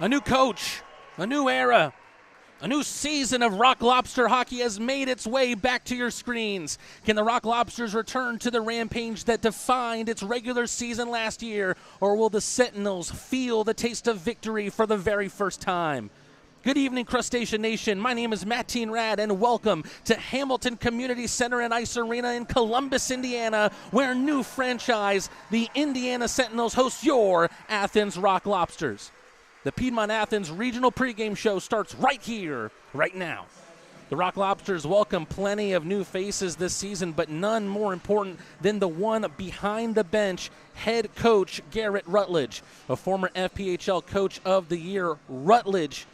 A new coach, a new era, a new season of Rock Lobster hockey has made its way back to your screens. Can the Rock Lobsters return to the rampage that defined its regular season last year, or will the Sentinels feel the taste of victory for the very first time? Good evening, Crustacean Nation. My name is Matteen Rad, and welcome to Hamilton Community Center and Ice Arena in Columbus, Indiana, where new franchise, the Indiana Sentinels, host your Athens Rock Lobsters. The Piedmont Athens Regional Pregame Show starts right here, right now. The Rock Lobsters welcome plenty of new faces this season, but none more important than the one behind the bench, head coach Garrett Rutledge, a former FPHL Coach of the Year. Rutledge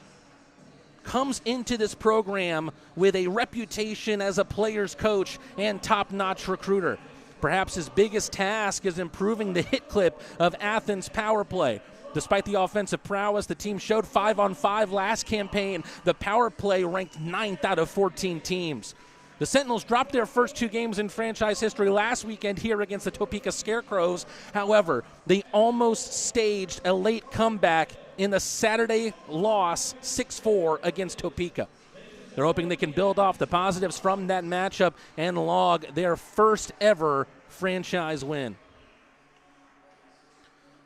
comes into this program with a reputation as a player's coach and top-notch recruiter. Perhaps his biggest task is improving the hit clip of Athens' power play. Despite the offensive prowess, the team showed 5-on-5 last campaign. The power play ranked 9th out of 14 teams. The Sentinels dropped their first two games in franchise history last weekend here against the Topeka Scarecrows. However, they almost staged a late comeback in the Saturday loss 6-4 against Topeka. They're hoping they can build off the positives from that matchup and log their first ever franchise win.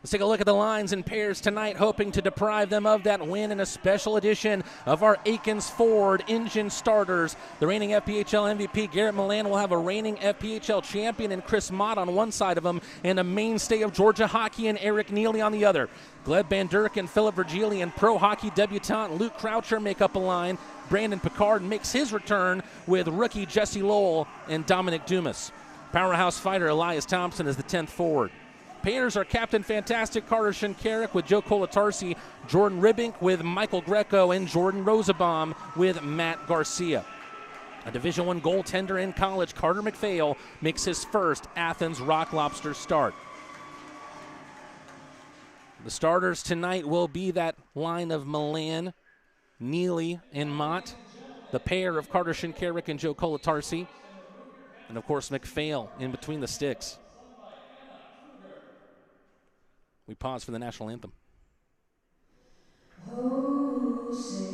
Let's take a look at the lines and pairs tonight, hoping to deprive them of that win in a special edition of our Athens Ford Engine Starters. The reigning FPHL MVP, Garrett Milan, will have a reigning FPHL champion in Chris Mott on one side of him and a mainstay of Georgia hockey and Eric Neely on the other. Gleb Banderk and Philip Virgili and pro hockey debutant Luke Croucher make up a line. Brandon Picard makes his return with rookie Jesse Lowell and Dominic Dumas. Powerhouse fighter Elias Thompson is the 10th forward. Pairs are Captain Fantastic Carter Shinkarik with Joe Colatarsi, Jordan Ribink with Michael Greco, and Jordan Rosenbaum with Matt Garcia. A Division I goaltender in college, Carter McPhail, makes his first Athens Rock Lobsters start. The starters tonight will be that line of Milan, Neely, and Mott, the pair of Carter Shinkarik and Joe Colatarsi, and of course McPhail in between the sticks. We pause for the national anthem. Oh, say,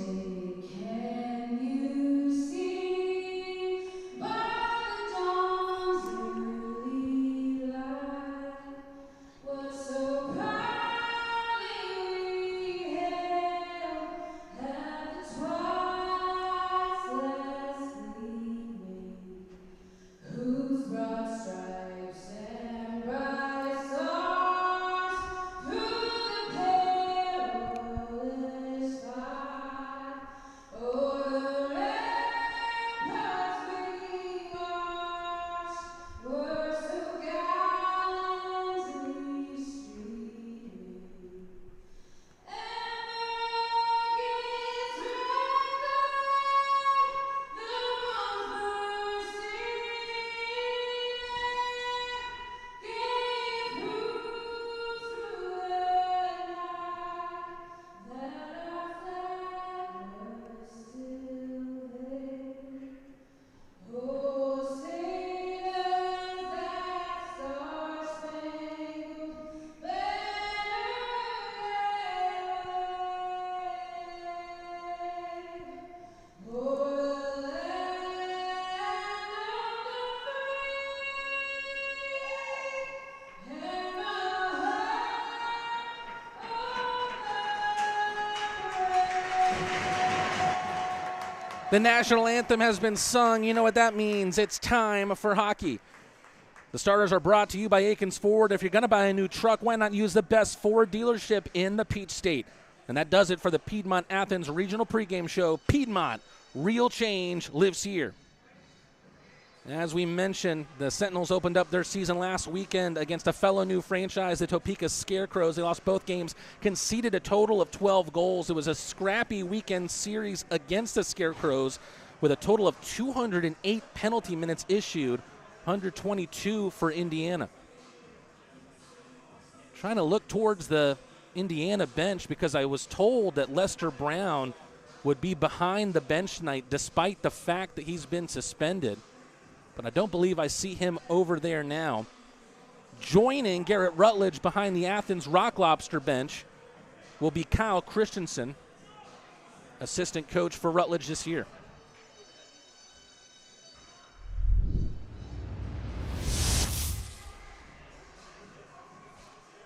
can you see by the dawn's early light what so proudly we hailed at the twilight's last gleaming, whose broad stripes and bright stars through the perilous fight o'er the ramparts we marched were so gallantly streaming, and against red light the bombs bursting gave proof through the night that our flag was still there. Oh, say does that star-spangled banner wave o'er the land of the free and the The national anthem has been sung. You know what that means. It's time for hockey. The starters are brought to you by Athens Ford. If you're going to buy a new truck, why not use the best Ford dealership in the Peach State? And that does it for the Piedmont Athens Regional Pregame Show. Piedmont, real change lives here. As we mentioned, the Sentinels opened up their season last weekend against a fellow new franchise, the Topeka Scarecrows. They lost both games, conceded a total of 12 goals. It was a scrappy weekend series against the Scarecrows with a total of 208 penalty minutes issued, 122 for Indiana. Trying to look towards the Indiana bench because I was told that Lester Brown would be behind the bench tonight despite the fact that he's been suspended. But I don't believe I see him over there now. Joining Garrett Rutledge behind the Athens Rock Lobster bench will be Kyle Christensen, assistant coach for Rutledge this year.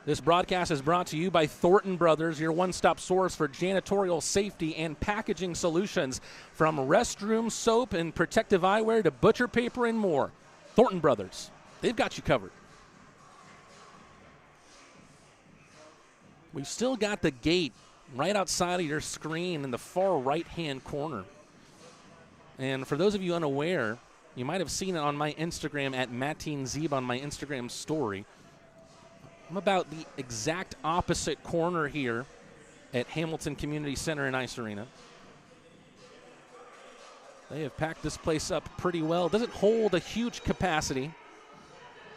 This broadcast is brought to you by Thornton Brothers, your one-stop source for janitorial safety and packaging solutions. From restroom soap and protective eyewear to butcher paper and more. Thornton Brothers, they've got you covered. We've still got the gate right outside of your screen in the far right-hand corner. And for those of you unaware, you might have seen it on my Instagram at Matteen Rad on my Instagram story. I'm about the exact opposite corner here at Hamilton Community Center and Ice Arena. They have packed this place up pretty well. It doesn't hold a huge capacity.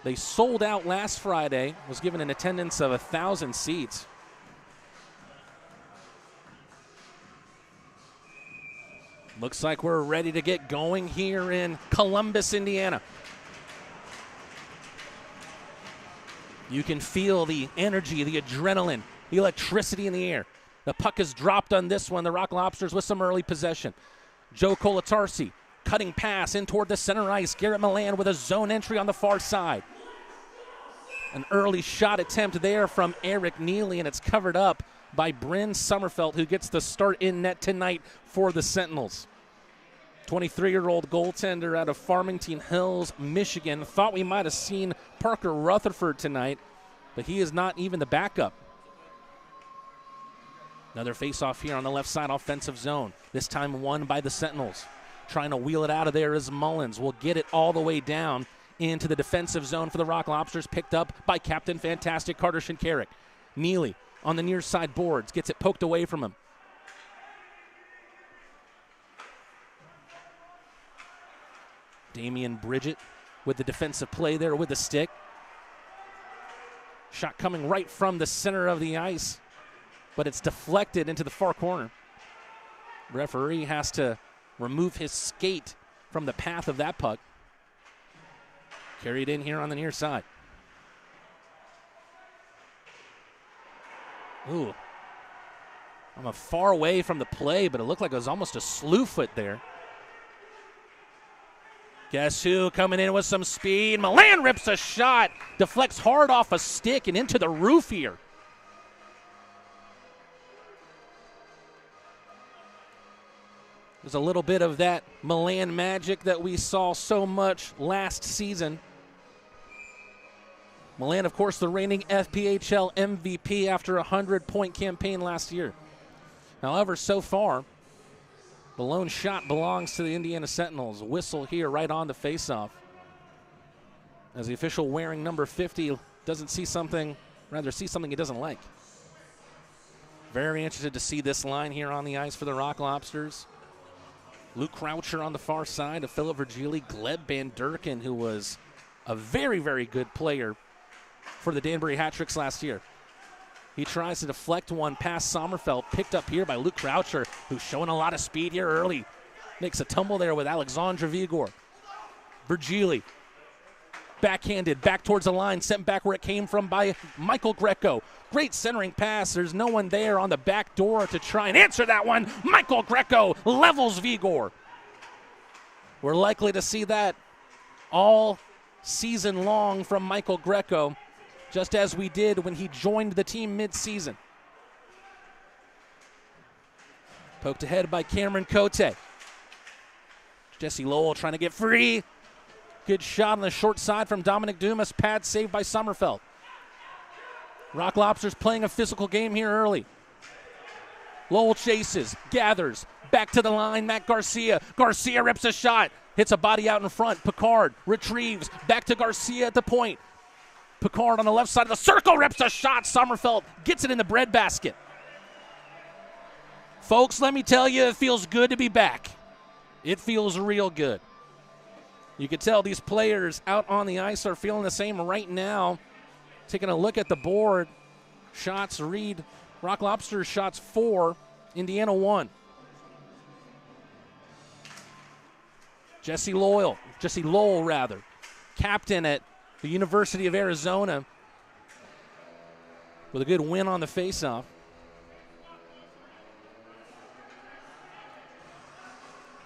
They sold out last Friday, was given an attendance of 1,000 seats. Looks like we're ready to get going here in Columbus, Indiana. You can feel the energy, the adrenaline, the electricity in the air. The puck is dropped on this one. The Rock Lobsters with some early possession. Joe Colatarsi, cutting pass in toward the center ice. Garrett Milan with a zone entry on the far side. An early shot attempt there from Eric Neely, and it's covered up by Bryn Sommerfeld, who gets the start in net tonight for the Sentinels. 23-year-old goaltender out of Farmington Hills, Michigan. Thought we might have seen Parker Rutherford tonight, but he is not even the backup. Another face-off here on the left side offensive zone. This time won by the Sentinels. Trying to wheel it out of there is Mullins. Will get it all the way down into the defensive zone for the Rock Lobsters, picked up by Captain Fantastic Carter Shinkarik. Neely on the near side boards, gets it poked away from him. Damian Bridget with the defensive play there with the stick. Shot coming right from the center of the ice, but it's deflected into the far corner. Referee has to remove his skate from the path of that puck. Carried in here on the near side. Ooh. I'm a far away from the play, but it looked like it was almost a slew foot there. Guess who coming in with some speed? Milan rips a shot, deflects hard off a stick and into the roof here. There's a little bit of that Milan magic that we saw so much last season. Milan, of course, the reigning FPHL MVP after a 100-point campaign last year. However, so far, the lone shot belongs to the Indiana Sentinels. Whistle here right on the faceoff. As the official wearing number 50 doesn't see something, rather see something he doesn't like. Very interested to see this line here on the ice for the Rock Lobsters. Luke Croucher on the far side of Philip Virgili. Gleb Van Durken, who was a very, very good player for the Danbury Hat-Tricks last year. He tries to deflect one past Sommerfeld, picked up here by Luke Croucher, who's showing a lot of speed here early. Makes a tumble there with Alexandra Vigor. Virgili, backhanded, back towards the line, sent back where it came from by Michael Greco. Great centering pass. There's no one there on the back door to try and answer that one. Michael Greco levels Vigor. We're likely to see that all season long from Michael Greco, just as we did when he joined the team mid-season. Poked ahead by Cameron Cote. Jesse Lowell trying to get free. Good shot on the short side from Dominic Dumas. Pad saved by Sommerfeld. Rock Lobsters playing a physical game here early. Lowell chases, gathers, back to the line, Matt Garcia. Garcia rips a shot, hits a body out in front. Picard retrieves, back to Garcia at the point. Picard on the left side of the circle rips a shot. Sommerfeld gets it in the breadbasket. Folks, let me tell you, it feels good to be back. It feels real good. You can tell these players out on the ice are feeling the same right now. Taking a look at the board, shots read Rock Lobsters shots 4, Indiana 1. Jesse Lowell, captain at the University of Arizona, with a good win on the faceoff.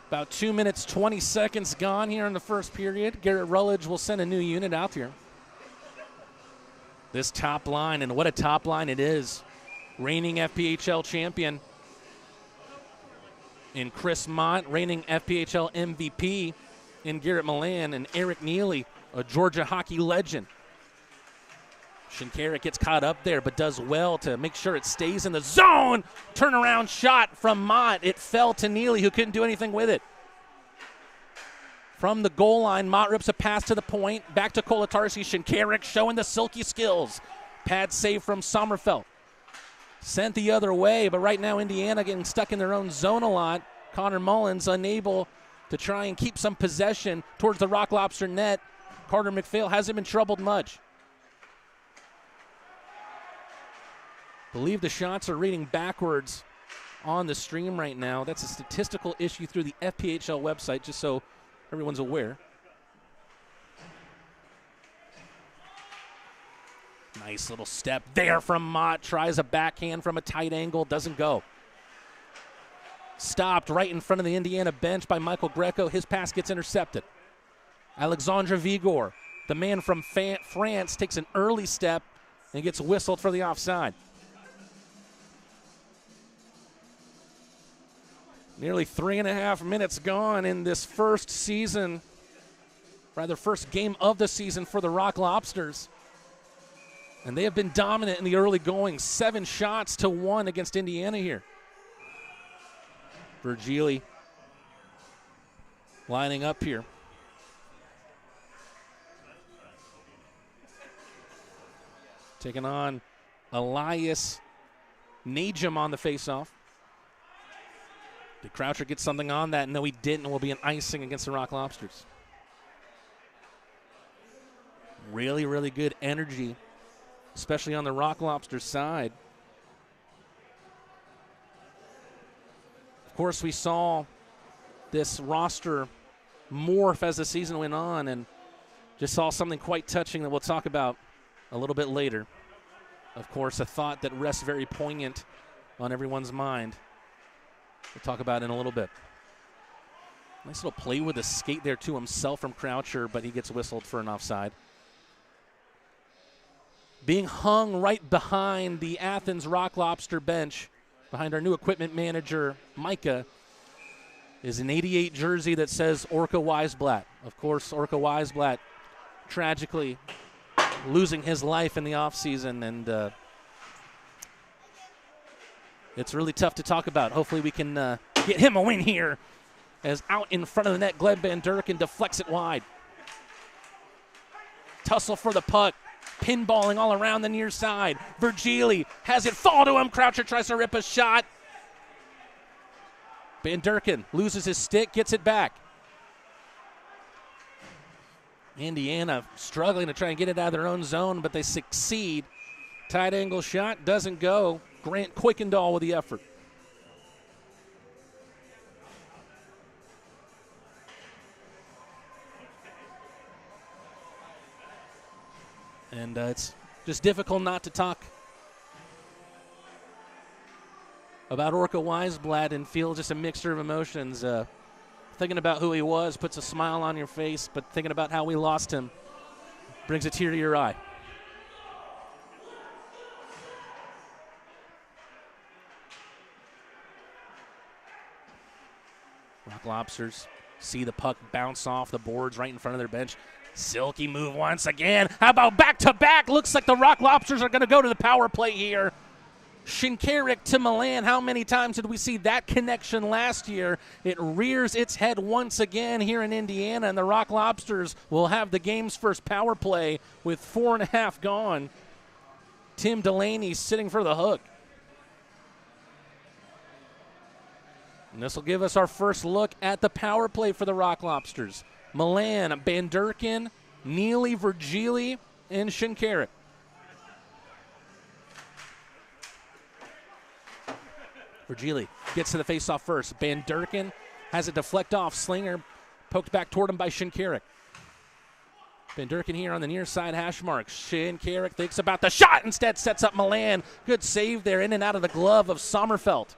About 2 minutes, 20 seconds gone here in the first period. Garrett Rutledge will send a new unit out here. This top line, and what a top line it is. Reigning FPHL champion in Chris Mott, reigning FPHL MVP in Garrett Milan, and Eric Neely, a Georgia hockey legend. Shinkarik gets caught up there, but does well to make sure it stays in the zone. Turnaround shot from Mott. It fell to Neely, who couldn't do anything with it. From the goal line, Mott rips a pass to the point. Back to Kolatarski. Shinkarik showing the silky skills. Pad save from Sommerfeld. Sent the other way, but right now Indiana getting stuck in their own zone a lot. Connor Mullins unable to try and keep some possession towards the Rock Lobster net. Carter McPhail hasn't been troubled much. Believe the shots are reading backwards on the stream right now. That's a statistical issue through the FPHL website, just so everyone's aware. Nice little step there from Mott. Tries a backhand from a tight angle. Doesn't go. Stopped right in front of the Indiana bench by Michael Greco. His pass gets intercepted. Alexandra Vigor The man from France takes an early step and gets whistled for the offside. Nearly 3.5 minutes gone in this first game of the season for the Rock Lobsters. And they have been dominant in the early going, 7 shots to 1 against Indiana here. Virgili lining up here. Taking on Elias Najum on the faceoff. Did Croucher get something on that? No, he didn't. It will be an icing against the Rock Lobsters. Really, really good energy, especially on the Rock Lobster side. Of course, we saw this roster morph as the season went on, and just saw something quite touching that we'll talk about a little bit later. Of course, a thought that rests very poignant on everyone's mind. We'll talk about it in a little bit. Nice little play with a skate there to himself from Croucher, but he gets whistled for an offside. Being hung right behind the Athens Rock Lobster bench, behind our new equipment manager, Micah, is an 88 jersey that says Orca Weisblatt. Of course, Orca Weisblatt tragically losing his life in the offseason, and it's really tough to talk about. Hopefully we can get him a win here, as out in front of the net, Gleb Van Durken deflects it wide. Tussle for the puck, pinballing all around the near side. Virgili has it fall to him. Croucher tries to rip a shot. Van Durken loses his stick, gets it back. Indiana struggling to try and get it out of their own zone, but they succeed. Tight angle shot doesn't go. Grant Quickendall with the effort. And it's just difficult not to talk about Orca Weisblatt and feel just a mixture of emotions. Thinking about who he was puts a smile on your face, but thinking about how we lost him brings a tear to your eye. Rock Lobsters see the puck bounce off the boards right in front of their bench. Silky move once again. How about back-to-back? Looks like the Rock Lobsters are going to go to the power play here. Shinkarik to Milan. How many times did we see that connection last year? It rears its head once again here in Indiana, and the Rock Lobsters will have the game's first power play with 4.5 gone. Tim Delaney sitting for the hook. And this will give us our first look at the power play for the Rock Lobsters. Milan, Van Durken, Neely, Virgili, and Shinkarik. Virgili gets to the faceoff first. Van Durken has it deflect off. Slinger poked back toward him by Shinkarik. Van Durken here on the near side hash mark. Shinkarik thinks about the shot, instead sets up Milan. Good save there, in and out of the glove of Sommerfeld.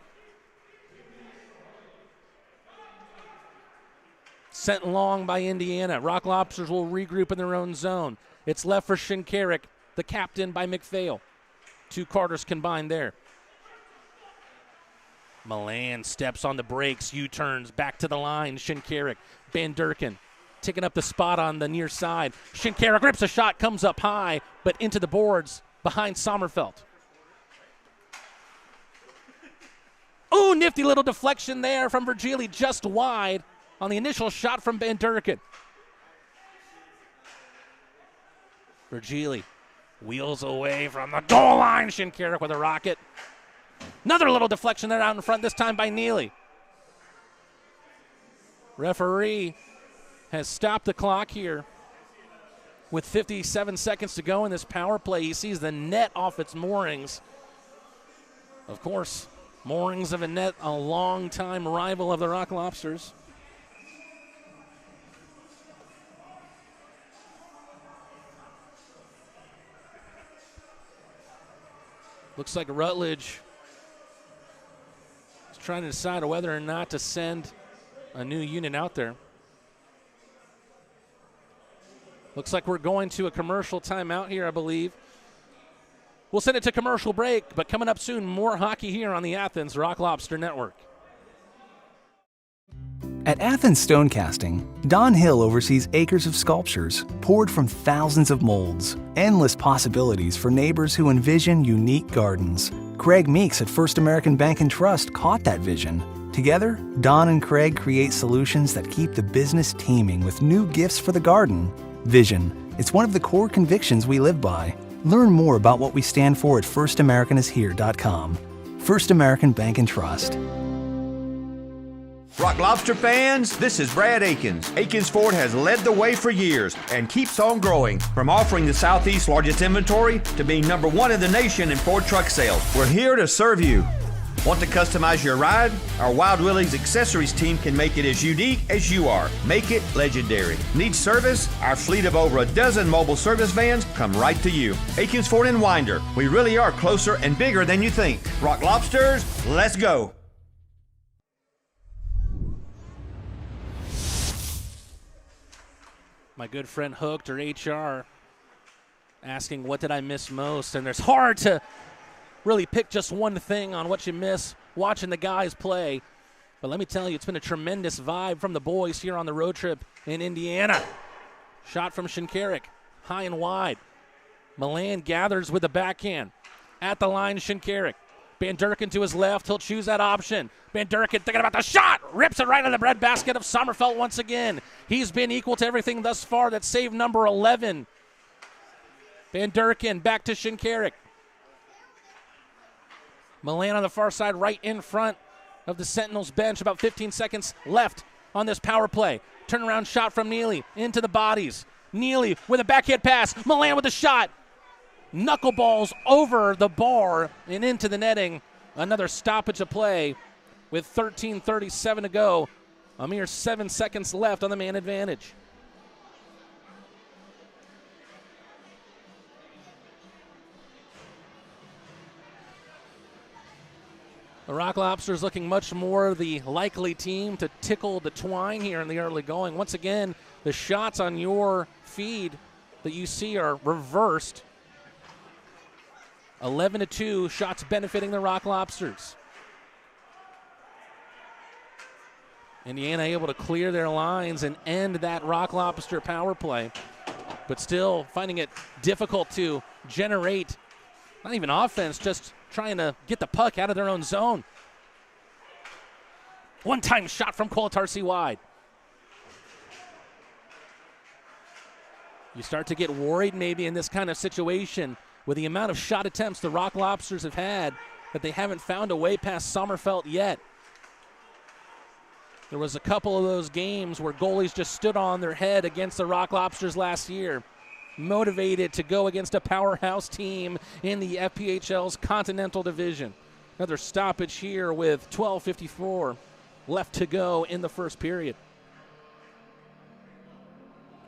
Sent long by Indiana. Rock Lobsters will regroup in their own zone. It's left for Shinkarik, the captain by McPhail. 2 Carters combined there. Milan steps on the brakes, U-turns, back to the line. Shinkarik, Van Durken taking up the spot on the near side. Shinkarik rips a shot, comes up high, but into the boards behind Sommerfeld. Ooh, nifty little deflection there from Virgili, just wide on the initial shot from Van Durken. Virgili wheels away from the goal line. Shinkarik with a rocket. Another little deflection there out in front, this time by Neely. Referee has stopped the clock here with 57 seconds to go in this power play. He sees the net off its moorings. Of course, moorings of a net, a long-time rival of the Rock Lobsters. Looks like Rutledge is trying to decide whether or not to send a new unit out there. Looks like we're going to a commercial timeout here, I believe. We'll send it to commercial break, but coming up soon, more hockey here on the Athens Rock Lobster Network. At Athens Stonecasting, Don Hill oversees acres of sculptures poured from thousands of molds, endless possibilities for neighbors who envision unique gardens. Craig Meeks at First American Bank and Trust caught that vision. Together, Don and Craig create solutions that keep the business teeming with new gifts for the garden. Vision. It's one of the core convictions we live by. Learn more about what we stand for at firstamericanishere.com. First American Bank and Trust. Rock Lobster fans, this is Brad Akins. Akins Ford has led the way for years and keeps on growing. From offering the Southeast's largest inventory to being #1 in the nation in Ford truck sales, we're here to serve you. Want to customize your ride? Our Wild Willie's accessories team can make it as unique as you are. Make it legendary. Need service? Our fleet of over a dozen mobile service vans come right to you. Akins Ford and Winder. We really are closer and bigger than you think. Rock Lobsters, let's go. My good friend Hooked, or HR, asking what did I miss most, and it's hard to really pick just one thing on what you miss watching the guys play. But let me tell you, it's been a tremendous vibe from the boys here on the road trip in Indiana. Shot from Shinkarik, high and wide. Milan gathers with the backhand. At the line, Shinkarik. Van Durken to his left. He'll choose that option. Van Durken thinking about the shot. Rips it right in the breadbasket of Sommerfeld once again. He's been equal to everything thus far. That's save number 11. Van Durken back to Shinkarik. Milan on the far side, right in front of the Sentinels bench. About 15 seconds left on this power play. Turnaround shot from Neely into the bodies. Neely with a backhand pass. Milan with a shot. Knuckleballs over the bar and into the netting. Another stoppage of play with 13:37 to go. A mere 7 seconds left on the man advantage. The Rock Lobsters looking much more the likely team to tickle the twine here in the early going. Once again, the shots on your feed that you see are reversed. 11-2, shots benefiting the Rock Lobsters. Indiana able to clear their lines and end that Rock Lobster power play, but still finding it difficult to generate, not even offense, just trying to get the puck out of their own zone. One-time shot from Kolatarsi wide. You start to get worried maybe in this kind of situation with the amount of shot attempts the Rock Lobsters have had, that they haven't found a way past Sommerfeld yet. There was a couple of those games where goalies just stood on their head against the Rock Lobsters last year, motivated to go against a powerhouse team in the FPHL's Continental Division. Another stoppage here with 12:54 left to go in the first period.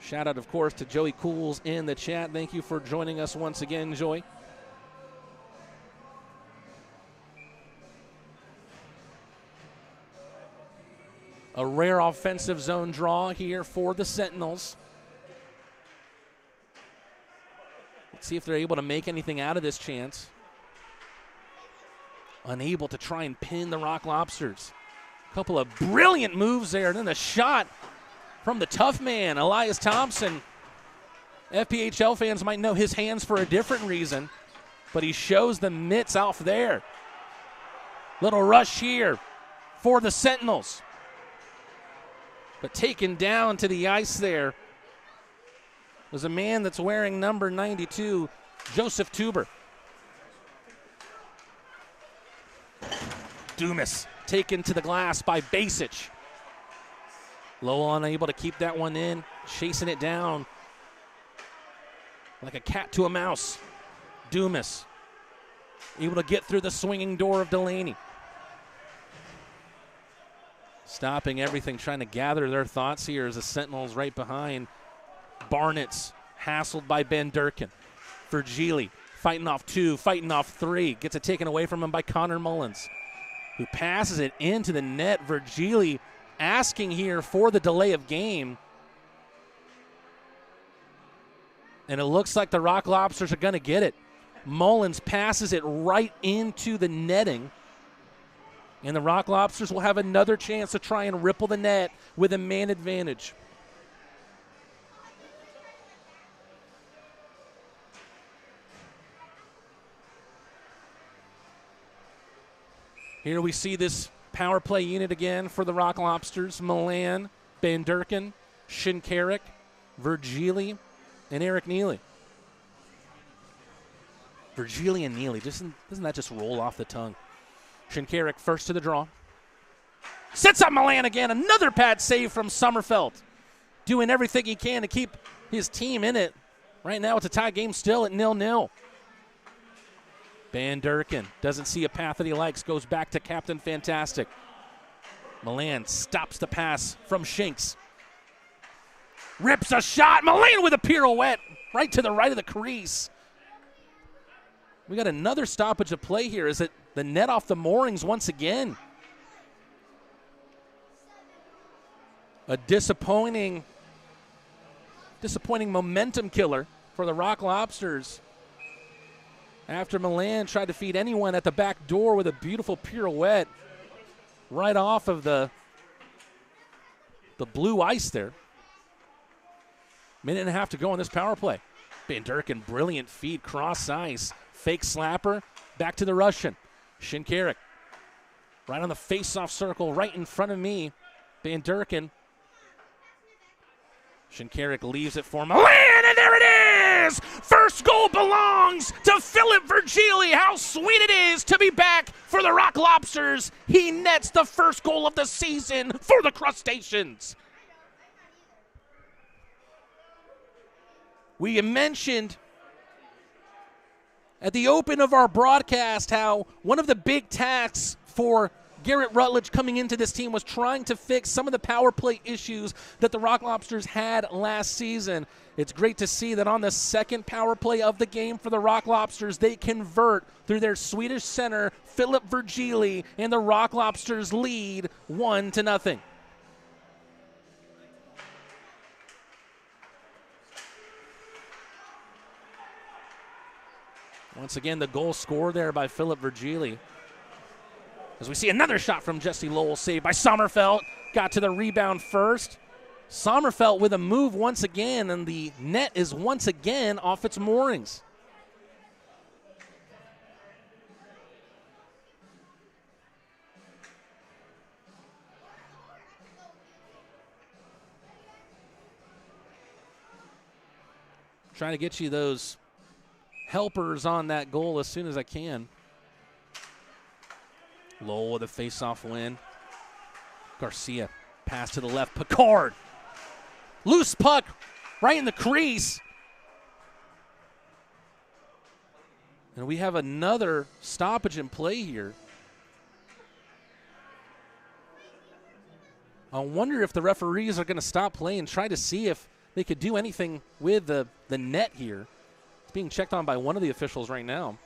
Shout out, of course, to Joey Cools in the chat. Thank you for joining us once again, Joey. A rare offensive zone draw here for the Sentinels. Let's see if they're able to make anything out of this chance. Unable to try and pin the Rock Lobsters. A couple of brilliant moves there, and then the shot from the tough man, Elias Thompson. FPHL fans might know his hands for a different reason, but he shows the mitts off there. Little rush here for the Sentinels. But taken down to the ice there was a man that's wearing number 92, Joseph Tuber. Dumas taken to the glass by Basic. Lowell unable to keep that one in, chasing it down like a cat to a mouse. Dumas able to get through the swinging door of Delaney. Stopping everything, trying to gather their thoughts here as the Sentinels right behind. Barnett's hassled by Ben Durkin. Virgili fighting off 2, fighting off 3. Gets it taken away from him by Connor Mullins, who passes it into the net. Virgili asking here for the delay of game. And it looks like the Rock Lobsters are going to get it. Mullins passes it right into the netting. And the Rock Lobsters will have another chance to try and ripple the net with a man advantage. Here we see this power play unit again for the Rock Lobsters. Milan, Van Durken, Shinkarik, Virgili, and Eric Neely. Virgili and Neely, doesn't that just roll off the tongue? Shinkarik first to the draw. Sets up Milan again. Another pad save from Sommerfeld. Doing everything he can to keep his team in it. Right now it's a tie game still at 0-0. Van Durken doesn't see a path that he likes. Goes back to Captain Fantastic. Milan stops the pass from Shinks. Rips a shot. Milan with a pirouette right to the right of the crease. We got another stoppage of play here. Is it the net off the moorings once again? A disappointing momentum killer for the Rock Lobsters. After Milan tried to feed anyone at the back door with a beautiful pirouette right off of the blue ice there. Minute and a half to go on this power play. Van Durken, brilliant feed, cross ice. Fake slapper, back to the Russian. Shinkarik, right on the face-off circle, right in front of me. Van Durken. Shinkarik leaves it for Milan, and there it is! First goal belongs to Philip Virgili. How sweet it is to be back for the Rock Lobsters. He nets the first goal of the season for the Crustaceans. We mentioned at the open of our broadcast how one of the big tasks for Garrett Rutledge coming into this team was trying to fix some of the power play issues that the Rock Lobsters had last season. It's great to see that on the second power play of the game for the Rock Lobsters, they convert through their Swedish center, Philip Virgili, and the Rock Lobsters lead 1-0. Once again, the goal scored there by Philip Virgili. As we see another shot from Jesse Lowell, saved by Sommerfeld. Got to the rebound first. Sommerfeld with a move once again, and the net is once again off its moorings. Trying to get you those helpers on that goal as soon as I can. Lowell with a face-off win. Garcia, pass to the left. Picard. Loose puck right in the crease. And we have another stoppage in play here. I wonder if the referees are going to stop play and try to see if they could do anything with the net here. It's being checked on by one of the officials right now.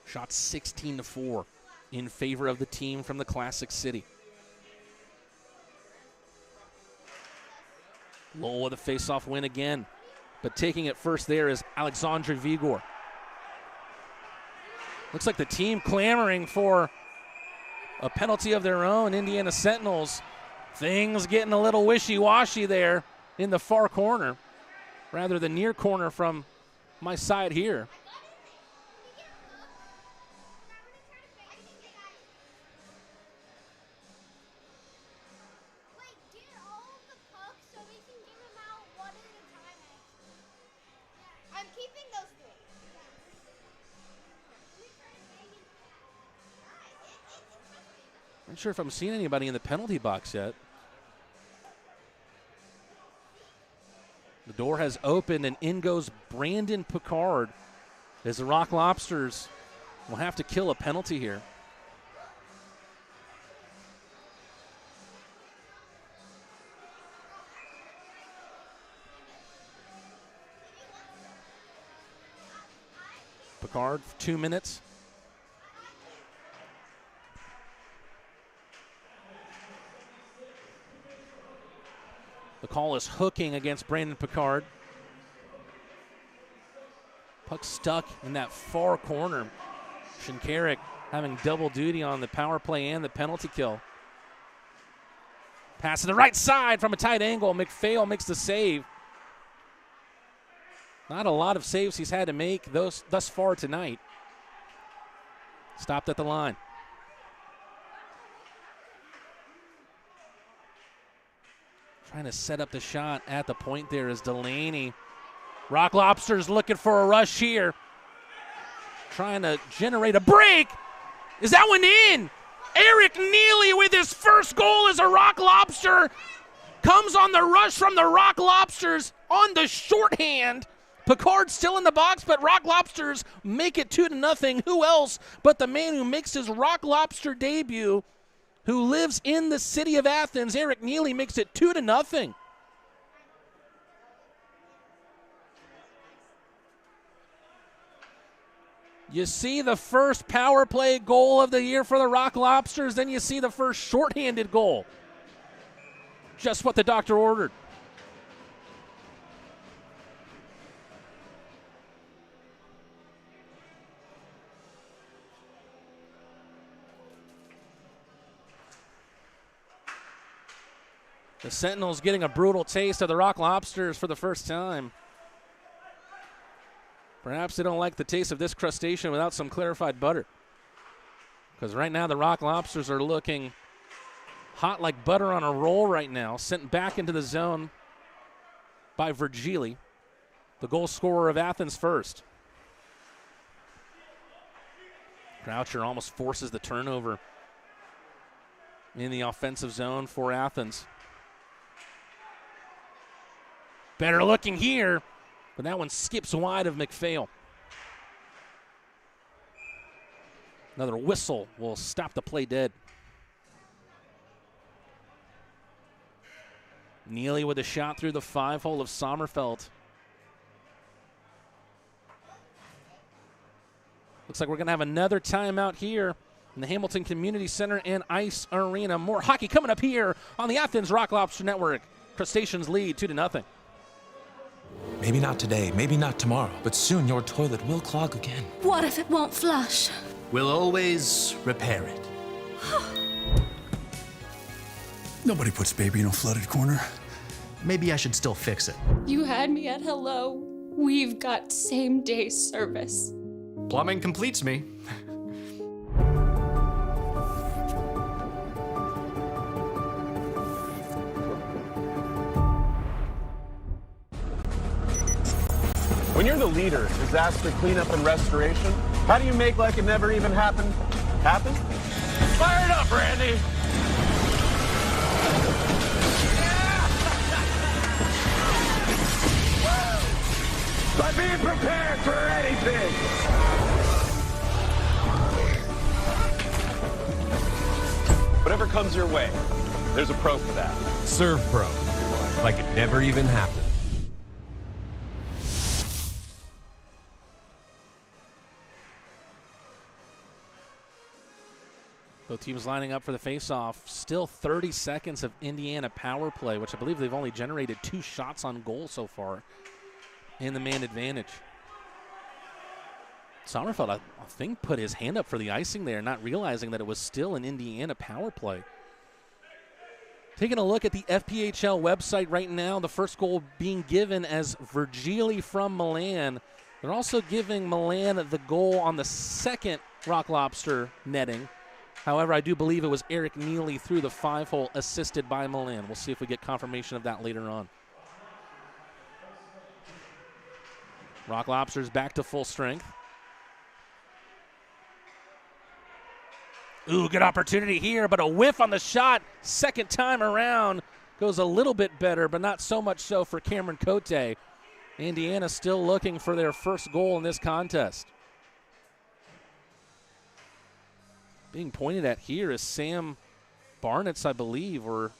Shot 16-4 in favor of the team from the Classic City. Lowell with a face-off win again. But taking it first there is Alexandre Vigor. Looks like the team clamoring for a penalty of their own. Indiana Sentinels. Things getting a little wishy-washy there in the far corner. Rather the near corner from my side here. Not sure if I'm seeing anybody in the penalty box yet. The door has opened, and in goes Brandon Picard as the Rock Lobsters will have to kill a penalty here. Picard, 2 minutes. The call is hooking against Brandon Picard. Puck stuck in that far corner. Shinkarik having double duty on the power play and the penalty kill. Pass to the right side from a tight angle. McPhail makes the save. Not a lot of saves he's had to make thus far tonight. Stopped at the line. Trying to set up the shot at the point there is Delaney. Rock Lobsters looking for a rush here. Trying to generate a break. Is that one in? Eric Neely with his first goal as a Rock Lobster. Comes on the rush from the Rock Lobsters on the shorthand. Picard still in the box, but Rock Lobsters make it 2-0. Who else but the man who makes his Rock Lobster debut, who lives in the city of Athens? Eric Neely makes it 2-0. You see the first power play goal of the year for the Rock Lobsters, then you see the first shorthanded goal. Just what the doctor ordered. The Sentinels getting a brutal taste of the Rock Lobsters for the first time. Perhaps they don't like the taste of this crustacean without some clarified butter. Because right now the Rock Lobsters are looking hot like butter on a roll right now. Sent back into the zone by Virgili, the goal scorer of Athens first. Croucher almost forces the turnover in the offensive zone for Athens. Better looking here, but that one skips wide of McPhail. Another whistle will stop the play dead. Neely with a shot through the 5-hole of Sommerfeld. Looks like we're going to have another timeout here in the Hamilton Community Center and Ice Arena. More hockey coming up here on the Athens Rock Lobster Network. Crustaceans lead 2-0. Maybe not today, maybe not tomorrow, but soon your toilet will clog again. What if it won't flush? We'll always repair it. Nobody puts baby in a flooded corner. Maybe I should still fix it. You had me at hello. We've got same-day service. Plumbing completes me. When you're the leader, disaster cleanup and restoration, how do you make like it never even happened happen? Fire it up, Randy! By being prepared for anything! Whatever comes your way, there's a pro for that. Serve Pro, like it never even happened. Both teams lining up for the face-off. Still 30 seconds of Indiana power play, which I believe they've only generated 2 shots on goal so far in the man advantage. Sommerfeld, I think, put his hand up for the icing there, not realizing that it was still an Indiana power play. Taking a look at the FPHL website right now, the first goal being given as Virgili from Milan. They're also giving Milan the goal on the second Rock Lobster netting. However, I do believe it was Eric Neely through the 5-hole assisted by Milan. We'll see if we get confirmation of that later on. Rock Lobsters back to full strength. Ooh, good opportunity here, but a whiff on the shot. Second time around goes a little bit better, but not so much so for Cameron Cote. Indiana still looking for their first goal in this contest. Being pointed at here is Sam Barnett's, I believe, or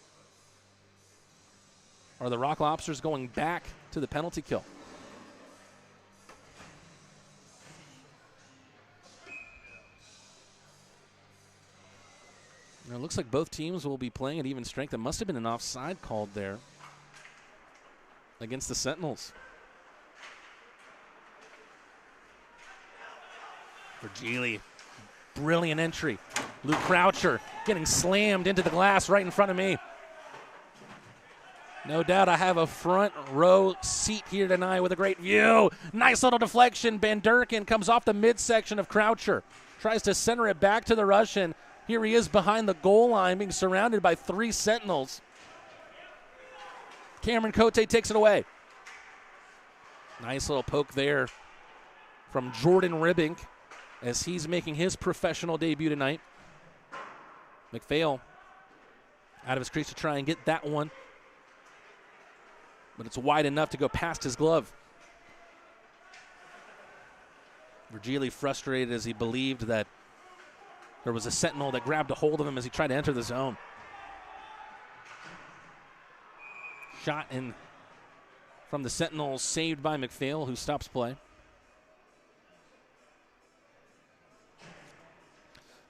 are the Rock Lobsters going back to the penalty kill? It looks like both teams will be playing at even strength. There must have been an offside called there. against the Sentinels. Virgili, brilliant entry. Luke Croucher getting slammed into the glass right in front of me. No doubt I have a front row seat here tonight with a great view. Nice little deflection. Van Durken comes off the midsection of Croucher. Tries to center it back to the Russian. Here he is behind the goal line being surrounded by 3 Sentinels. Cameron Cote takes it away. Nice little poke there from Jordan Ribbink as he's making his professional debut tonight. McPhail out of his crease to try and get that one, but it's wide enough to go past his glove. Virgili frustrated as he believed that there was a Sentinel that grabbed a hold of him as he tried to enter the zone. Shot in from the Sentinels, saved by McPhail, who stops play.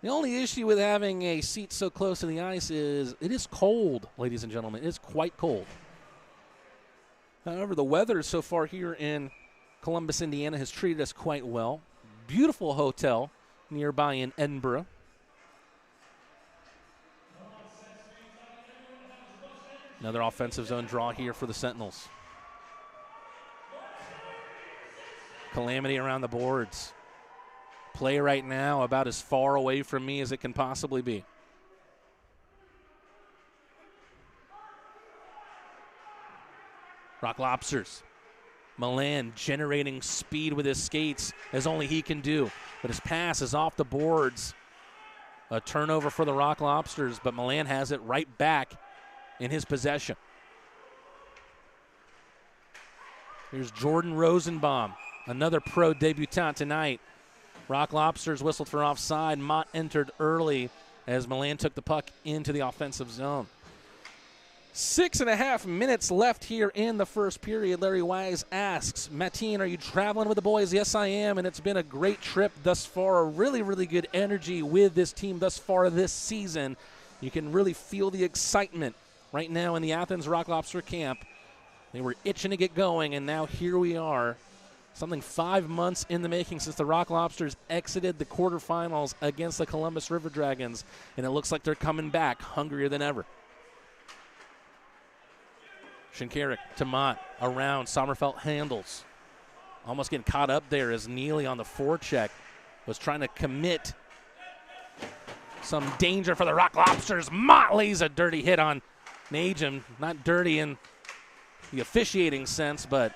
The only issue with having a seat so close to the ice is it is cold, ladies and gentlemen. It is quite cold. However, the weather so far here in Columbus, Indiana has treated us quite well. Beautiful hotel nearby in Edinburgh. Another offensive zone draw here for the Sentinels. Calamity around the boards. Play right now about as far away from me as it can possibly be. Rock Lobsters. Milan generating speed with his skates as only he can do. But his pass is off the boards. A turnover for the Rock Lobsters, but Milan has it right back in his possession. Here's Jordan Rosenbaum, another pro debutant tonight. Rock Lobsters whistled for offside. Mott entered early as Milan took the puck into the offensive zone. 6.5 minutes left here in the first period. Larry Wise asks, Matteen, are you traveling with the boys? Yes, I am, and it's been a great trip thus far. A really, really good energy with this team thus far this season. You can really feel the excitement right now in the Athens Rock Lobster camp. They were itching to get going, and now here we are. Something 5 months in the making since the Rock Lobsters exited the quarterfinals against the Columbus River Dragons, and it looks like they're coming back hungrier than ever. Shinkarik to Mott, around, Sommerfeld handles. Almost getting caught up there as Neely on the forecheck was trying to commit some danger for the Rock Lobsters. Mott lays a dirty hit on Najum. Not dirty in the officiating sense, but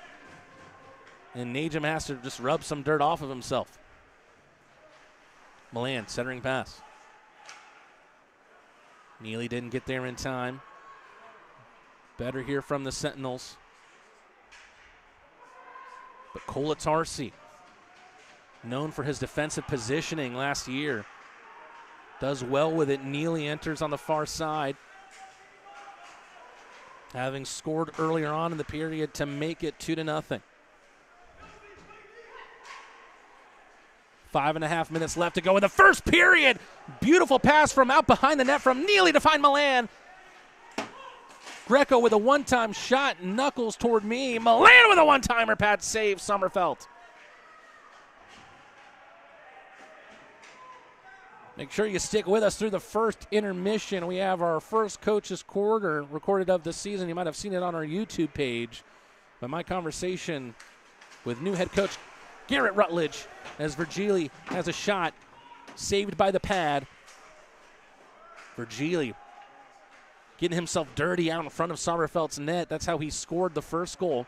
and Najum has to just rub some dirt off of himself. Milan centering pass. Neely didn't get there in time. Better here from the Sentinels. But Kolatarsi, known for his defensive positioning last year, does well with it. Neely enters on the far side, having scored earlier on in the period to make it 2-0. 5.5 minutes left to go in the first period. Beautiful pass from out behind the net from Neely to find Milan. Greco with a one-time shot, knuckles toward me. Milan with a one-timer, pad save, Sommerfeld. Make sure you stick with us through the first intermission. We have our first Coach's Quarter recorded of the season. You might have seen it on our YouTube page. But my conversation with new head coach Garrett Rutledge as Virgili has a shot saved by the pad. Virgili getting himself dirty out in front of Sommerfeld's net. That's how he scored the first goal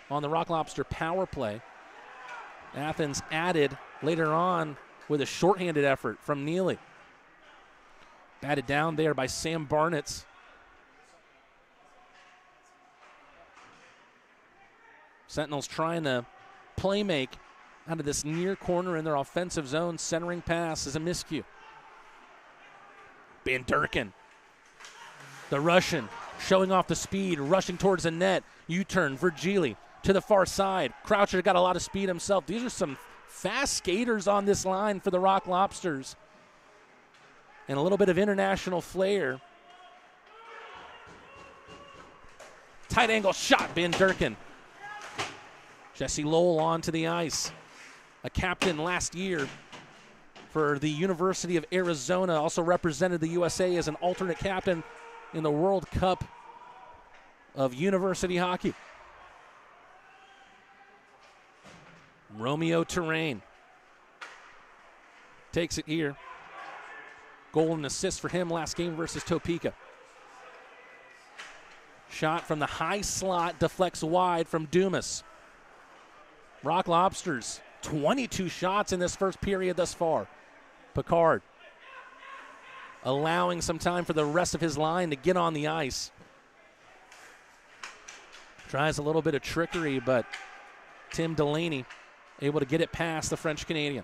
on the Rock Lobster power play. Athens added later on with a shorthanded effort from Neely. Batted down there by Sam Barnitz. Sentinels trying to play make out of this near corner in their offensive zone. Centering pass is a miscue. Van Durken, the Russian, showing off the speed, rushing towards the net. U-turn, Virgili to the far side. Croucher got a lot of speed himself. These are some fast skaters on this line for the Rock Lobsters. And a little bit of international flair. Tight angle shot, Van Durkin. Jesse Lowell onto the ice. A captain last year for the University of Arizona, also represented the USA as an alternate captain in the World Cup of University Hockey. Romeo Terrain takes it here. Goal and assist for him last game versus Topeka. Shot from the high slot, deflects wide from Dumas. Rock Lobsters, 22 shots in this first period thus far. Picard allowing some time for the rest of his line to get on the ice. Tries a little bit of trickery, but Tim Delaney able to get it past the French Canadian.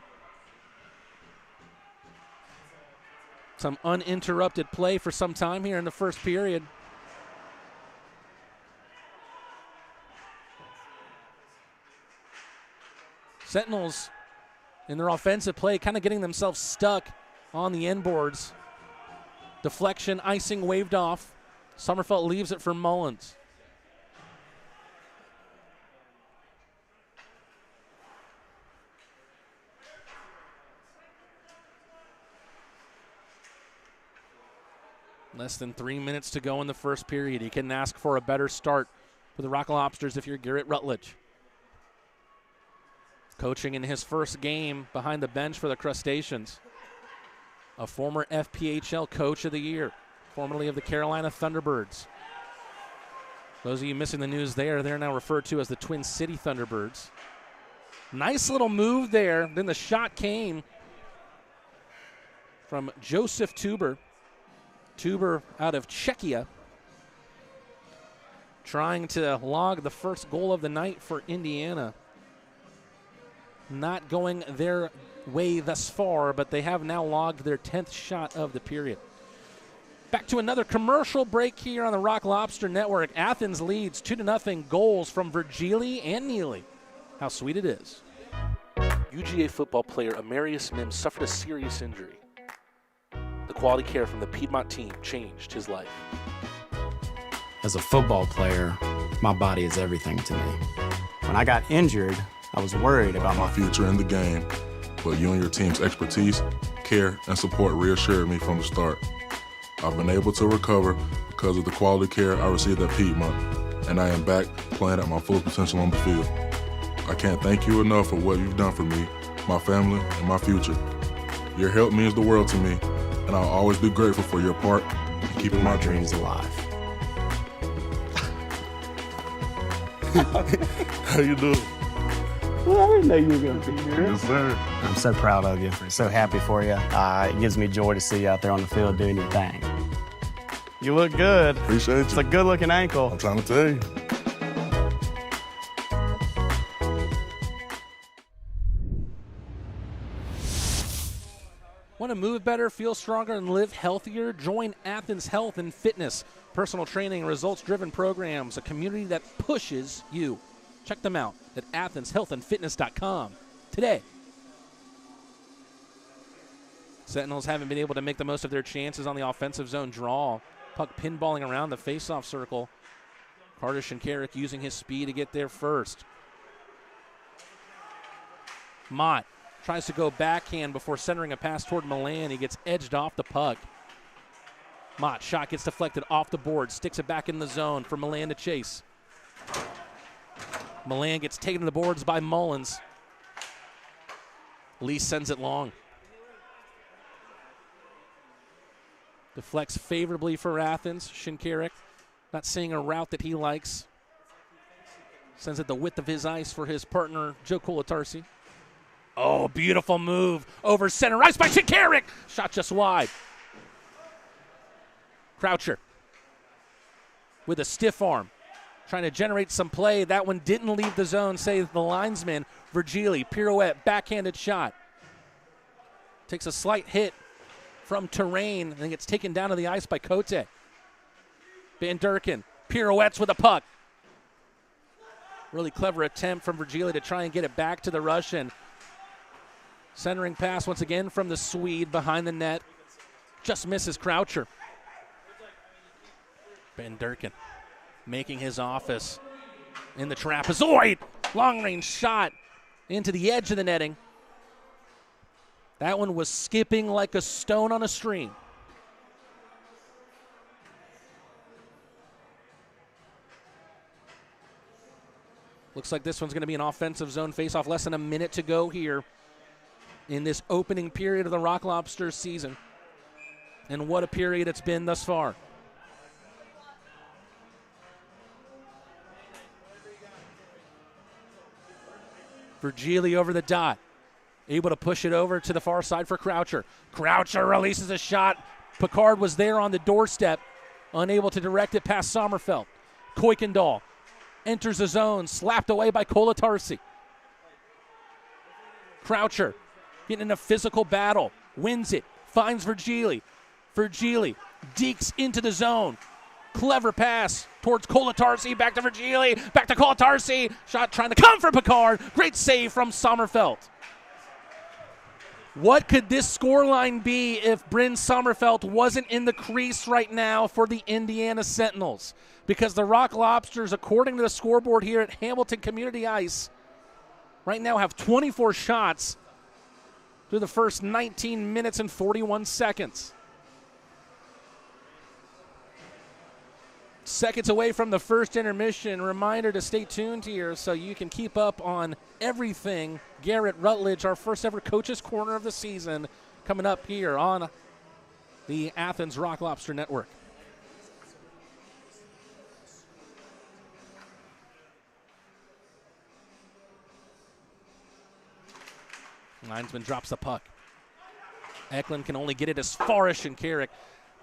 Some uninterrupted play for some time here in the first period. Sentinels in their offensive play kind of getting themselves stuck on the end boards. Deflection, icing waved off. Sommerfeld leaves it for Mullins. Less than 3 minutes to go in the first period. You can ask for a better start for the Rock Lobsters if you're Garrett Rutledge. Coaching in his first game behind the bench for the Crustaceans. A former FPHL Coach of the Year, formerly of the Carolina Thunderbirds. Those of you missing the news there, they're now referred to as the Twin City Thunderbirds. Nice little move there. Then the shot came from Joseph Tuber. Tuber out of Czechia, trying to log the first goal of the night for Indiana. Not going their way thus far, but they have now logged their 10th shot of the period. Back to another commercial break here on the Rock Lobster Network. Athens leads 2-0, goals from Virgili and Neely. How sweet it is. UGA football player Amarius Mims suffered a serious injury. The quality care from the Piedmont team changed his life. As a football player, my body is everything to me. When I got injured, I was worried about my future in the game, but you and your team's expertise, care, and support reassured me from the start. I've been able to recover because of the quality care I received at Piedmont, and I am back playing at my full potential on the field. I can't thank you enough for what you've done for me, my family, and my future. Your help means the world to me, and I'll always be grateful for your part in keeping my dreams alive. How you doing? Well, I didn't know you were going to be here. Yes, sir. I'm so proud of you. So happy for you. It gives me joy to see you out there on the field doing your thing. You look good. Appreciate you. It's a good-looking ankle. I'm trying to tell you. Want to move better, feel stronger, and live healthier? Join Athens Health and Fitness. Personal training, results-driven programs, a community that pushes you. Check them out at athenshealthandfitness.com today. Sentinels haven't been able to make the most of their chances on the offensive zone draw. Puck pinballing around the face-off circle. Carter Shinkarik using his speed to get there first. Mott tries to go backhand before centering a pass toward Milan. He gets edged off the puck. Mott shot gets deflected off the board, sticks it back in the zone for Milan to chase. Milan gets taken to the boards by Mullins. Lee sends it long. Deflects favorably for Athens. Shinkarik not seeing a route that he likes. Sends it the width of his ice for his partner, Joe Kolatarsi. Oh, beautiful move over center ice by Shinkarik. Shot just wide. Croucher with a stiff arm, trying to generate some play. That one didn't leave the zone, save the linesman. Virgili, pirouette, backhanded shot. Takes a slight hit from Terrain, and then gets taken down to the ice by Cote. Van Durkin pirouettes with a puck. Really clever attempt from Virgili to try and get it back to the Russian. Centering pass once again from the Swede behind the net. Just misses Croucher. Van Durkin making his office in the trapezoid. Long-range shot into the edge of the netting. That one was skipping like a stone on a stream. Looks like this one's going to be an offensive zone faceoff. Less than a minute to go here in this opening period of the Rock Lobsters season. And what a period it's been thus far. Virgili over the dot. Able to push it over to the far side for Croucher. Croucher releases a shot. Picard was there on the doorstep, unable to direct it past Sommerfeld. Kuykendall enters the zone, slapped away by Kolatarsi. Croucher getting in a physical battle, wins it, finds Virgili. Virgili dekes into the zone. Clever pass towards Kolatarsi, back to Virgili, back to Kolatarsi. Shot trying to come for Picard. Great save from Sommerfeld. What could this scoreline be if Bryn Sommerfeld wasn't in the crease right now for the Indiana Sentinels? Because the Rock Lobsters, according to the scoreboard here at Hamilton Community Ice, right now have 24 shots through the first 19 minutes and 41 seconds. Seconds away from the first intermission. Reminder to stay tuned here so you can keep up on everything Garrett Rutledge, our first ever Coach's Corner of the season, coming up here on the Athens Rock Lobster Network. Linesman drops the puck. Eklund can only get it as far as Shinkarik.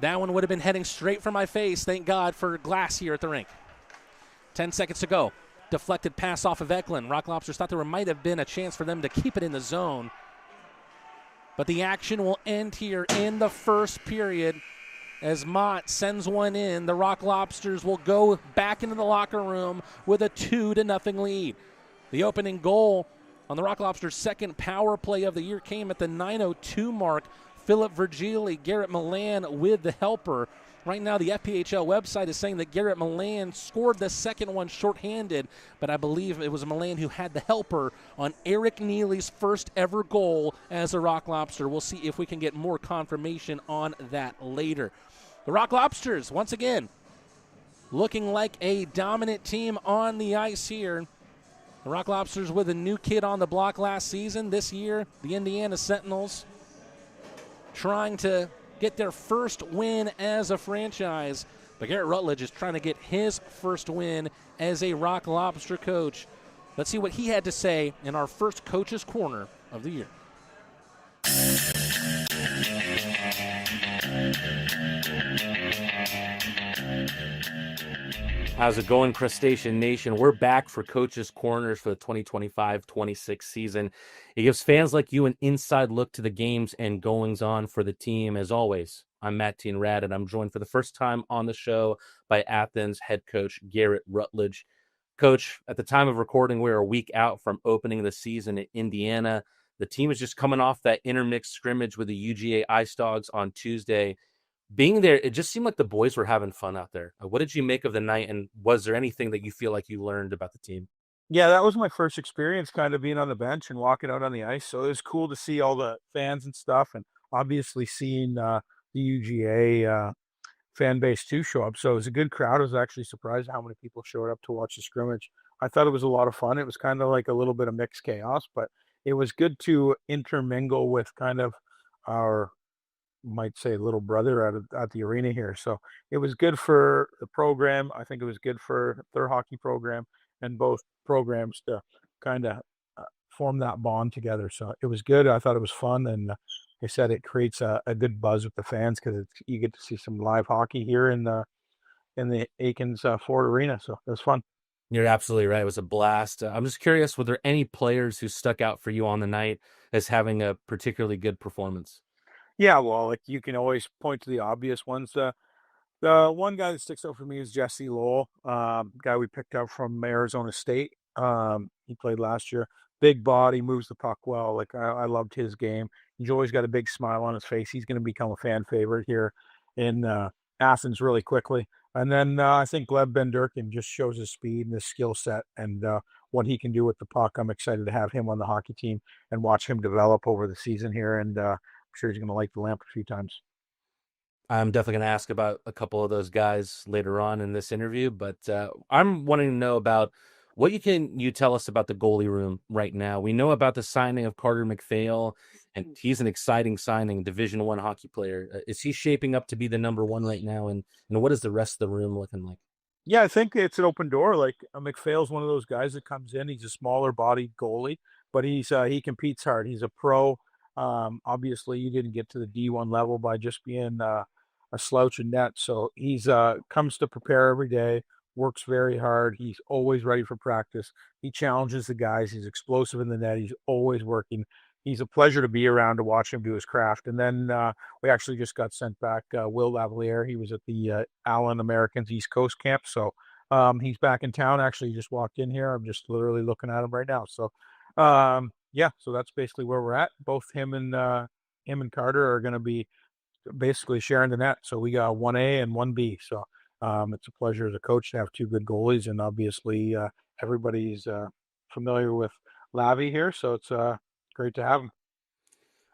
That one would have been heading straight for my face. Thank God for glass here at the rink. 10 seconds to go. Deflected pass off of Eklund. Rock Lobsters thought there might have been a chance for them to keep it in the zone. But the action will end here in the first period as Mott sends one in. The Rock Lobsters will go back into the locker room with a 2-0 lead. The opening goal on the Rock Lobsters' second power play of the year came at the 9:02 mark. Philip Virgili, Garrett Milan with the helper. Right now, the FPHL website is saying that Garrett Milan scored the second one shorthanded, but I believe it was Milan who had the helper on Eric Neely's first ever goal as a Rock Lobster. We'll see if we can get more confirmation on that later. The Rock Lobsters, once again, looking like a dominant team on the ice here. The Rock Lobsters with a new kid on the block last season. This year, the Indiana Sentinels trying to get their first win as a franchise. But Garrett Rutledge is trying to get his first win as a Rock Lobster coach. Let's see what he had to say in our first Coach's Corner of the year. How's it going, Crustacean Nation? We're back for Coach's Corners for the 2025-26 season. It gives fans like you an inside look to the games and goings-on for the team. As always, I'm Matteen Rad, and I'm joined for the first time on the show by Athens head coach Garrett Rutledge. Coach, at the time of recording, we're a week out from opening the season in Indiana. The team is just coming off that intermixed scrimmage with the UGA Ice Dogs on Tuesday. Being there, it just seemed like the boys were having fun out there. What did you make of the night, and was there anything that you feel like you learned about the team? Yeah, that was my first experience kind of being on the bench and walking out on the ice. So it was cool to see all the fans and stuff, and obviously seeing the UGA fan base too show up. So it was a good crowd. I was actually surprised how many people showed up to watch the scrimmage. I thought it was a lot of fun. It was kind of like a little bit of mixed chaos, but it was good to intermingle with kind of our, might say, little brother at the arena here. So it was good for the program. I think it was good for their hockey program and both programs to kind of form that bond together. So it was good. I thought it was fun. And like I said, it creates a good buzz with the fans because you get to see some live hockey here in the Athens Ford Arena. So it was fun. You're absolutely right. It was a blast. I'm just curious, were there any players who stuck out for you on the night as having a particularly good performance? Yeah, well, like you can always point to the obvious ones. The one guy that sticks out for me is Jesse Lowell, guy we picked up from Arizona State. He played last year. Big body, moves the puck well. Like I loved his game. He's always got a big smile on his face. He's going to become a fan favorite here in Athens really quickly. And then I think Gleb Ben Durkin just shows his speed and his skill set and what he can do with the puck. I'm excited to have him on the hockey team and watch him develop over the season here. And I'm sure he's going to light the lamp a few times. I'm definitely going to ask about a couple of those guys later on in this interview, but I'm wanting to know about what you tell us about the goalie room right now. We know about the signing of Carter McPhail, and he's an exciting signing, Division I hockey player. Is he shaping up to be the number one right now? And what is the rest of the room looking like? Yeah, I think it's an open door. Like McPhail's one of those guys that comes in. He's a smaller bodied goalie, but he competes hard. He's a pro. Obviously, you didn't get to the D1 level by just being a slouch in net. So he's comes to prepare every day, works very hard. He's always ready for practice. He challenges the guys. He's explosive in the net. He's always working. He's a pleasure to be around to watch him do his craft. And then we actually just got sent back Will Lavalier. He was at the Allen Americans East Coast camp. So he's back in town. Actually, he just walked in here. I'm just literally looking at him right now. So yeah, so that's basically where we're at. Both him and Carter are going to be basically sharing the net. So we got 1A and 1B. So it's a pleasure as a coach to have two good goalies. And obviously everybody's familiar with Lavi here. So it's great to have him.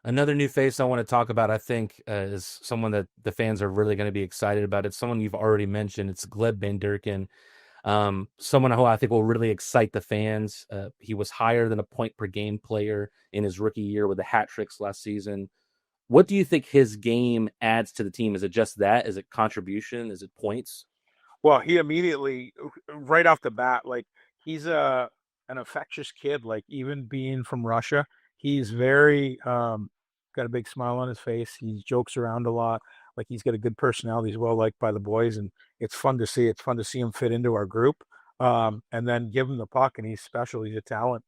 Another new face I want to talk about, I think, is someone that the fans are really going to be excited about. It's someone you've already mentioned. It's Gleb Ben Durkin, someone who I think will really excite the fans. He was higher than a point per game player in his rookie year with the hat tricks last season. What do you think his game adds to the team? Is it just that? Is it contribution? Is it points? Well, he immediately, right off the bat, like he's an infectious kid. Like even being from Russia, he's very got a big smile on his face. He jokes around a lot. Like he's got a good personality. He's well liked by the boys, and it's fun to see. It's fun to see him fit into our group. And then give him the puck, and he's special. He's a talent.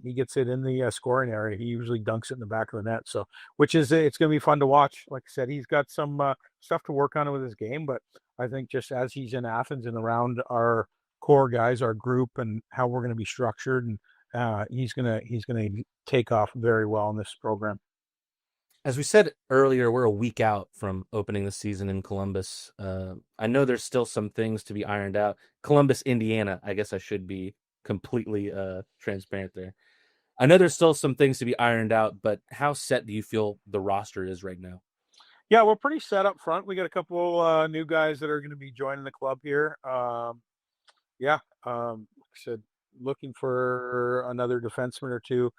He gets it in the scoring area. He usually dunks it in the back of the net. So, which is it's going to be fun to watch. Like I said, he's got some stuff to work on with his game, but I think just as he's in Athens and around our core guys, our group, and how we're going to be structured, and he's gonna take off very well in this program. As we said earlier, we're a week out from opening the season in Columbus. I know there's still some things to be ironed out. Columbus, Indiana, I guess I should be completely transparent there. I know there's still some things to be ironed out, but how set do you feel the roster is right now? Yeah, we're pretty set up front. We got a couple new guys that are going to be joining the club here. Like I said, looking for another defenseman or two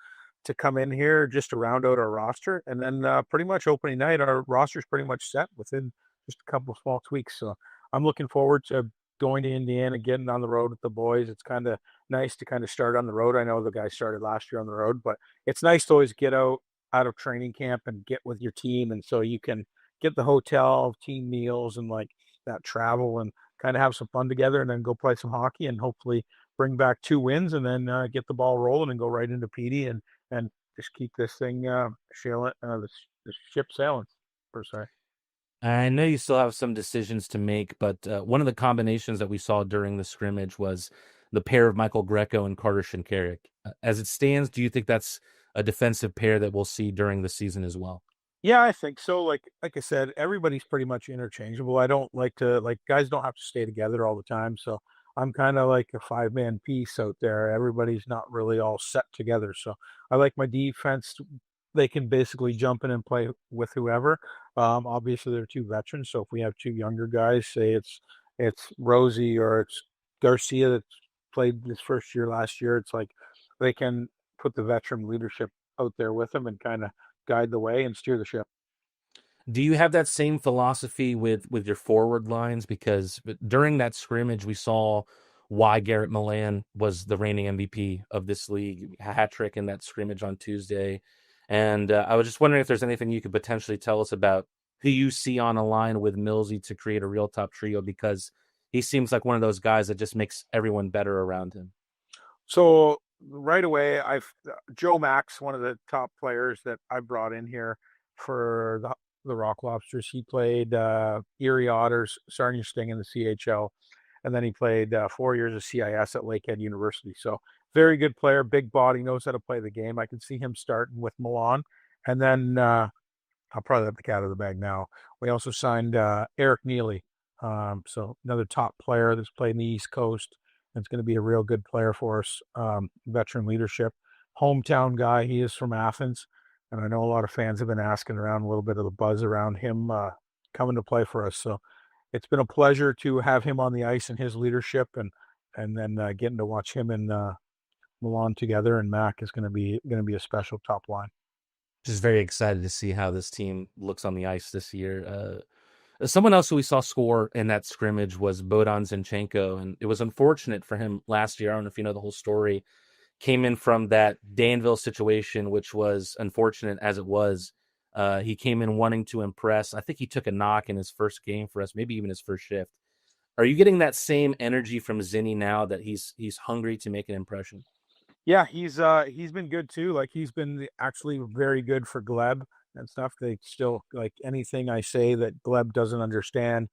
to come in here just to round out our roster. And then pretty much opening night, our roster is pretty much set within just a couple of small tweaks. So I'm looking forward to going to Indiana, getting on the road with the boys. It's kind of nice to kind of start on the road. I know the guys started last year on the road, but it's nice to always get out of training camp and get with your team. And so you can get the hotel, team meals, and like that travel and kind of have some fun together and then go play some hockey and hopefully bring back 2 wins and then get the ball rolling and go right into PD and just keep this thing the ship sailing per se. I know you still have some decisions to make, but one of the combinations that we saw during the scrimmage was the pair of Michael Greco and Carter Shinkarik. As it stands, do you think that's a defensive pair that we'll see during the season as well? Yeah, I think so. Like I said, everybody's pretty much interchangeable. I don't like to guys don't have to stay together all the time. So I'm kind of like a 5-man piece out there. Everybody's not really all set together. So I like my defense. They can basically jump in and play with whoever. Obviously they're 2 veterans. So if we have 2 younger guys, say it's Rosie or it's Garcia that played his first year last year, it's like they can put the veteran leadership out there with them and kind of guide the way and steer the ship. Do you have that same philosophy with your forward lines? Because during that scrimmage, we saw why Garrett Milan was the reigning MVP of this league, a hat trick in that scrimmage on Tuesday. And I was just wondering if there's anything you could potentially tell us about who you see on a line with Millsy to create a real top trio, because he seems like one of those guys that just makes everyone better around him. So right away, Joe Max, one of the top players that I brought in here for the Rock Lobsters. He played Erie Otters, Sarnia Sting in the CHL, and then he played 4 years of CIS at Lakehead University. So very good player, big body, knows how to play the game. I can see him starting with Milan. And then I'll probably let the cat out of the bag now. We also signed Eric Neely So another top player that's played in the East Coast. And it's going to be a real good player for us. Veteran leadership, hometown guy. He is from Athens, and I know a lot of fans have been asking around a little bit of the buzz around him coming to play for us. So it's been a pleasure to have him on the ice and his leadership, and then getting to watch him and Milan together. And Mac is going to be a special top line. Just very excited to see how this team looks on the ice this year. Someone else who we saw score in that scrimmage was Bohdan Zinchenko, and it was unfortunate for him last year. I don't know if you know the whole story. Came in from that Danville situation, which was unfortunate as it was. He came in wanting to impress. I think he took a knock in his first game for us, maybe even his first shift. Are you getting that same energy from Zinni now that he's hungry to make an impression? Yeah, he's been good too. Like he's been actually very good for Gleb and stuff. They still like anything I say that Gleb doesn't understand.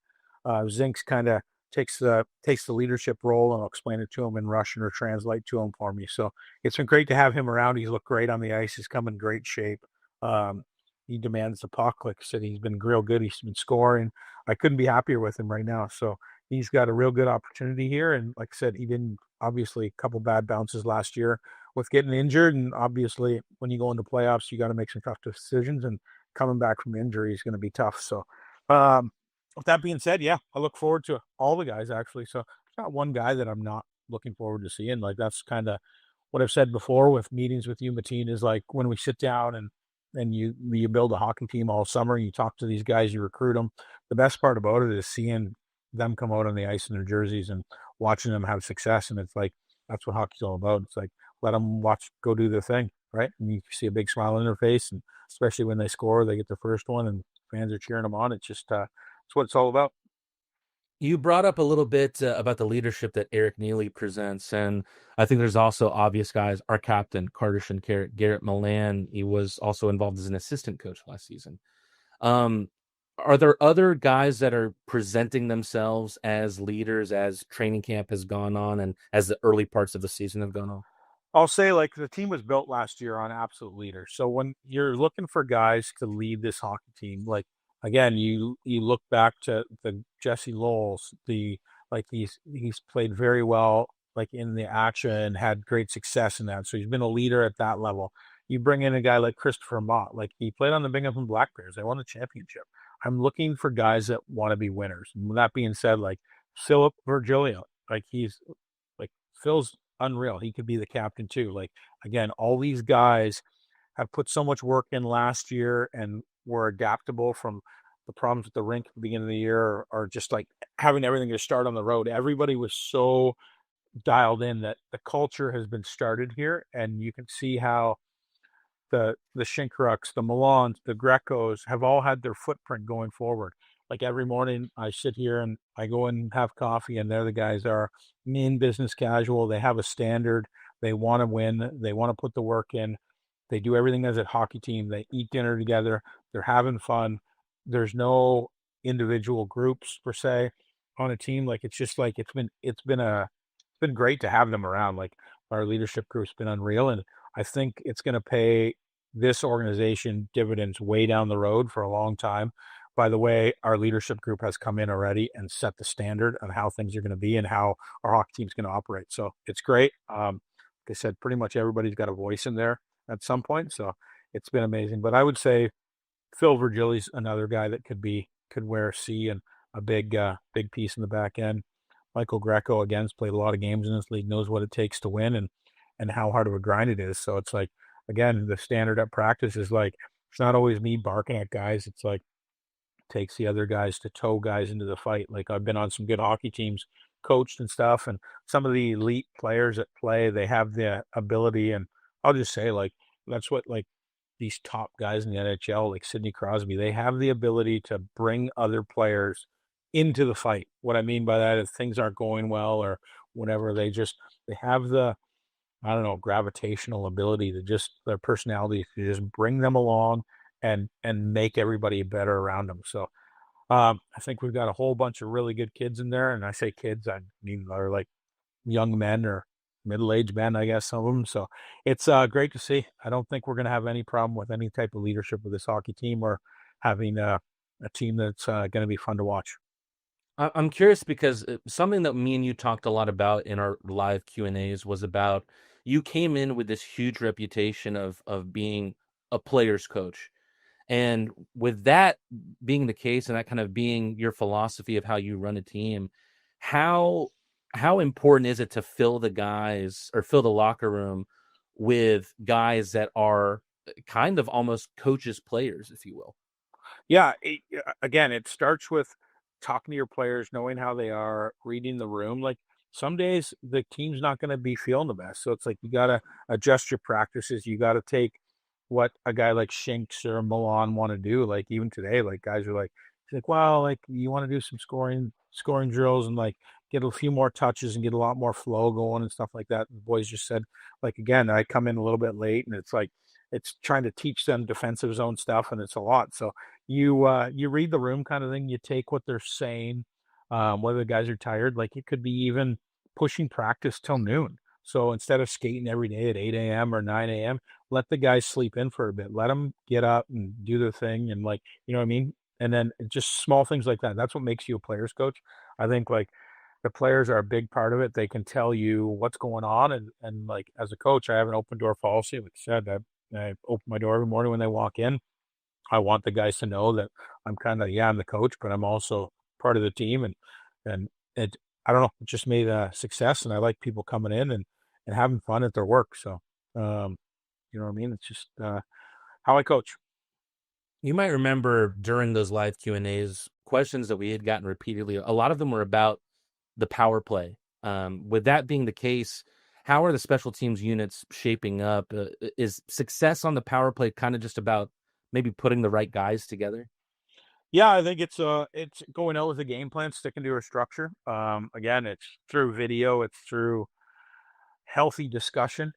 Zinks kind of takes the leadership role, and I'll explain it to him in Russian or translate to him for me. So it's been great to have him around. He's looked great on the ice. He's come in great shape. He demands the puck. Like I said, he's been real good. He's been scoring. I couldn't be happier with him right now. So he's got a real good opportunity here. And like I said, he didn't obviously a couple bad bounces last year with getting injured. And obviously when you go into playoffs, you got to make some tough decisions, and coming back from injury is going to be tough. So, with that being said, yeah, I look forward to all the guys actually. So it's not one guy that I'm not looking forward to seeing. Like that's kind of what I've said before with meetings with you, Matteen, is like when we sit down and you build a hockey team all summer, and you talk to these guys, you recruit them. The best part about it is seeing them come out on the ice in their jerseys and watching them have success. And it's like, that's what hockey's all about. It's like, let them go do their thing. Right. And you see a big smile on their face, and especially when they score, they get the first one and fans are cheering them on. It's just, it's what it's all about. You brought up a little bit about the leadership that Eric Neely presents, and I think there's also obvious guys. Our captain, Carter Shinkarett, Garrett Milan, he was also involved as an assistant coach last season. Are there other guys that are presenting themselves as leaders as training camp has gone on and as the early parts of the season have gone on? I'll say, like, the team was built last year on absolute leaders. So when you're looking for guys to lead this hockey team, like again, you look back to the Jesse Lowell's, he's played very well like in the action, had great success in that. So he's been a leader at that level. You bring in a guy like Christopher Mott, like he played on the Binghamton Black Bears. They won a championship. I'm looking for guys that want to be winners. And with that being said, like Philip Virgilio, like Phil's unreal. He could be the captain too. Like again, all these guys have put so much work in last year and were adaptable from the problems with the rink at the beginning of the year, or just like having everything to start on the road. Everybody was so dialed in that the culture has been started here, and you can see how the Shinkaruks, the Milans, the Grecos have all had their footprint going forward. Like every morning I sit here and I go and have coffee, and there the guys are mean business casual. They have a standard. They want to win. They want to put the work in. They do everything as a hockey team. They eat dinner together. They're having fun. There's no individual groups per se on a team. Like it's just like it's been great to have them around. Like our leadership group's been unreal, and I think it's going to pay this organization dividends way down the road for a long time. By the way, our leadership group has come in already and set the standard of how things are going to be and how our hockey team's going to operate. So it's great. Like I said, pretty much everybody's got a voice in there at some point. So it's been amazing. But I would say Phil Virgili's another guy that could wear a C and a big piece in the back end. Michael Greco again has played a lot of games in this league, knows what it takes to win and how hard of a grind it is. So it's like, again, the standard at practice is like, it's not always me barking at guys. It's like, it takes the other guys to tow guys into the fight. Like I've been on some good hockey teams, coached and stuff, and some of the elite players that play, they have the ability. And I'll just say, like, that's what like these top guys in the NHL, like Sidney Crosby, they have the ability to bring other players into the fight. What I mean by that is things aren't going well or whatever, they have the, I don't know, gravitational ability to just their personality to just bring them along and make everybody better around them. So I think we've got a whole bunch of really good kids in there, and I say kids, I mean they're like young men or middle-aged men, I guess, some of them. So it's great to see. I don't think we're going to have any problem with any type of leadership with this hockey team or having a team that's going to be fun to watch. I'm curious because something that me and you talked a lot about in our live Q&As was about you came in with this huge reputation of being a player's coach. And with that being the case and that kind of being your philosophy of how you run a team, how how important is it to fill the guys or fill the locker room with guys that are kind of almost coaches players, if you will? Yeah, again, it starts with talking to your players, knowing how they are, reading the room. Like some days the team's not going to be feeling the best, so it's like you got to adjust your practices. You got to take what a guy like Shinks or Milan want to do. Like even today, like guys are like, he's like, well, like you want to do some scoring drills and like get a few more touches and get a lot more flow going and stuff like that. The boys just said, like again, I come in a little bit late and it's like it's trying to teach them defensive zone stuff and it's a lot. So you read the room kind of thing. You take what they're saying, whether the guys are tired. Like it could be even pushing practice till noon. So instead of skating every day at 8 a.m. or 9 a.m., let the guys sleep in for a bit. Let them get up and do their thing, and like you know what I mean. And then just small things like that. That's what makes you a player's coach. I think like the players are a big part of it. They can tell you what's going on, and like as a coach, I have an open door policy. Like I said, I open my door every morning when they walk in. I want the guys to know that I'm kind of I'm the coach, but I'm also part of the team, and it I don't know, it just made a success, and I like people coming in and having fun at their work. So, you know what I mean? It's just how I coach. You might remember during those live Q&As, questions that we had gotten repeatedly, a lot of them were about the power play. With that being the case, how are the special teams units shaping up? Is success on the power play kind of just about maybe putting the right guys together? Yeah, I think it's going out with a game plan, sticking to a structure. Again, it's through video, it's through healthy discussion,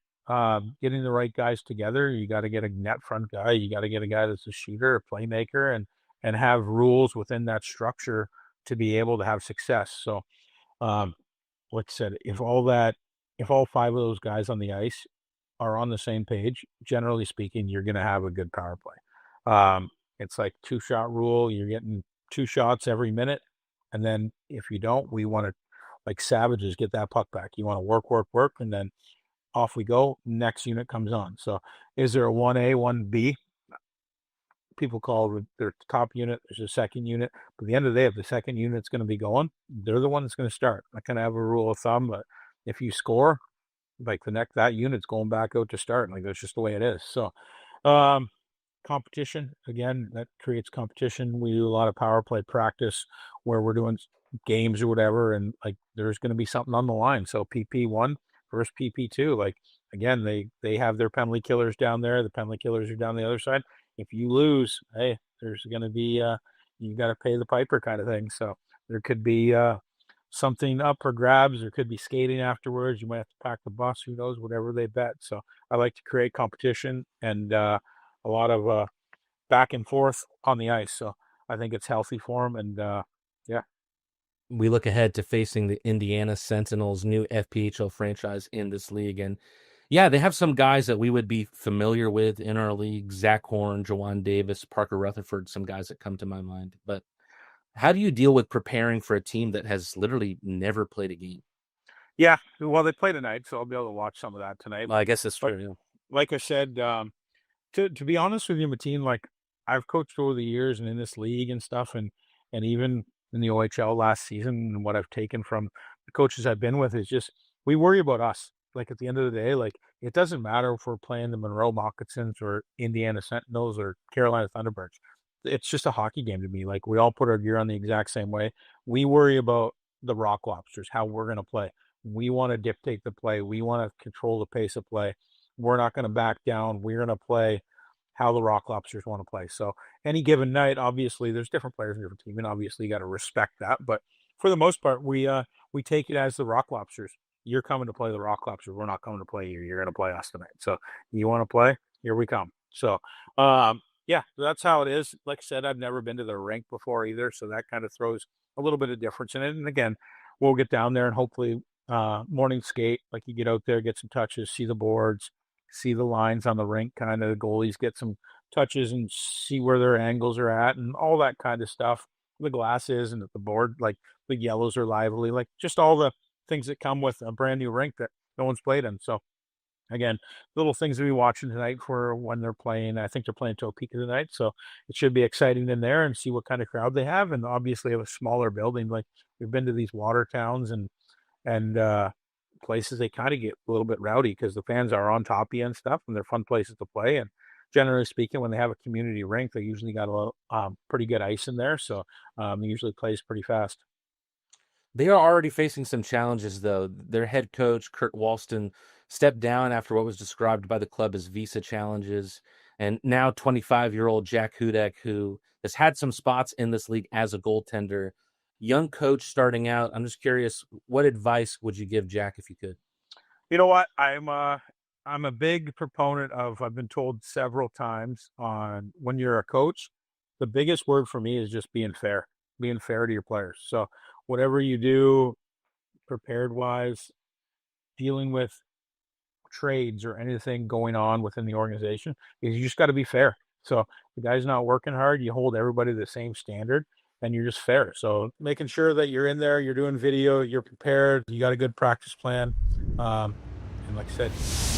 getting the right guys together. You got to get a net front guy. You got to get a guy that's a shooter, a playmaker, and have rules within that structure to be able to have success. So, like I said, if all five of those guys on the ice are on the same page, generally speaking, you're going to have a good power play. It's like 2-shot rule. You're getting 2 shots every minute. And then if you don't, we want to, like savages, get that puck back. You want to work, work, work. And then off we go. Next unit comes on. So is there a 1A, 1B? People call their top unit. There's a second unit. But at the end of the day, if the second unit's going to be going, they're the one that's going to start. I kind of have a rule of thumb, but if you score, like that unit's going back out to start. Like that's just the way it is. So, competition again, that creates competition. We do a lot of power play practice where we're doing games or whatever, and like there's going to be something on the line. So PP1 versus PP2. Like again, they have their penalty killers down there. The penalty killers are down the other side. If you lose, hey, there's going to be you got to pay the piper kind of thing. So there could be something up for grabs. There could be skating afterwards. You might have to pack the bus. Who knows? Whatever they bet. So I like to create competition and a lot of back and forth on the ice. So I think it's healthy for them. And yeah. We look ahead to facing the Indiana Sentinels, new FPHL franchise in this league. And yeah, they have some guys that we would be familiar with in our league. Zach Horn, Jawan Davis, Parker Rutherford, some guys that come to my mind. But how do you deal with preparing for a team that has literally never played a game? Yeah. Well, they play tonight, so I'll be able to watch some of that tonight. Well, I guess that's But true. Yeah. like I said, to be honest with you, Matteen, like I've coached over the years and in this league and stuff, and even in the OHL last season, and what I've taken from the coaches I've been with is just we worry about us. Like at the end of the day, like it doesn't matter if we're playing the Monroe Moccasins or Indiana Sentinels or Carolina Thunderbirds. It's just a hockey game to me. Like we all put our gear on the exact same way. We worry about the Rock Lobsters, how we're going to play. We want to dictate the play. We want to control the pace of play. We're not going to back down. We're going to play how the Rock Lobsters want to play. So any given night, obviously, there's different players in different teams, and obviously you got to respect that. But for the most part, we take it as the Rock Lobsters. You're coming to play the Rock Lobsters. We're not coming to play you. You're going to play us tonight. So you want to play? Here we come. So yeah, that's how it is. Like I said, I've never been to the rink before either, so that kind of throws a little bit of difference in it. And again, we'll get down there and hopefully morning skate, like you get out there, get some touches, see the boards, see the lines on the rink, kind of the goalies get some touches and see where their angles are at and all that kind of stuff. The glasses and the board, like the yellows are lively, like just all the things that come with a brand new rink that no one's played in. So again, little things to be watching tonight for when they're playing. I think they're playing Topeka tonight, so it should be exciting in there and see what kind of crowd they have. And obviously, have a smaller building. Like we've been to these water towns and places, they kind of get a little bit rowdy because the fans are on top of you and stuff, and they're fun places to play. And generally speaking, when they have a community rink, they usually got a little, pretty good ice in there, so it usually plays pretty fast. They are already facing some challenges, though. Their head coach, Kurt Walston, stepped down after what was described by the club as visa challenges. And now 25-year-old Jack Hudek, who has had some spots in this league as a goaltender, young coach starting out. I'm just curious, what advice would you give Jack if you could? You know what? I'm a big proponent of, I've been told several times, on when you're a coach, the biggest word for me is just being fair to your players. So whatever you do, prepared wise, dealing with trades or anything going on within the organization, is you just got to be fair. So the guy's not working hard, you hold everybody to the same standard, and you're just fair. So making sure that you're in there, you're doing video, you're prepared, you got a good practice plan. And like I said,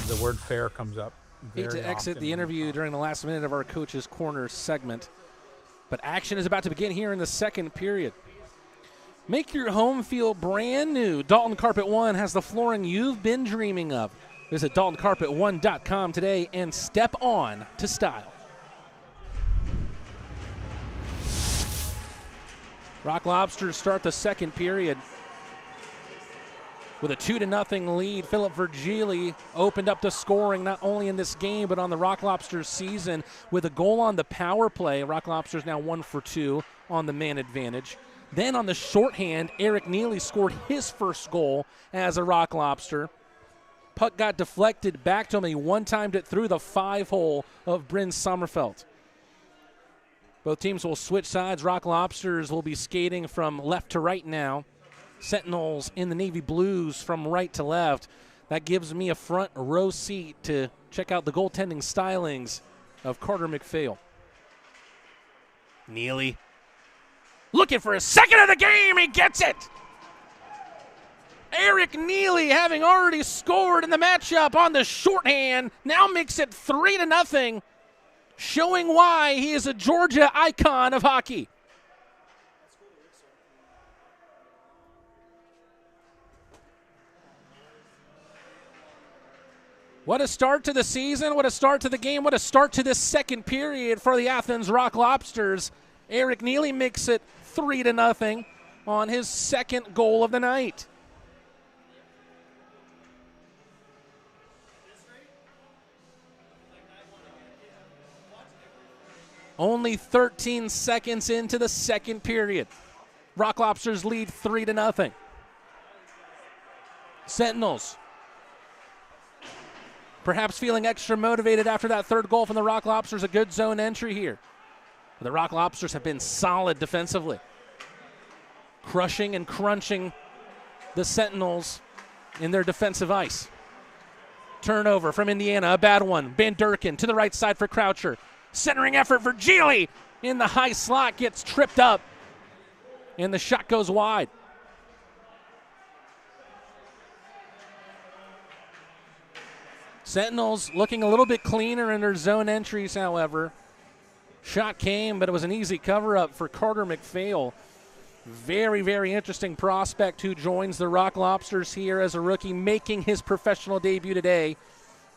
the word fair comes up. Hate to exit the interview during the last minute of our Coach's Corner segment, but action is about to begin here in the second period. Make your home feel brand new. Dalton Carpet One has the flooring you've been dreaming of. Visit DaltonCarpet1.com today and step on to style. Rock Lobsters start the second period with a 2-0 lead. Philip Virgili opened up the scoring not only in this game but on the Rock Lobsters season with a goal on the power play. Rock Lobsters now 1 for 2 on the man advantage. Then on the shorthand, Eric Neely scored his first goal as a Rock Lobster. Puck got deflected back to him. He one-timed it through the 5-hole of Bryn Sommerfeld. Both teams will switch sides. Rock Lobsters will be skating from left to right now. Sentinels in the navy blues from right to left. That gives me a front row seat to check out the goaltending stylings of Carter McPhail. Neely looking for a second of the game. He gets it. Eric Neely, having already scored in the matchup on the shorthand, now makes it 3-0, showing why he is a Georgia icon of hockey. What a start to the season, what a start to the game, what a start to this second period for the Athens Rock Lobsters. Eric Neely makes it 3-0 on his second goal of the night. Only 13 seconds into the second period. Rock Lobsters lead 3-0. Sentinels perhaps feeling extra motivated after that third goal from the Rock Lobsters. A good zone entry here. But the Rock Lobsters have been solid defensively, crushing and crunching the Sentinels in their defensive ice. Turnover from Indiana, a bad one. Van Durkin to the right side for Croucher. Centering effort for Gili in the high slot, gets tripped up, and the shot goes wide. Sentinels looking a little bit cleaner in their zone entries, however. Shot came, but it was an easy cover-up for Carter McPhail. Very, very interesting prospect who joins the Rock Lobsters here as a rookie, making his professional debut today,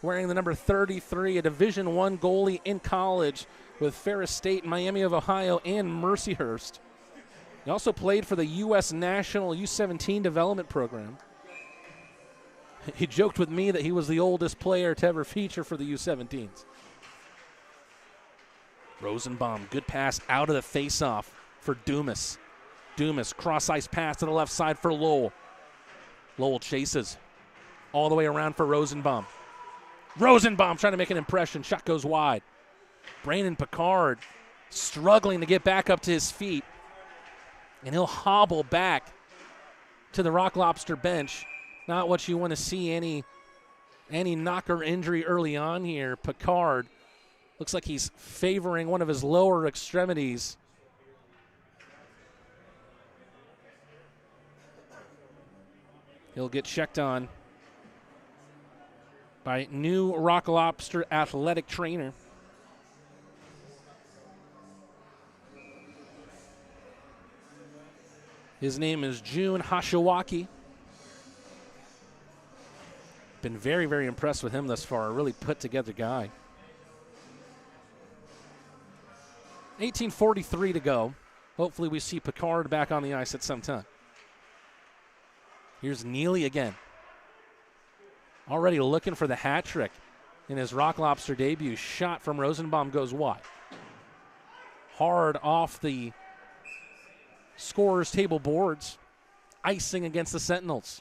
wearing the number 33, a Division I goalie in college with Ferris State, Miami of Ohio, and Mercyhurst. He also played for the U.S. National U17 Development Program. He joked with me that he was the oldest player to ever feature for the U17s. Rosenbaum, good pass out of the face-off for Dumas. Dumas, cross-ice pass to the left side for Lowell. Lowell chases all the way around for Rosenbaum. Rosenbaum trying to make an impression. Shot goes wide. Brandon Picard struggling to get back up to his feet. And he'll hobble back to the Rock Lobster bench. Not what you want to see, any knocker injury early on here. Picard looks like he's favoring one of his lower extremities. He'll get checked on by new Rock Lobster athletic trainer. His name is Jun Hashiwaki. Been very, very impressed with him thus far. A really put together guy. 18:43 to go. Hopefully we see Picard back on the ice at some time. Here's Neely again. Already looking for the hat trick in his Rock Lobster debut. Shot from Rosenbaum goes wide. Hard off the scorer's table boards. Icing against the Sentinels.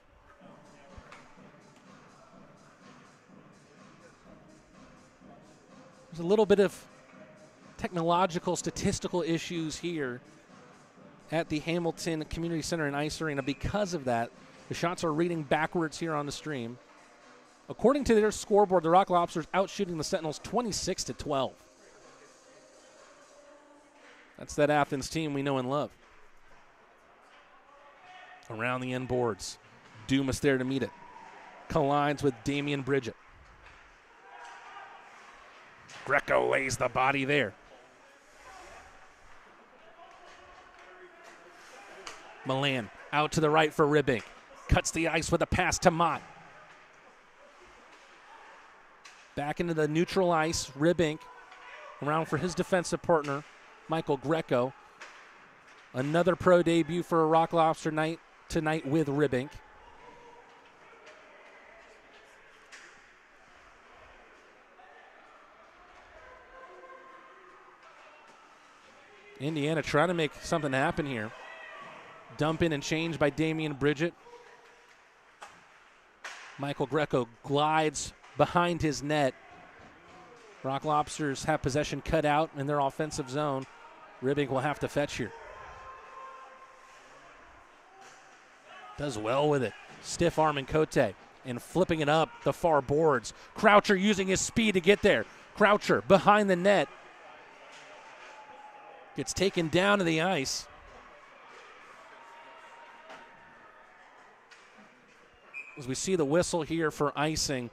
There's a little bit of technological, statistical issues here at the Hamilton Community Center and Ice Arena. Because of that, the shots are reading backwards here on the stream. According to their scoreboard, the Rock Lobsters outshooting the Sentinels 26-12. That's that Athens team we know and love. Around the end boards. Dumas there to meet it. Collides with Damian Bridget. Greco lays the body there. Milan out to the right for Ribbink. Cuts the ice with a pass to Mott. Back into the neutral ice. Ribbink around for his defensive partner, Michael Greco. Another pro debut for a Rock Lobster night tonight with Ribbink. Indiana trying to make something happen here. Dump in and change by Damian Bridget. Michael Greco glides behind his net. Rock Lobsters have possession cut out in their offensive zone. Ribbink will have to fetch here. Does well with it. Stiff arm and Cote. And flipping it up the far boards. Croucher using his speed to get there. Croucher behind the net. Gets taken down to the ice. As we see the whistle here for icing.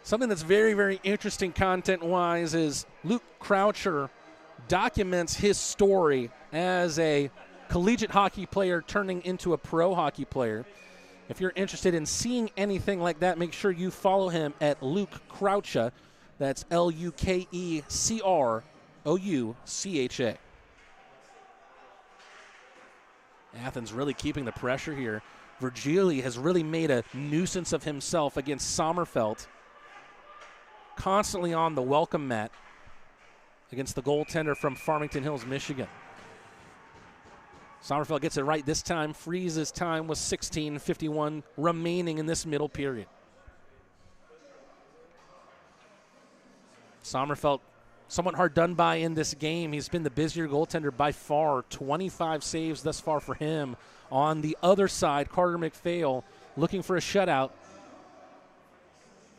Something that's very, very interesting content-wise is Luke Croucher documents his story as a collegiate hockey player turning into a pro hockey player. If you're interested in seeing anything like that, make sure you follow him at Luke Croucha. That's LUKECROUCHA. Athens really keeping the pressure here. Virgili has really made a nuisance of himself against Sommerfeld. Constantly on the welcome mat against the goaltender from Farmington Hills, Michigan. Sommerfeld gets it right this time, freezes time with 16:51 remaining in this middle period. Sommerfeld somewhat hard done by in this game. He's been the busier goaltender by far. 25 saves thus far for him. On the other side, Carter McPhail looking for a shutout.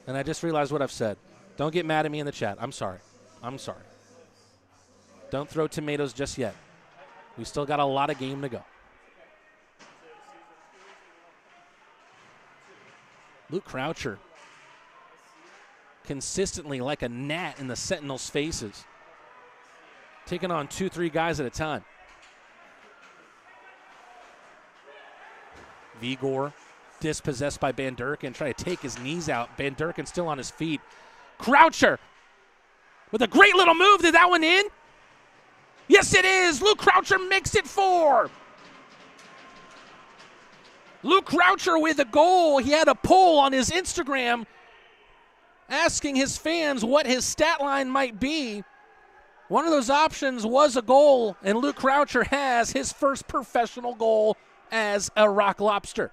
And I just realized what I've said. Don't get mad at me in the chat. I'm sorry. I'm sorry. Don't throw tomatoes just yet. We still got a lot of game to go. Luke Croucher consistently like a gnat in the Sentinels' faces. Taking on 2-3 guys at a time. Vigor dispossessed by Van Durken, trying to take his knees out. Van Durken still on his feet. Croucher with a great little move. Did that one in? Yes, it is. Luke Croucher makes it 4. Luke Croucher with a goal. He had a poll on his Instagram asking his fans what his stat line might be. One of those options was a goal, and Luke Croucher has his first professional goal as a Rock Lobster.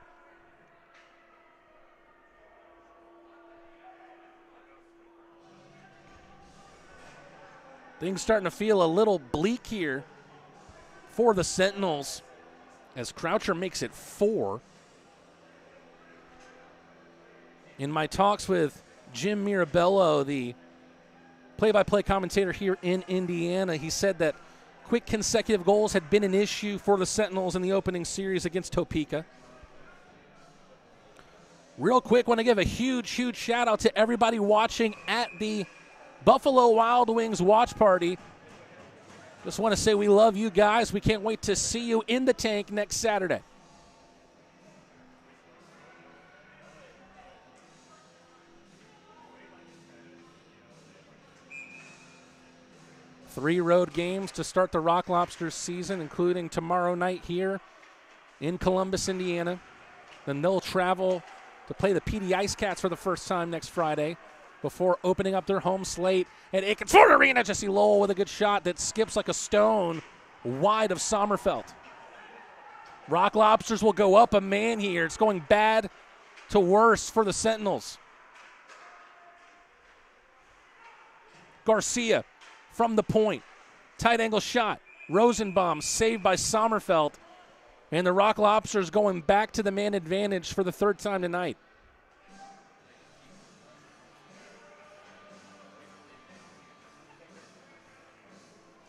Things starting to feel a little bleak here for the Sentinels as Croucher makes it 4. In my talks with Jim Mirabello, the play-by-play commentator here in Indiana, he said that quick consecutive goals had been an issue for the Sentinels in the opening series against Topeka. Real quick, want to give a huge shout out to everybody watching at the Buffalo Wild Wings watch party. Just want to say we love you guys. We can't wait to see you in the tank next Saturday. Three road games to start the Rock Lobsters season, including tomorrow night here in Columbus, Indiana. Then they'll travel to play the PD Ice Cats for the first time next Friday before opening up their home slate at Athens Rock Arena. Jesse Lowell with a good shot that skips like a stone wide of Sommerfeld. Rock Lobsters will go up a man here. It's going bad to worse for the Sentinels. Garcia from the point. Tight angle shot. Rosenbaum saved by Sommerfeld. And the Rock Lobsters going back to the man advantage for the third time tonight.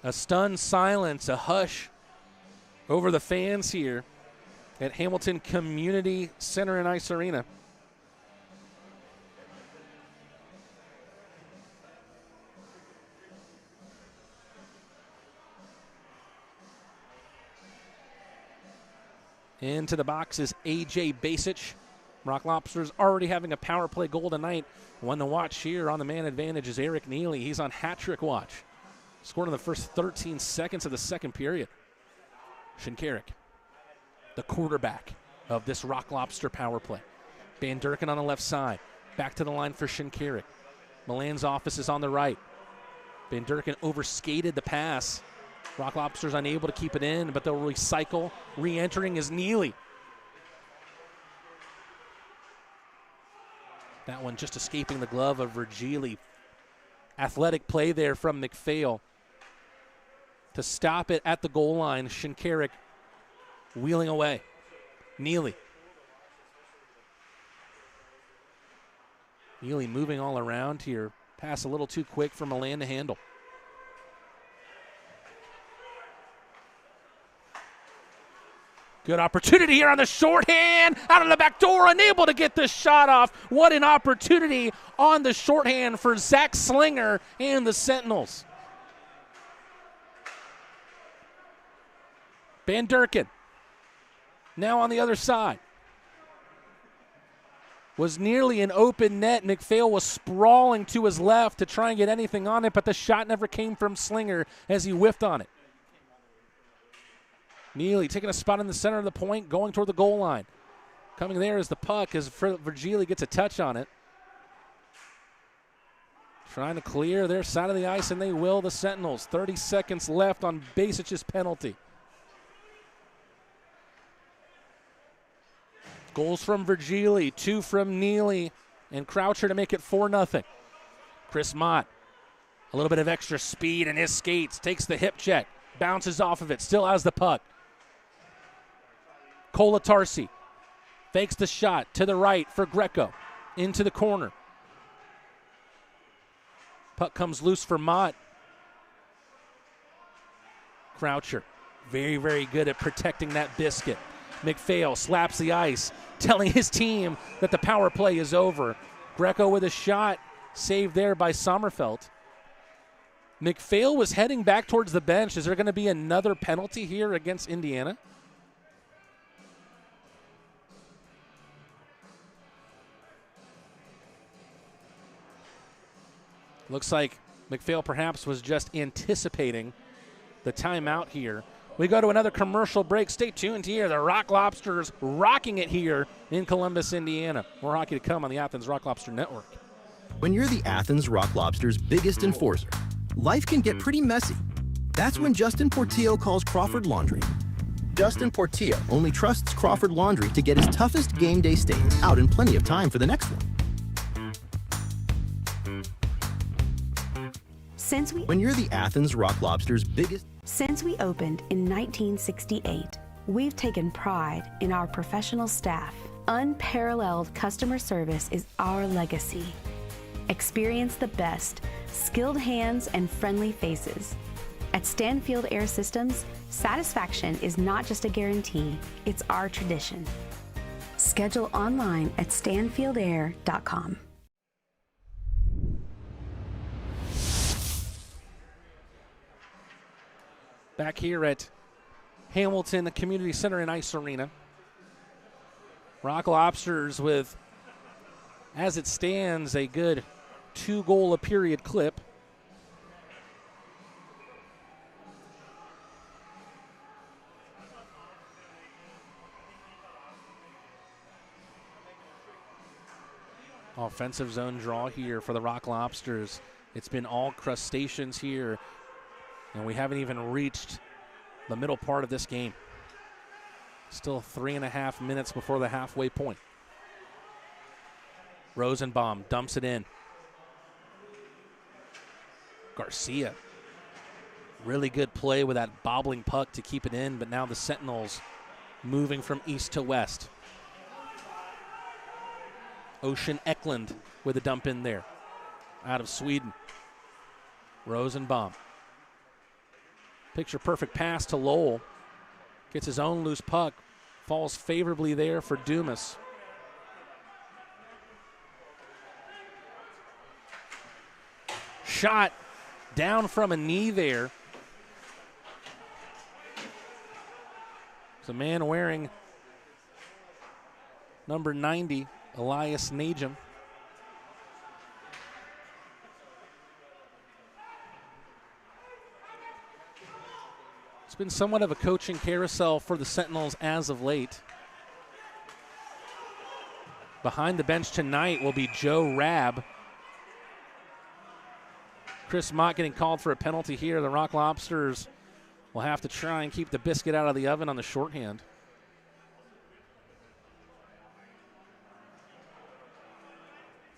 A stunned silence, a hush over the fans here at Hamilton Community Center and Ice Arena. Into the box is A.J. Basic. Rock Lobsters already having a power play goal tonight. One to watch here on the man advantage is Eric Neely. He's on hat-trick watch. Scored in the first 13 seconds of the second period. Shinkarik, the quarterback of this Rock Lobster power play. Van Durken on the left side. Back to the line for Shinkarik. Milan's office is on the right. Van Durken overskated the pass. Rock Lobsters unable to keep it in, but they'll recycle. Re-entering is Neely. That one just escaping the glove of Virgili. Athletic play there from McPhail to stop it at the goal line. Shinkarik wheeling away. Neely. Neely moving all around here. Pass a little too quick for Milan to handle. Good opportunity here on the shorthand. Out of the back door, unable to get this shot off. What an opportunity on the shorthand for Zach Slinger and the Sentinels. Van Durken now on the other side. Was nearly an open net. McPhail was sprawling to his left to try and get anything on it, but the shot never came from Slinger as he whiffed on it. Neely taking a spot in the center of the point, going toward the goal line. Coming there is the puck as Virgili gets a touch on it. Trying to clear their side of the ice, and they will, the Sentinels. 30 seconds left on Basic's penalty. Goals from Virgili, 2 from Neely, and Croucher to make it 4-0. Chris Mott, a little bit of extra speed in his skates, takes the hip check, bounces off of it, still has the puck. Colatarsi fakes the shot to the right for Greco. Into the corner. Puck comes loose for Mott. Croucher, very, very good at protecting that biscuit. McPhail slaps the ice, telling his team that the power play is over. Greco with a shot, saved there by Sommerfeld. McPhail was heading back towards the bench. Is there going to be another penalty here against Indiana? Looks like McPhail perhaps was just anticipating the timeout here. We go to another commercial break. Stay tuned here. The Rock Lobsters rocking it here in Columbus, Indiana. More hockey to come on the Athens Rock Lobster Network. When you're the Athens Rock Lobsters' biggest enforcer, life can get pretty messy. That's when Justin Portillo calls Crawford Laundry. Justin Portillo only trusts Crawford Laundry to get his toughest game day stains out in plenty of time for the next one. When you're the Athens Rock Lobsters' biggest... Since we opened in 1968, we've taken pride in our professional staff. Unparalleled customer service is our legacy. Experience the best, skilled hands and friendly faces. At Stanfield Air Systems, satisfaction is not just a guarantee, it's our tradition. Schedule online at stanfieldair.com. Back here at Hamilton, the Community Center and Ice Arena. Rock Lobsters with, as it stands, a good 2-goal-a-period clip. Offensive zone draw here for the Rock Lobsters. It's been all crustaceans here, and we haven't even reached the middle part of this game. Still 3.5 minutes before the halfway point. Rosenbaum dumps it in. Garcia. Really good play with that bobbling puck to keep it in, but now the Sentinels moving from east to west. Ocean Eklund with a dump in there. Out of Sweden. Rosenbaum. Picture perfect pass to Lowell. Gets his own loose puck. Falls favorably there for Dumas. Shot down from a knee there. It's a man wearing number 90, Elias Najum. It's been somewhat of a coaching carousel for the Sentinels as of late. Behind the bench tonight will be Joe Rabb. Chris Mott getting called for a penalty here. The Rock Lobsters will have to try and keep the biscuit out of the oven on the shorthand.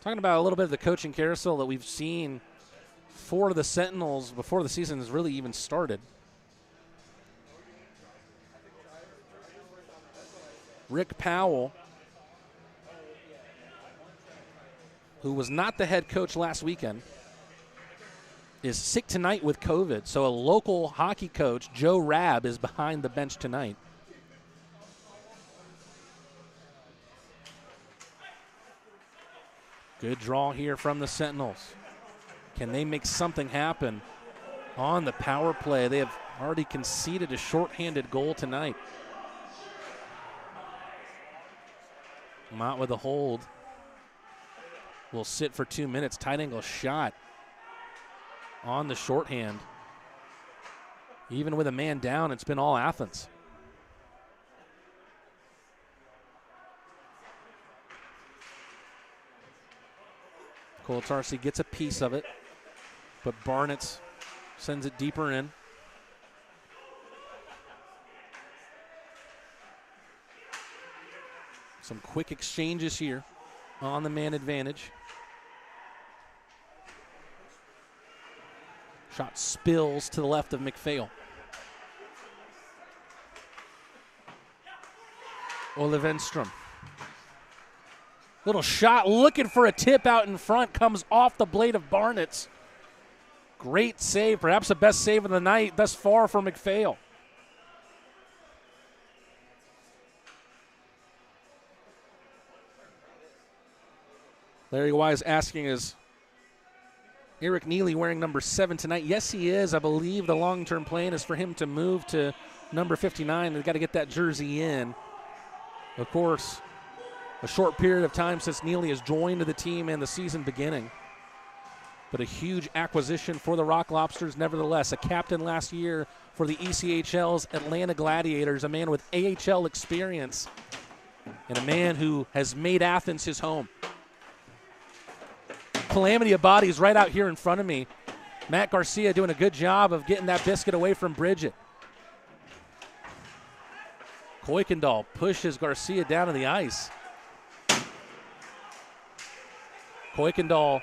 Talking about a little bit of the coaching carousel that we've seen for the Sentinels before the season has really even started. Rick Powell, who was not the head coach last weekend, is sick tonight with COVID. So a local hockey coach, Joe Rabb, is behind the bench tonight. Good draw here from the Sentinels. Can they make something happen on the power play? They have already conceded a shorthanded goal tonight. Mott with a hold. Will sit for 2 minutes. Tight angle shot on the shorthand. Even with a man down, it's been all Athens. Kolatarski gets a piece of it, but Barnett sends it deeper in. Some quick exchanges here on the man advantage. Shot spills to the left of McPhail. Olivenstrom. Little shot looking for a tip out in front. Comes off the blade of Barnett's. Great save. Perhaps the best save of the night thus far for McPhail. Larry Wise asking, is Eric Neely wearing number 7 tonight? Yes, he is. I believe the long-term plan is for him to move to number 59. They've got to get that jersey in. Of course, a short period of time since Neely has joined the team and the season beginning. But a huge acquisition for the Rock Lobsters nevertheless. A captain last year for the ECHL's Atlanta Gladiators, a man with AHL experience, and a man who has made Athens his home. Calamity of bodies right out here in front of me. Matt Garcia doing a good job of getting that biscuit away from Bridget. Kuykendall pushes Garcia down to the ice. Kuykendall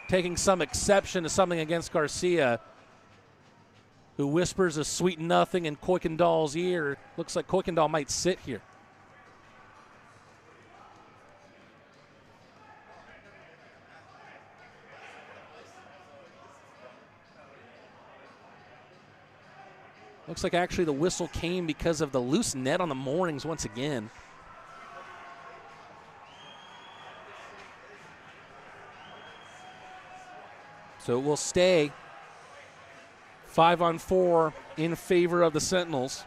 taking some exception to something against Garcia, who whispers a sweet nothing in Kuykendall's ear. Looks like Kuykendall might sit here. Looks like actually the whistle came because of the loose net on the moorings once again. So it will stay 5-on-4 in favor of the Sentinels.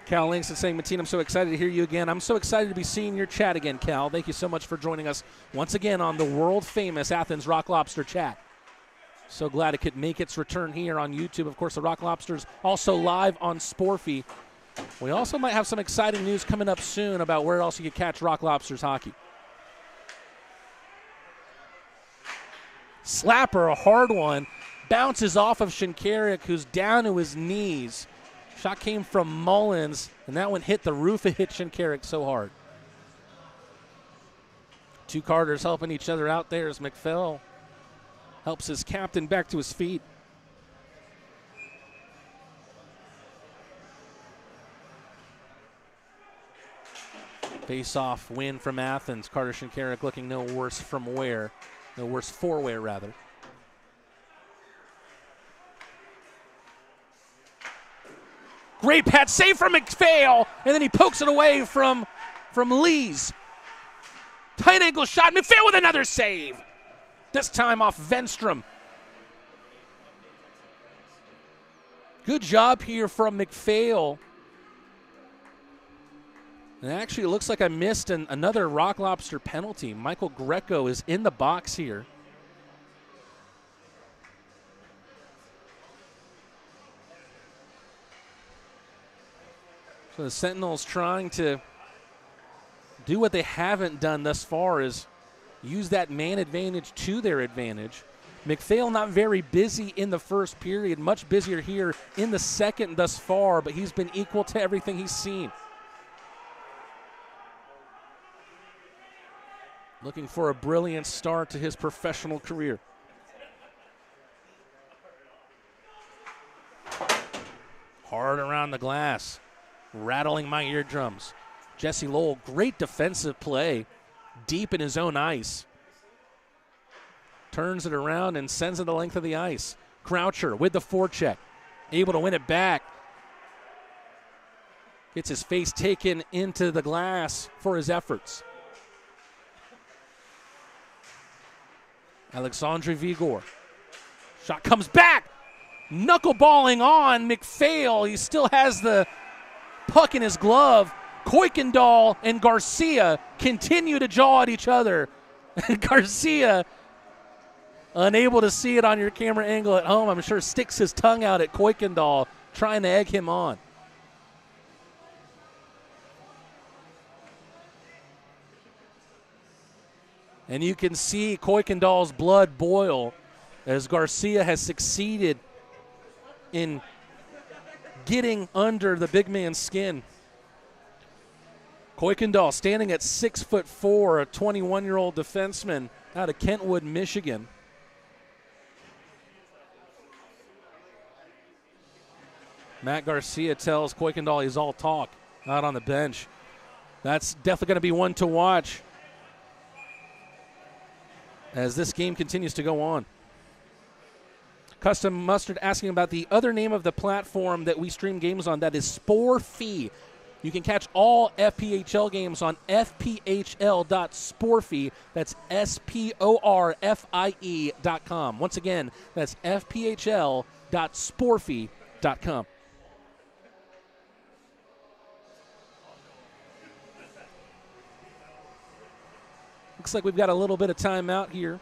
Cal Langston saying, Matteen, I'm so excited to hear you again. I'm so excited to be seeing your chat again, Cal. Thank you so much for joining us once again on the world-famous Athens Rock Lobster chat. So glad it could make its return here on YouTube. Of course, the Rock Lobsters also live on Sporfy. We also might have some exciting news coming up soon about where else you can catch Rock Lobsters hockey. Slapper, a hard one, bounces off of Shinkarik, who's down to his knees. Shot came from Mullins, and that one hit the roof. It hit Shinkarik so hard. Two Carters helping each other out there as McPhail helps his captain back to his feet. Face-off win from Athens. Carter Shinkarik looking no worse from wear. No worse for wear, rather. Great pad save from McPhail, and then he pokes it away from Lees. Tight angle shot. McPhail with another save. This time off Venstrom. Good job here from McPhail. And actually, it looks like I missed another Rock Lobster penalty. Michael Greco is in the box here. So the Sentinels trying to do what they haven't done thus far, is use that man advantage to their advantage. McPhail not very busy in the first period, much busier here in the second thus far, but he's been equal to everything he's seen. Looking for a brilliant start to his professional career. Hard around the glass, rattling my eardrums. Jesse Lowell, great defensive play, deep in his own ice. Turns it around and sends it the length of the ice. Croucher with the forecheck, able to win it back. Gets his face taken into the glass for his efforts. Alexandre Vigor. Shot comes back. Knuckleballing on McPhail. He still has the puck in his glove. Kuykendall and Garcia continue to jaw at each other. Garcia, unable to see it on your camera angle at home, I'm sure sticks his tongue out at Kuykendall, trying to egg him on. And you can see Kuykendall's blood boil as Garcia has succeeded in getting under the big man's skin. Kuykendall standing at 6'4", a 21-year-old defenseman out of Kentwood, Michigan. Matt Garcia tells Kuykendall he's all talk out on the bench. That's definitely going to be one to watch as this game continues to go on. Custom Mustard asking about the other name of the platform that we stream games on. That is Sporfy. You can catch all FPHL games on fphl.sporfy. That's sporfie.com. Once again, that's fphl.sporfy.com. Looks like we've got a little bit of time out here.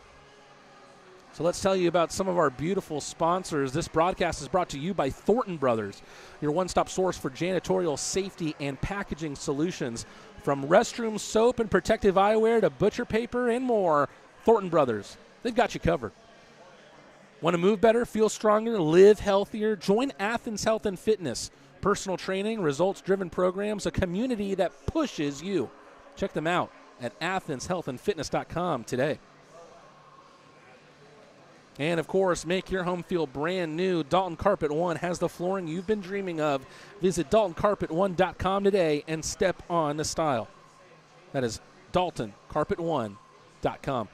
So let's tell you about some of our beautiful sponsors. This broadcast is brought to you by Thornton Brothers, your one-stop source for janitorial safety and packaging solutions. From restroom soap and protective eyewear to butcher paper and more, Thornton Brothers, they've got you covered. Want to move better, feel stronger, live healthier? Join Athens Health and Fitness. Personal training, results-driven programs, a community that pushes you. Check them out at athenshealthandfitness.com today. And, of course, make your home feel brand new. Dalton Carpet One has the flooring you've been dreaming of. Visit DaltonCarpet1.com today and step on the style. That is DaltonCarpet1.com.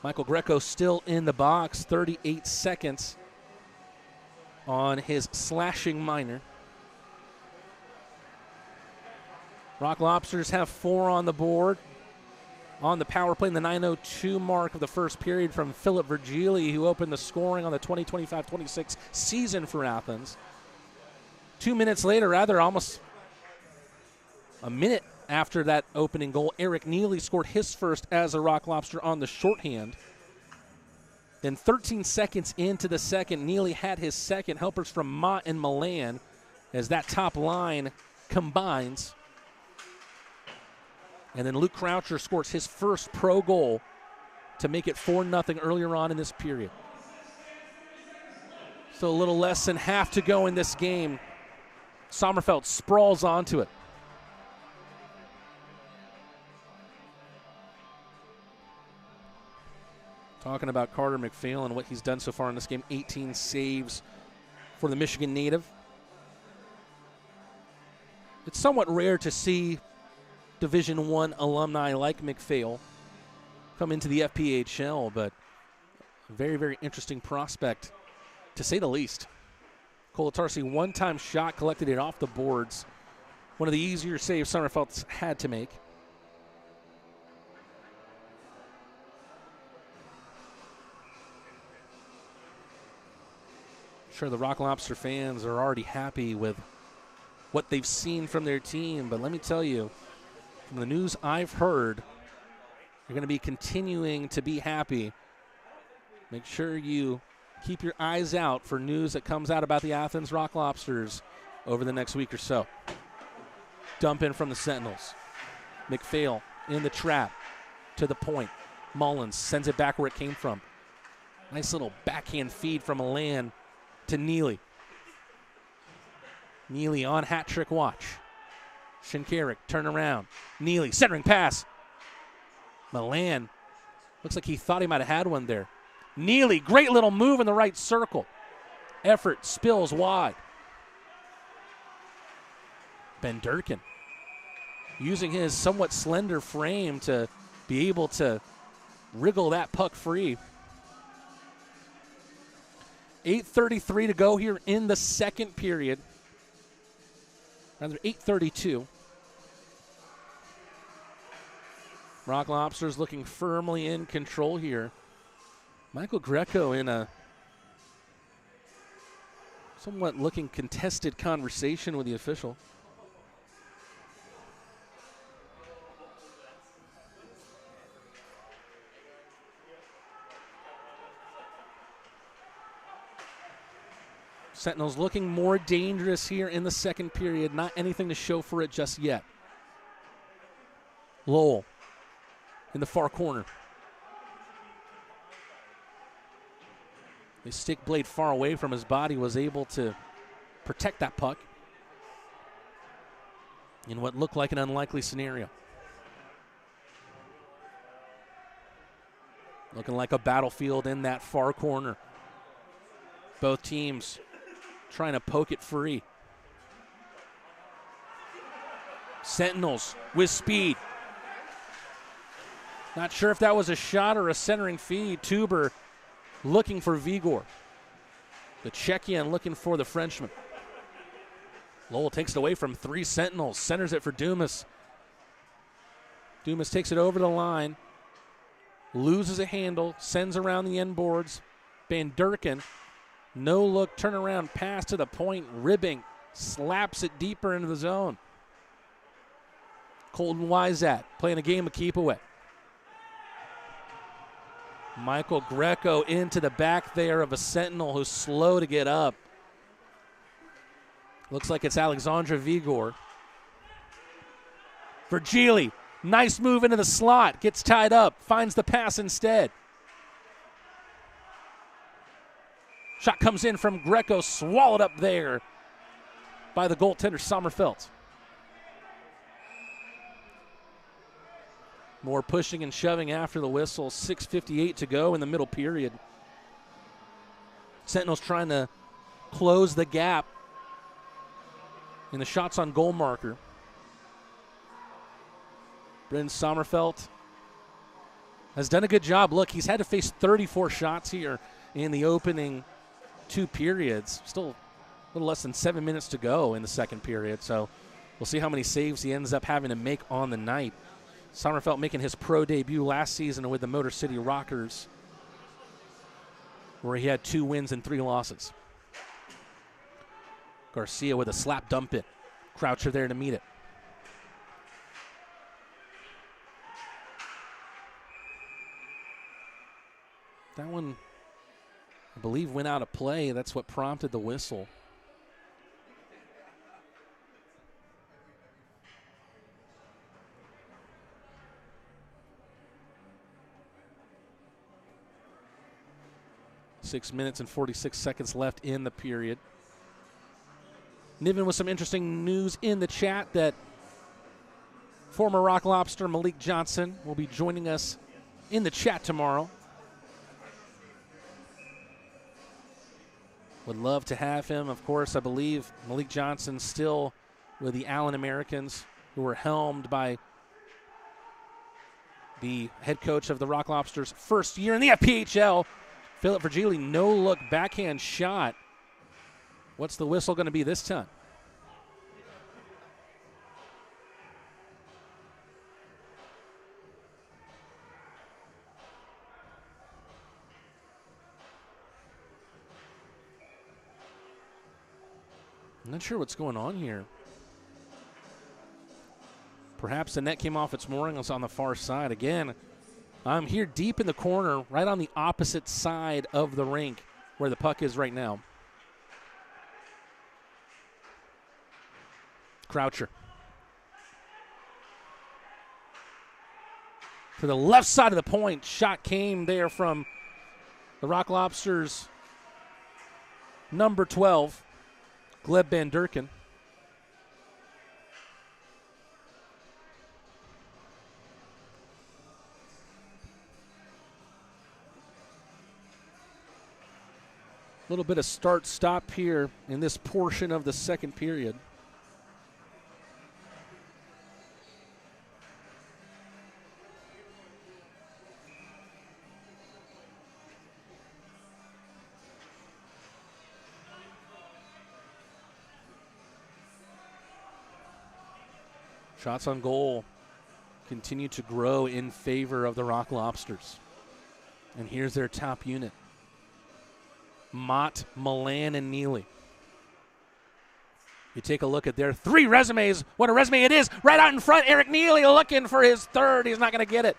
Michael Greco still in the box, 38 seconds on his slashing minor. Rock Lobsters have 4 on the board. on the power play in the 9:02 mark of the first period from Philip Virgili, who opened the scoring on the 2025-26 season for Athens. 2 minutes later, rather almost a minute after that opening goal, Eric Neely scored his first as a Rock Lobster on the shorthand. Then 13 seconds into the second, Neely had his second. Helpers from Mott and Milan as that top line combines. And then Luke Croucher scores his first pro goal to make it 4-0 earlier on in this period. So a little less than half to go in this game. Sommerfeld sprawls onto it. Talking about Carter McPhail and what he's done so far in this game, 18 saves for the Michigan native. It's somewhat rare to see Division I alumni like McPhail come into the FPHL, but a very, very interesting prospect, to say the least. Colatarsi, one-time shot, collected it off the boards. One of the easier saves Sommerfeld's had to make. Sure, the Rock Lobster fans are already happy with what they've seen from their team, but let me tell you, from the news I've heard, you're going to be continuing to be happy. Make sure you keep your eyes out for news that comes out about the Athens Rock Lobsters over the next week or so. Dump in from the Sentinels. McPhail in the trap to the point. Mullins sends it back where it came from. Nice little backhand feed from Milan to Neely. Neely on hat trick watch. Shinkarik turn around. Neely centering pass. Milan looks like he thought he might have had one there. Neely, great little move in the right circle. Effort spills wide. Ben Durkin using his somewhat slender frame to be able to wriggle that puck free. 8:33 to go here in the second period. Rather, 8:32. Rock Lobsters looking firmly in control here. Michael Greco in a somewhat looking contested conversation with the official. Sentinels looking more dangerous here in the second period. Not anything to show for it just yet. Lowell in the far corner. The stick blade far away from his body was able to protect that puck in what looked like an unlikely scenario. Looking like a battlefield in that far corner. Both teams trying to poke it free. Sentinels with speed. Not sure if that was a shot or a centering feed. Tuber looking for Vigor. The Czechian looking for the Frenchman. Lowell takes it away from three Sentinels. Centers it for Dumas. Dumas takes it over the line. Loses a handle. Sends around the end boards. Van Durkin. No look, turnaround pass to the point, ribbing, slaps it deeper into the zone. Colton Wyzat playing a game of keep away. Michael Greco into the back there of a Sentinel who's slow to get up. Looks like it's Alexandra Vigor. Virgili, nice move into the slot, gets tied up, finds the pass instead. Shot comes in from Greco, swallowed up there by the goaltender Sommerfeld. More pushing and shoving after the whistle. 6:58 to go in the middle period. Sentinels trying to close the gap in the shots on goal marker. Bryn Sommerfeld has done a good job. Look, he's had to face 34 shots here in the opening two periods. Still a little less than 7 minutes to go in the second period. So we'll see how many saves he ends up having to make on the night. Sommerfeld making his pro debut last season with the Motor City Rockers, where he had 2 wins and 3 losses. Garcia with a slap dump it. Croucher there to meet it. That one, I believe, went out of play. That's what prompted the whistle. Six minutes and 46 seconds left in the period. Niven with some interesting news in the chat that former Rock Lobster Malik Johnson will be joining us in the chat tomorrow. Would love to have him. Of course, I believe Malik Johnson still with the Allen Americans, who were helmed by the head coach of the Rock Lobsters' first year in the FPHL. Philip Virgili, no-look backhand shot. What's the whistle going to be this time? I'm not sure what's going on here. Perhaps the net came off its moorings on the far side. Again, I'm here deep in the corner, right on the opposite side of the rink where the puck is right now. Croucher. To the left side of the point. Shot came there from the Rock Lobsters' number 12, Gleb Van Durken. A little bit of start-stop here in this portion of the second period. Shots on goal continue to grow in favor of the Rock Lobsters. And here's their top unit. Mott, Milan, and Neely. You take a look at their 3 resumes. What a resume it is. Right out in front, Eric Neely looking for his 3rd. He's not going to get it.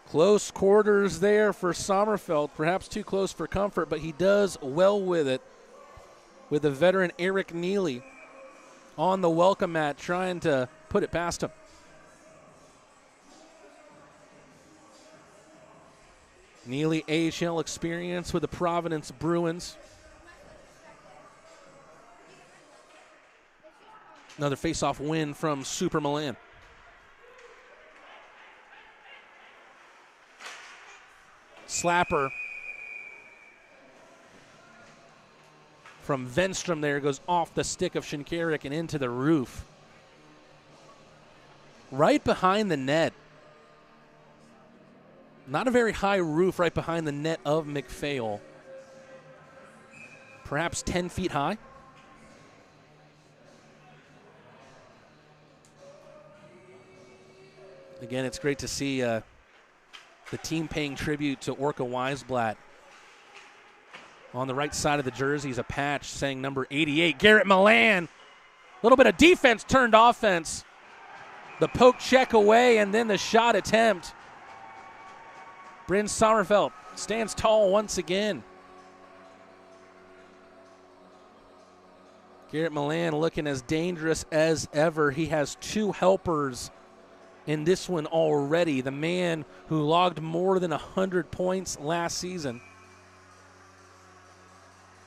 Close quarters there for Sommerfeld. Perhaps too close for comfort, but he does well with it. With the veteran Eric Neely on the welcome mat trying to put it past him. Neely AHL experience with the Providence Bruins. Another face-off win from Super Milan. Slapper from Venstrom there goes off the stick of Shinkarik and into the roof. Right behind the net. Not a very high roof right behind the net of McPhail. Perhaps 10 feet high. Again, it's great to see the team paying tribute to Orca Weisblatt. On the right side of the jersey is a patch saying number 88, Garrett Milan. A little bit of defense turned offense. The poke check away and then the shot attempt. Bryn Sommerfeld stands tall once again. Garrett Milan looking as dangerous as ever. He has 2 helpers in this one already. The man who logged more than 100 points last season.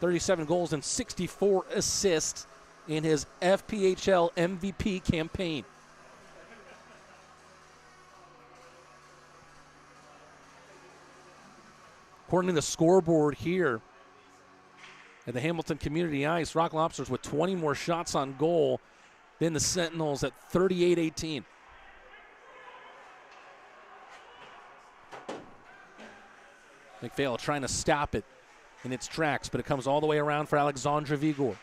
37 goals and 64 assists in his FPHL MVP campaign. According to the scoreboard here at the Hamilton Community Ice, Rock Lobsters with 20 more shots on goal than the Sentinels at 38-18. McPhail trying to stop it in its tracks, but it comes all the way around for Alexandra Vigor.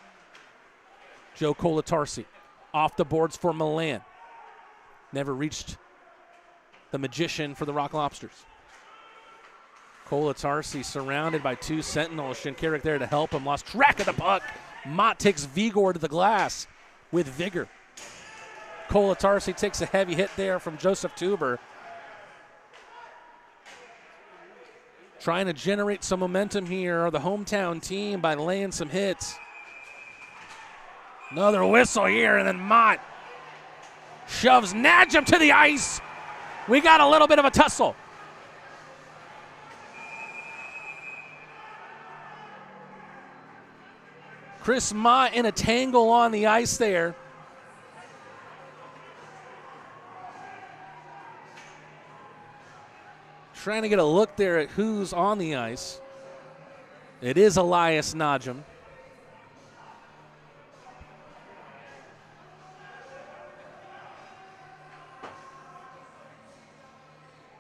Joe Kolatarsi Off the boards for Milan. Never reached the magician for the Rock Lobsters. Kolatarsi surrounded by two Sentinels. Shinkarik there to help him. Lost track of the puck. Mott takes Vigor to the glass with vigor. Kolatarsi takes a heavy hit there from Joseph Tuber. Trying to generate some momentum here are the hometown team by laying some hits. Another whistle here, and then Mott shoves Najum to the ice. We got a little bit of a tussle. Chris Mott in a tangle on the ice there. Trying to get a look there at who's on the ice. It is Elias Najum.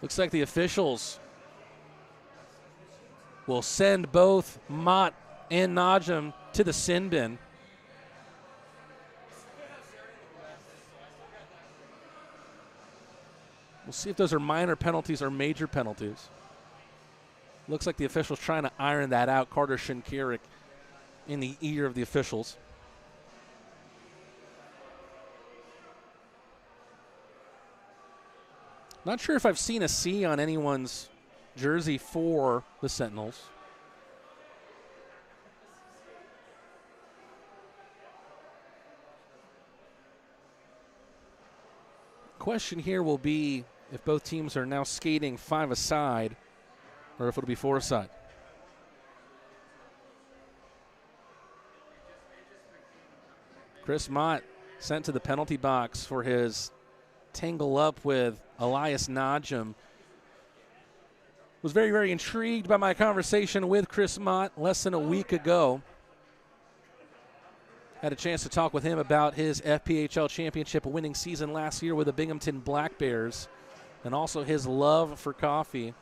Looks like the officials will send both Mott and Najum to the sin bin. We'll see if those are minor penalties or major penalties. Looks like the officials trying to iron that out. Carter Shinkarik in the ear of the officials. Not sure if I've seen a C on anyone's jersey for the Sentinels. Question here will be if both teams are now skating 5-a-side or if it'll be 4-a-side. Chris Mott sent to the penalty box for his tangle up with Elias Najum. Was very, very intrigued by my conversation with Chris Mott less than a week ago. Had a chance to talk with him about his FPHL championship winning season last year with the Binghamton Black Bears and also his love for coffee.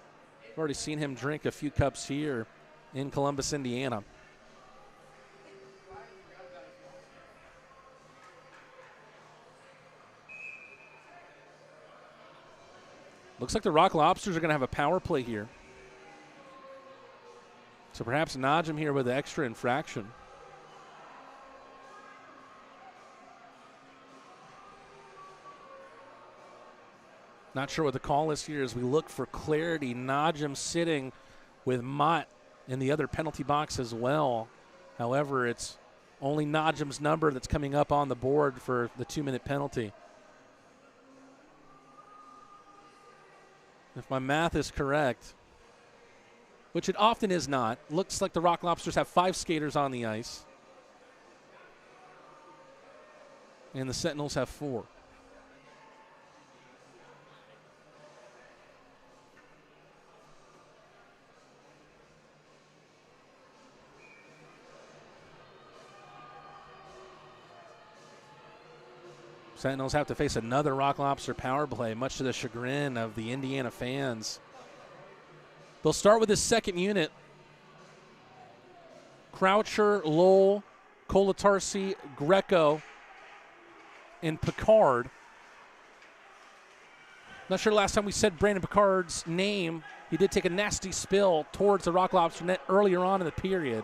I've already seen him drink a few cups here in Columbus, Indiana. Looks like the Rock Lobsters are going to have a power play here. So perhaps Najum here with the extra infraction. Not sure what the call is here as we look for clarity. Najum sitting with Mott in the other penalty box as well. However, it's only Najum's number that's coming up on the board for the 2-minute penalty. If my math is correct, which it often is not, looks like the Rock Lobsters have 5 skaters on the ice. And the Sentinels have 4. Sentinels have to face another Rock Lobster power play, much to the chagrin of the Indiana fans. They'll start with his second unit. Croucher, Lowell, Kolatarsi, Greco, and Picard. Not sure last time we said Brandon Picard's name. He did take a nasty spill towards the Rock Lobster net earlier on in the period.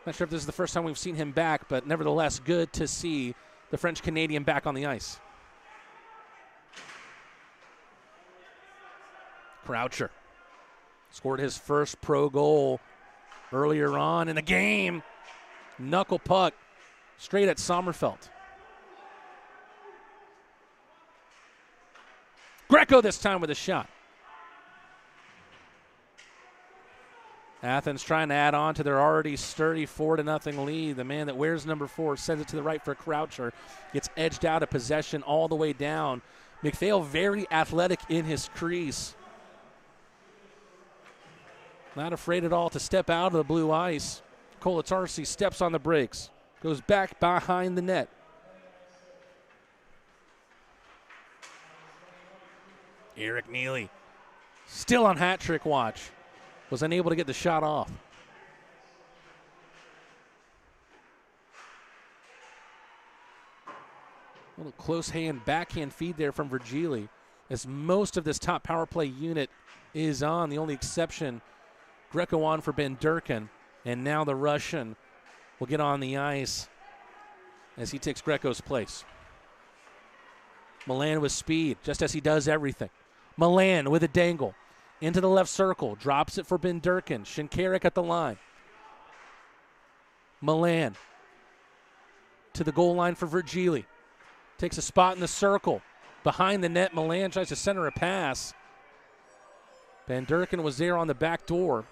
Not sure if this is the first time we've seen him back, but nevertheless, good to see the French-Canadian back on the ice. Croucher scored his first pro goal earlier on in the game. Knuckle puck straight at Sommerfeld. Greco this time with a shot. Athens trying to add on to their already sturdy 4-0 lead. The man that wears number 4 sends it to the right for Croucher. Gets edged out of possession all the way down. McPhail very athletic in his crease. Not afraid at all to step out of the blue ice. Kolatarsi steps on the brakes. Goes back behind the net. Eric Neely still on hat trick watch. Was unable to get the shot off. little close hand backhand feed there from Virgili, as most of this top power play unit is on. The only exception, Greco on for Ben Durkin, and now the Russian will get on the ice as he takes Greco's place. Milan with speed, just as he does everything. Milan with a dangle into the left circle, drops it for Ben Durkin. Shinkarik at the line. Milan to the goal line for Virgili. Takes a spot in the circle. Behind the net, Milan tries to center a pass. Ben Durkin was there on the back door.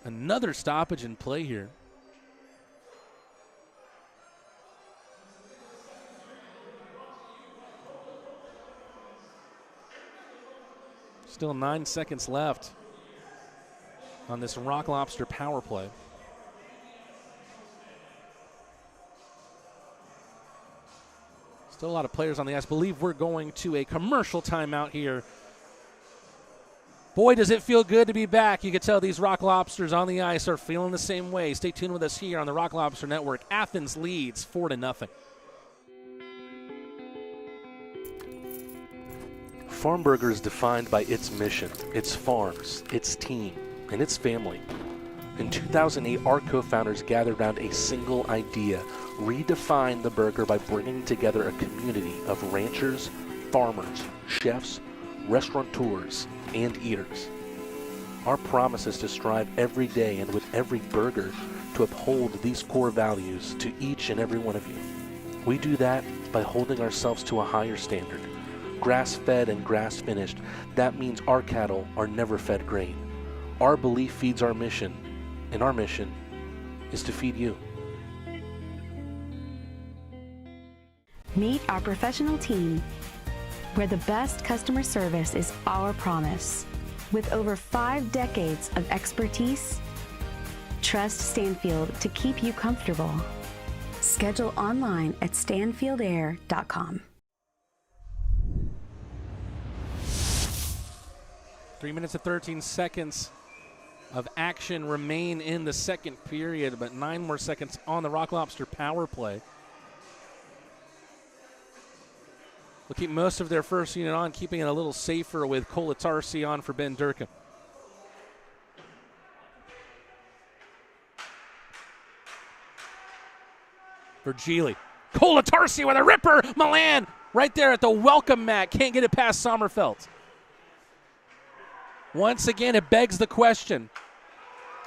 Another stoppage in play here. Still 9 seconds left on this Rock Lobster power play. Still a lot of players on the ice. Believe we're going to a commercial timeout here. Boy, does it feel good to be back. You can tell these Rock Lobsters on the ice are feeling the same way. Stay tuned with us here on the Rock Lobster Network. Athens leads 4-0. Farm Burger is defined by its mission, its farms, its team, and its family. In 2008, our co-founders gathered around a single idea: redefine the burger by bringing together a community of ranchers, farmers, chefs, restaurateurs, and eaters. Our promise is to strive every day and with every burger to uphold these core values to each and every one of you. We do that by holding ourselves to a higher standard. Grass-fed and grass-finished, that means our cattle are never fed grain. Our belief feeds our mission, and our mission is to feed you. Meet our professional team, where the best customer service is our promise. With over 5 decades of expertise, trust Stanfield to keep you comfortable. Schedule online at stanfieldair.com. 3 minutes and 13 seconds of action remain in the second period, but 9 more seconds on the Rock Lobster power play. We'll keep most of their first unit on, keeping it a little safer with Kolatarsi on for Ben Durkin. Virgili. Kolatarsi with a ripper. Milan right there at the welcome mat. Can't get it past Sommerfeld. Once again, it begs the question.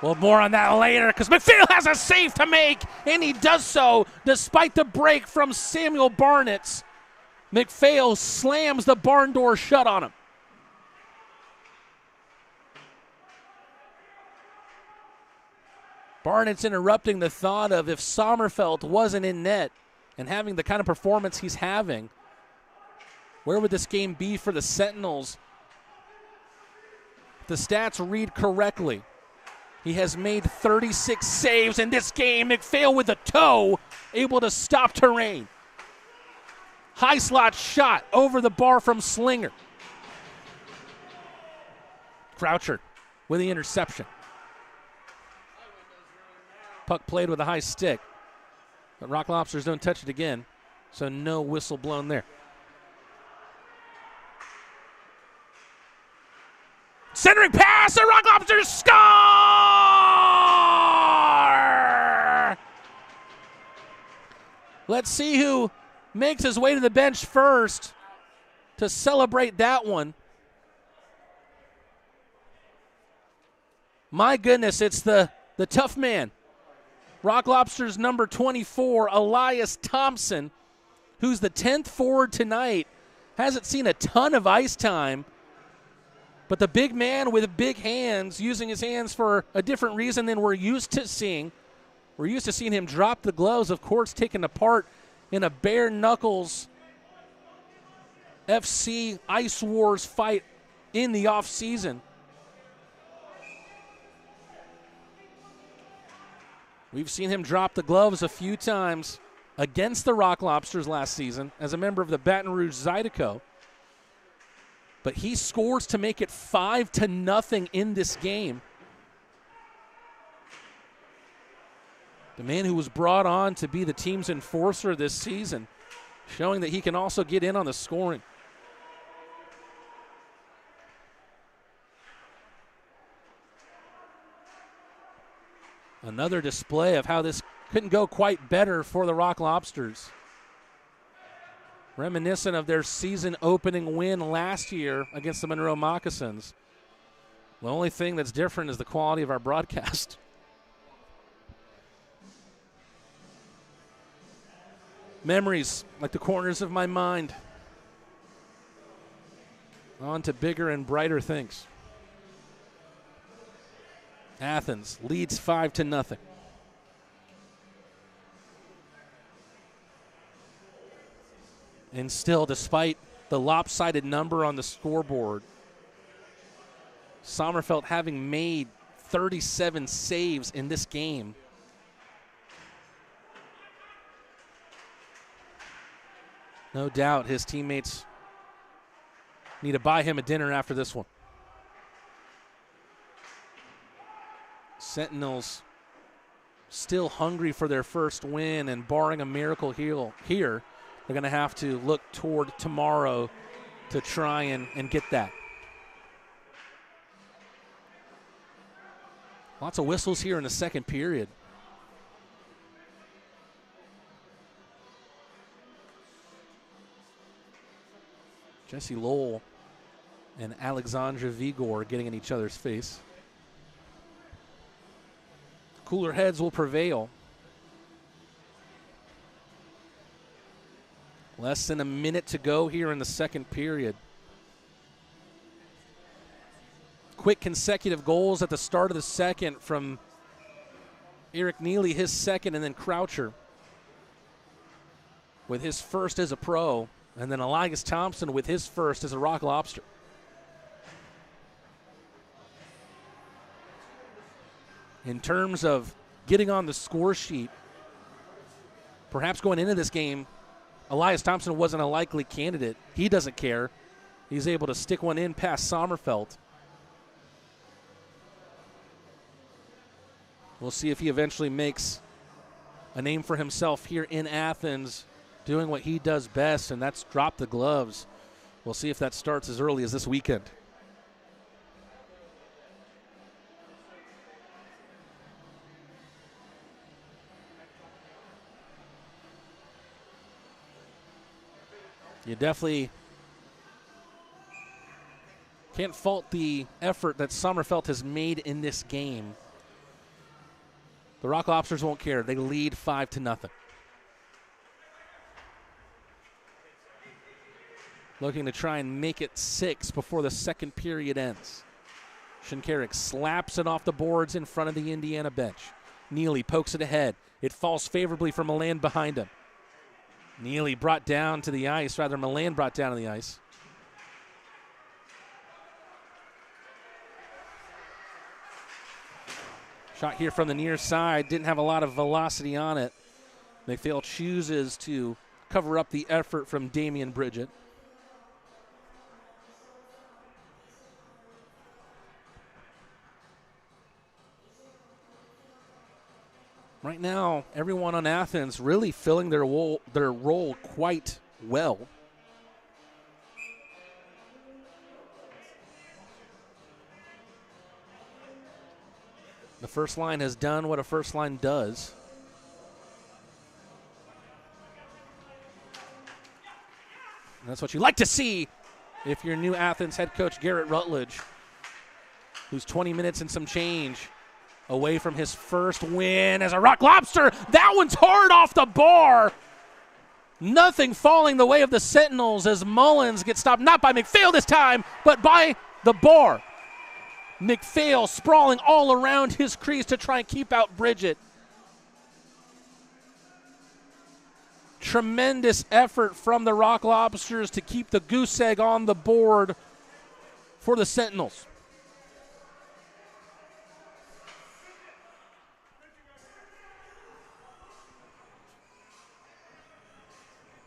Well, more on that later, because McPhail has a save to make, and he does so despite the break from Samuel Barnitz. McPhail slams the barn door shut on him. Barnett's interrupting the thought of if Sommerfeld wasn't in net and having the kind of performance he's having, where would this game be for the Sentinels? If the stats read correctly, he has made 36 saves in this game. McPhail with a toe, able to stop terrain. High slot shot over the bar from Slinger. Croucher with the interception. Puck played with a high stick. But Rock Lobsters don't touch it again, so no whistle blown there. Centering pass, the Rock Lobsters score! Let's see who makes his way to the bench first to celebrate that one. My goodness, it's the tough man. Rock Lobsters number 24, Elias Thompson, who's the 10th forward tonight, hasn't seen a ton of ice time, but the big man with big hands, using his hands for a different reason than we're used to seeing. We're used to seeing him drop the gloves, of course, taking a part in a bare knuckles FC Ice Wars fight in the offseason. We've seen him drop the gloves a few times against the Rock Lobsters last season as a member of the Baton Rouge Zydeco. But he scores to make it 5-0 in this game. The man who was brought on to be the team's enforcer this season, showing that he can also get in on the scoring. Another display of how this couldn't go quite better for the Rock Lobsters. Reminiscent of their season opening win last year against the Monroe Moccasins. The only thing that's different is the quality of our broadcast. Memories like the corners of my mind. On to bigger and brighter things. Athens leads 5-0. And still, despite the lopsided number on the scoreboard, Sommerfeld having made 37 saves in this game, no doubt his teammates need to buy him a dinner after this one. Sentinels still hungry for their first win, and barring a miracle here, they're going to have to look toward tomorrow to try and get that. Lots of whistles here in the second period. Jesse Lowell and Alexandra Vigor getting in each other's face. Cooler heads will prevail. Less than a minute to go here in the second period. Quick consecutive goals at the start of the second from Eric Neely, his second, and then Croucher with his first as a pro, and then Elias Thompson with his first as a Rock Lobster. In terms of getting on the score sheet, perhaps going into this game, Elias Thompson wasn't a likely candidate. He doesn't care. He's able to stick one in past Sommerfeld. We'll see if he eventually makes a name for himself here in Athens, doing what he does best, and that's drop the gloves. We'll see if that starts as early as this weekend. You definitely can't fault the effort that Sommerfeld has made in this game. The Rock Lobsters won't care. They lead 5-0. Looking to try and make it 6 before the second period ends. Shinkarik slaps it off the boards in front of the Indiana bench. Neely pokes it ahead. It falls favorably for Milan behind him. Neely brought down to the ice, rather Milan brought down to the ice. Shot here from the near side, didn't have a lot of velocity on it. McPhail chooses to cover up the effort from Damian Bridget. Right now, everyone on Athens really filling their role quite well. The first line has done what a first line does. And that's what you like to see if you're new Athens head coach Garrett Rutledge, who's 20 minutes and some change away from his first win as a Rock Lobster. That one's hard off the bar. Nothing falling the way of the Sentinels as Mullins gets stopped, not by McPhail this time, but by the bar. McPhail sprawling all around his crease to try and keep out Bridget. Tremendous effort from the Rock Lobsters to keep the goose egg on the board for the Sentinels.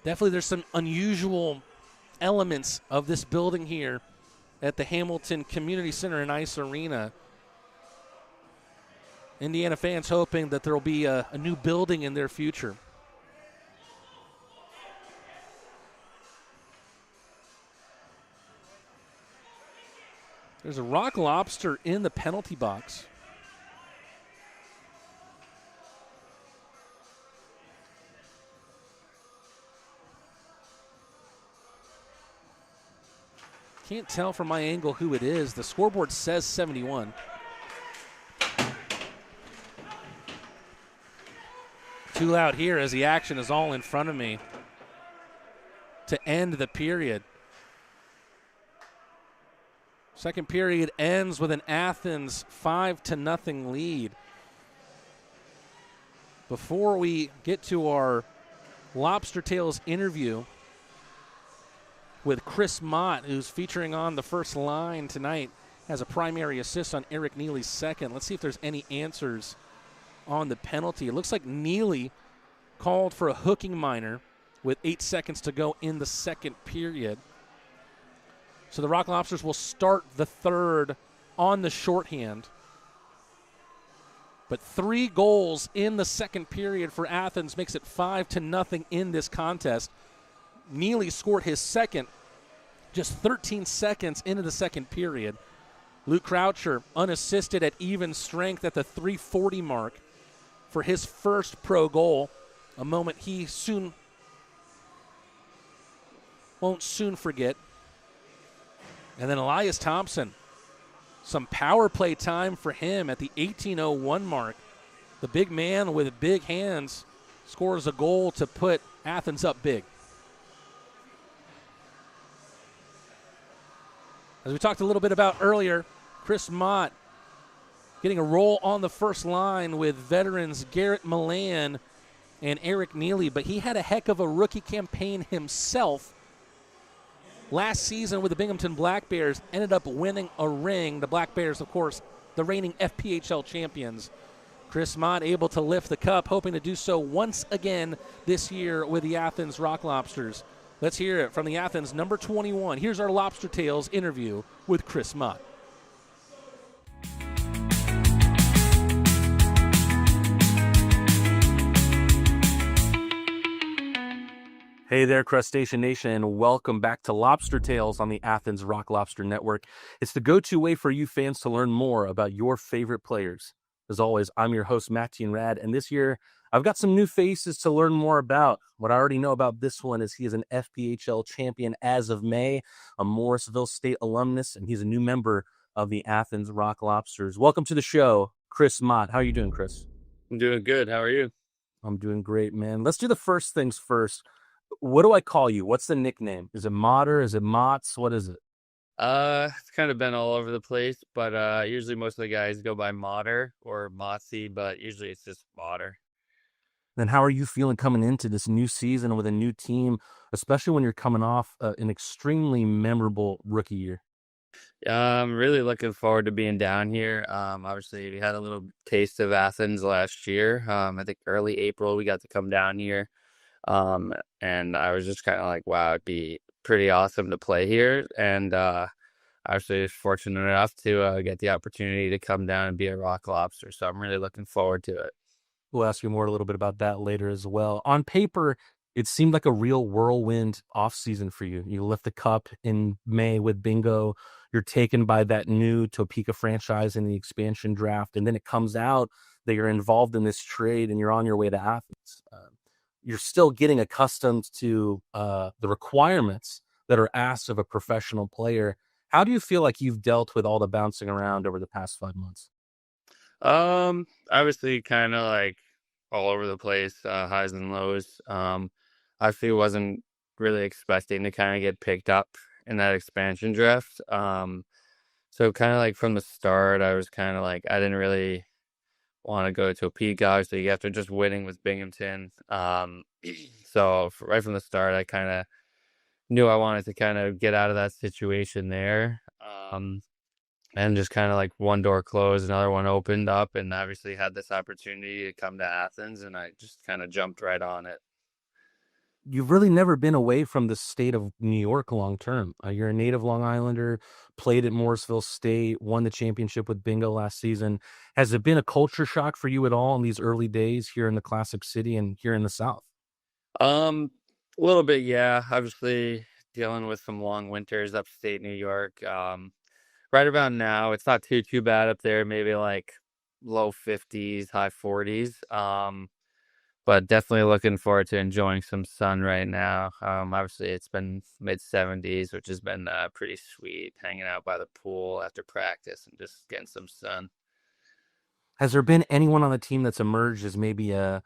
Definitely there's some unusual elements of this building here at the Hamilton Community Center and Ice Arena. Indiana fans hoping that there will be a new building in their future. There's a Rock Lobster in the penalty box. Can't tell from my angle who it is. The scoreboard says 71. Too loud here as the action is all in front of me to end the period. Second period ends with an Athens 5-0 lead. Before we get to our Lobster Tales interview with Chris Mott, who's featuring on the first line tonight, has a primary assist on Eric Neely's second. Let's see if there's any answers on the penalty. It looks like Neely called for a hooking minor with 8 seconds to go in the second period. So the Rock Lobsters will start the third on the shorthand. But 3 goals in the second period for Athens makes it 5-0 in this contest. Neely scored his second just 13 seconds into the second period. Luke Croucher unassisted at even strength at the 3:40 mark for his first pro goal, a moment he won't soon forget. And then Elias Thompson, some power play time for him at the 18:01 mark. The big man with big hands scores a goal to put Athens up big. As we talked a little bit about earlier, Chris Mott getting a role on the first line with veterans Garrett Milan and Eric Neely, but he had a heck of a rookie campaign himself. Last season with the Binghamton Black Bears, ended up winning a ring. The Black Bears, of course, the reigning FPHL champions. Chris Mott able to lift the cup, hoping to do so once again this year with the Athens Rock Lobsters. Let's hear it from the Athens number 21. Here's our Lobster Tales interview with Chris Mott. Hey there, Crustacean Nation, and welcome back to Lobster Tales on the Athens Rock Lobster Network. It's the go-to way for you fans to learn more about your favorite players. As always, I'm your host, Matteen Rad, and this year I've got some new faces to learn more about. What I already know about this one is he is an FPHL champion as of May, a Morrisville State alumnus, and he's a new member of the Athens Rock Lobsters. Welcome to the show, Chris Mott. How are you doing, Chris? I'm doing good. How are you? I'm doing great, man. Let's do the first things first. What do I call you? What's the nickname? Is it Motter? Is it Motts? What is it? It's kind of been all over the place, but usually most of the guys go by Motter or Motsy, but usually it's just Motter. Then how are you feeling coming into this new season with a new team, especially when you're coming off an extremely memorable rookie year? I'm really looking forward to being down here. Obviously, we had a little taste of Athens last year. I think early April we got to come down here. And I was just kind of like, wow, it'd be pretty awesome to play here. And I was just fortunate enough to get the opportunity to come down and be a Rock Lobster. So I'm really looking forward to it. We'll ask you more a little bit about that later as well. On paper, it seemed like a real whirlwind offseason for you. You lift the cup in May with Bingo. You're taken by that new Topeka franchise in the expansion draft. And then it comes out that you're involved in this trade and you're on your way to Athens. You're still getting accustomed to the requirements that are asked of a professional player. How do you feel like you've dealt with all the bouncing around over the past 5 months? Obviously kind of like all over the place, highs and lows. I feel wasn't really expecting to kind of get picked up in that expansion draft. So kind of like from the start, I was kind of like, I didn't really want to go to Topeka, so you have to just winning with Binghamton. So right from the start, I kind of knew I wanted to kind of get out of that situation there. And just kind of like one door closed, another one opened up, and obviously had this opportunity to come to Athens, and I just kind of jumped right on it. you've really never been away from the state of New York long term. You're a native Long Islander, played at Morrisville State, won the championship with Bingo last season. Has it been a culture shock for you at all in these early days here in the Classic City and here in the South? A little bit, yeah. Obviously, dealing with some long winters upstate New York. Right about now, it's not too bad up there. Maybe like low 50s, high 40s. But definitely looking forward to enjoying some sun right now. Obviously, it's been mid 70s, which has been pretty sweet. Hanging out by the pool after practice and just getting some sun. Has there been anyone on the team that's emerged as maybe a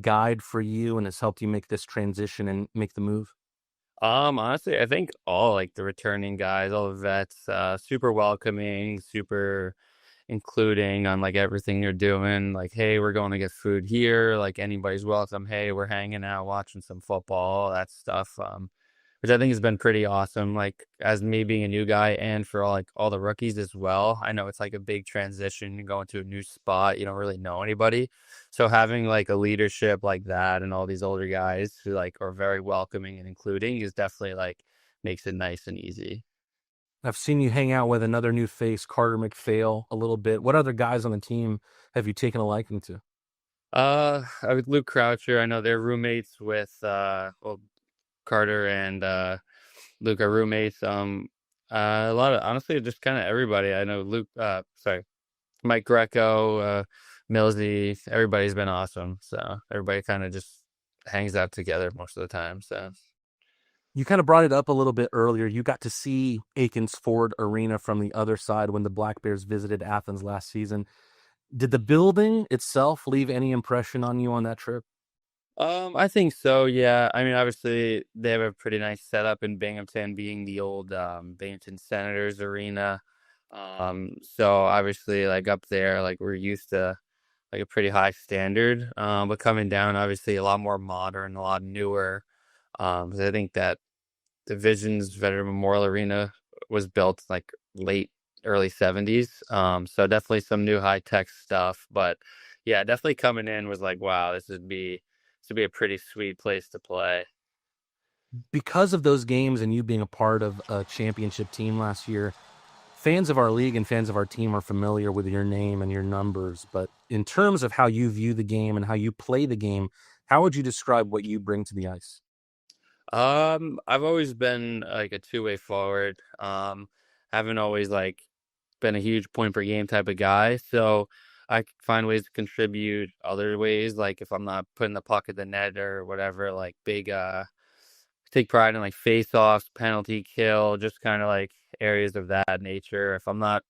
guide for you and has helped you make this transition and make the move? Honestly, I think all like the returning guys, all the vets, super welcoming, super including on like everything you're doing. Like, hey, we're going to get food here. Like anybody's welcome. Hey, we're hanging out, watching some football, all that stuff. Which I think has been pretty awesome. Like as me being a new guy and for all the rookies as well. I know it's like a big transition. You go into a new spot, you don't really know anybody. So having like a leadership like that and all these older guys who like are very welcoming and including is definitely like makes it nice and easy. I've seen you hang out with another new face, Carter McPhail, a little bit. What other guys on the team have you taken a liking to? With Luke Croucher, I know they're roommates with well, Carter and Luke are roommates. A lot of honestly, just kind of everybody. I know Luke. Mike Greco, Millsy. Everybody's been awesome. So everybody kind of just hangs out together most of the time. So You kind of brought it up a little bit earlier. You got to see Aikens Ford Arena from the other side when the Black Bears visited Athens last season. Did the building itself leave any impression on you on that trip? I think so. Yeah. I mean, obviously they have a pretty nice setup in Binghamton, being the old Binghamton Senators arena. So obviously, like up there, like we're used to like a pretty high standard. But coming down, obviously, a lot more modern, a lot newer. 'Cause I think that the Visions Veteran Memorial Arena was built like late early 70s. So definitely some new high tech stuff. But yeah, definitely coming in was like, wow, this would be a pretty sweet place to play. Because of those games and you being a part of a championship team last year, fans of our league and fans of our team are familiar with your name and your numbers. But in terms of how you view the game and how you play the game, how would you describe what you bring to the ice? I've always been like a two-way forward. Haven't always like been a huge point per game type of guy. So I find ways to contribute other ways. Like if I'm not putting the puck at the net or whatever, like big take pride in like face-offs, penalty kill, just kind of like areas of that nature. If I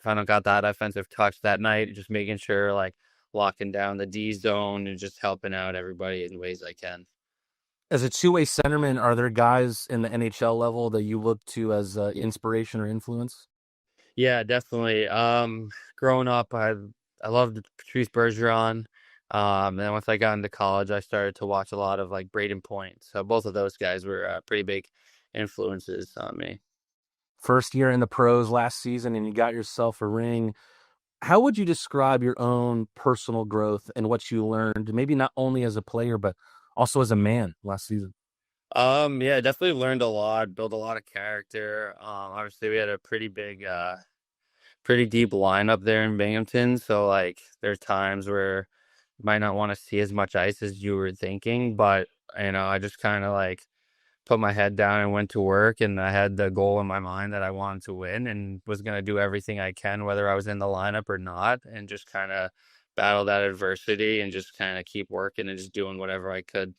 don't got that offensive touch that night, just making sure like locking down the D zone and just helping out everybody in ways I can. As a two-way centerman, are there guys in the NHL level that you look to as inspiration or influence? Yeah, definitely. Growing up, I loved Patrice Bergeron. And then once I got into college, I started to watch a lot of like Braden Point. So both of those guys were pretty big influences on me. First year in the pros last season, and you got yourself a ring. How would you describe your own personal growth and what you learned, maybe not only as a player, but also as a man last season? Yeah, definitely learned a lot, built a lot of character. Obviously we had a pretty deep lineup there in Binghamton. So like there's times where you might not want to see as much ice as you were thinking, but I just kind of like put my head down and went to work, and I had the goal in my mind that I wanted to win and was going to do everything I can, whether I was in the lineup or not, and just kind of battle that adversity and just kind of keep working and just doing whatever I could.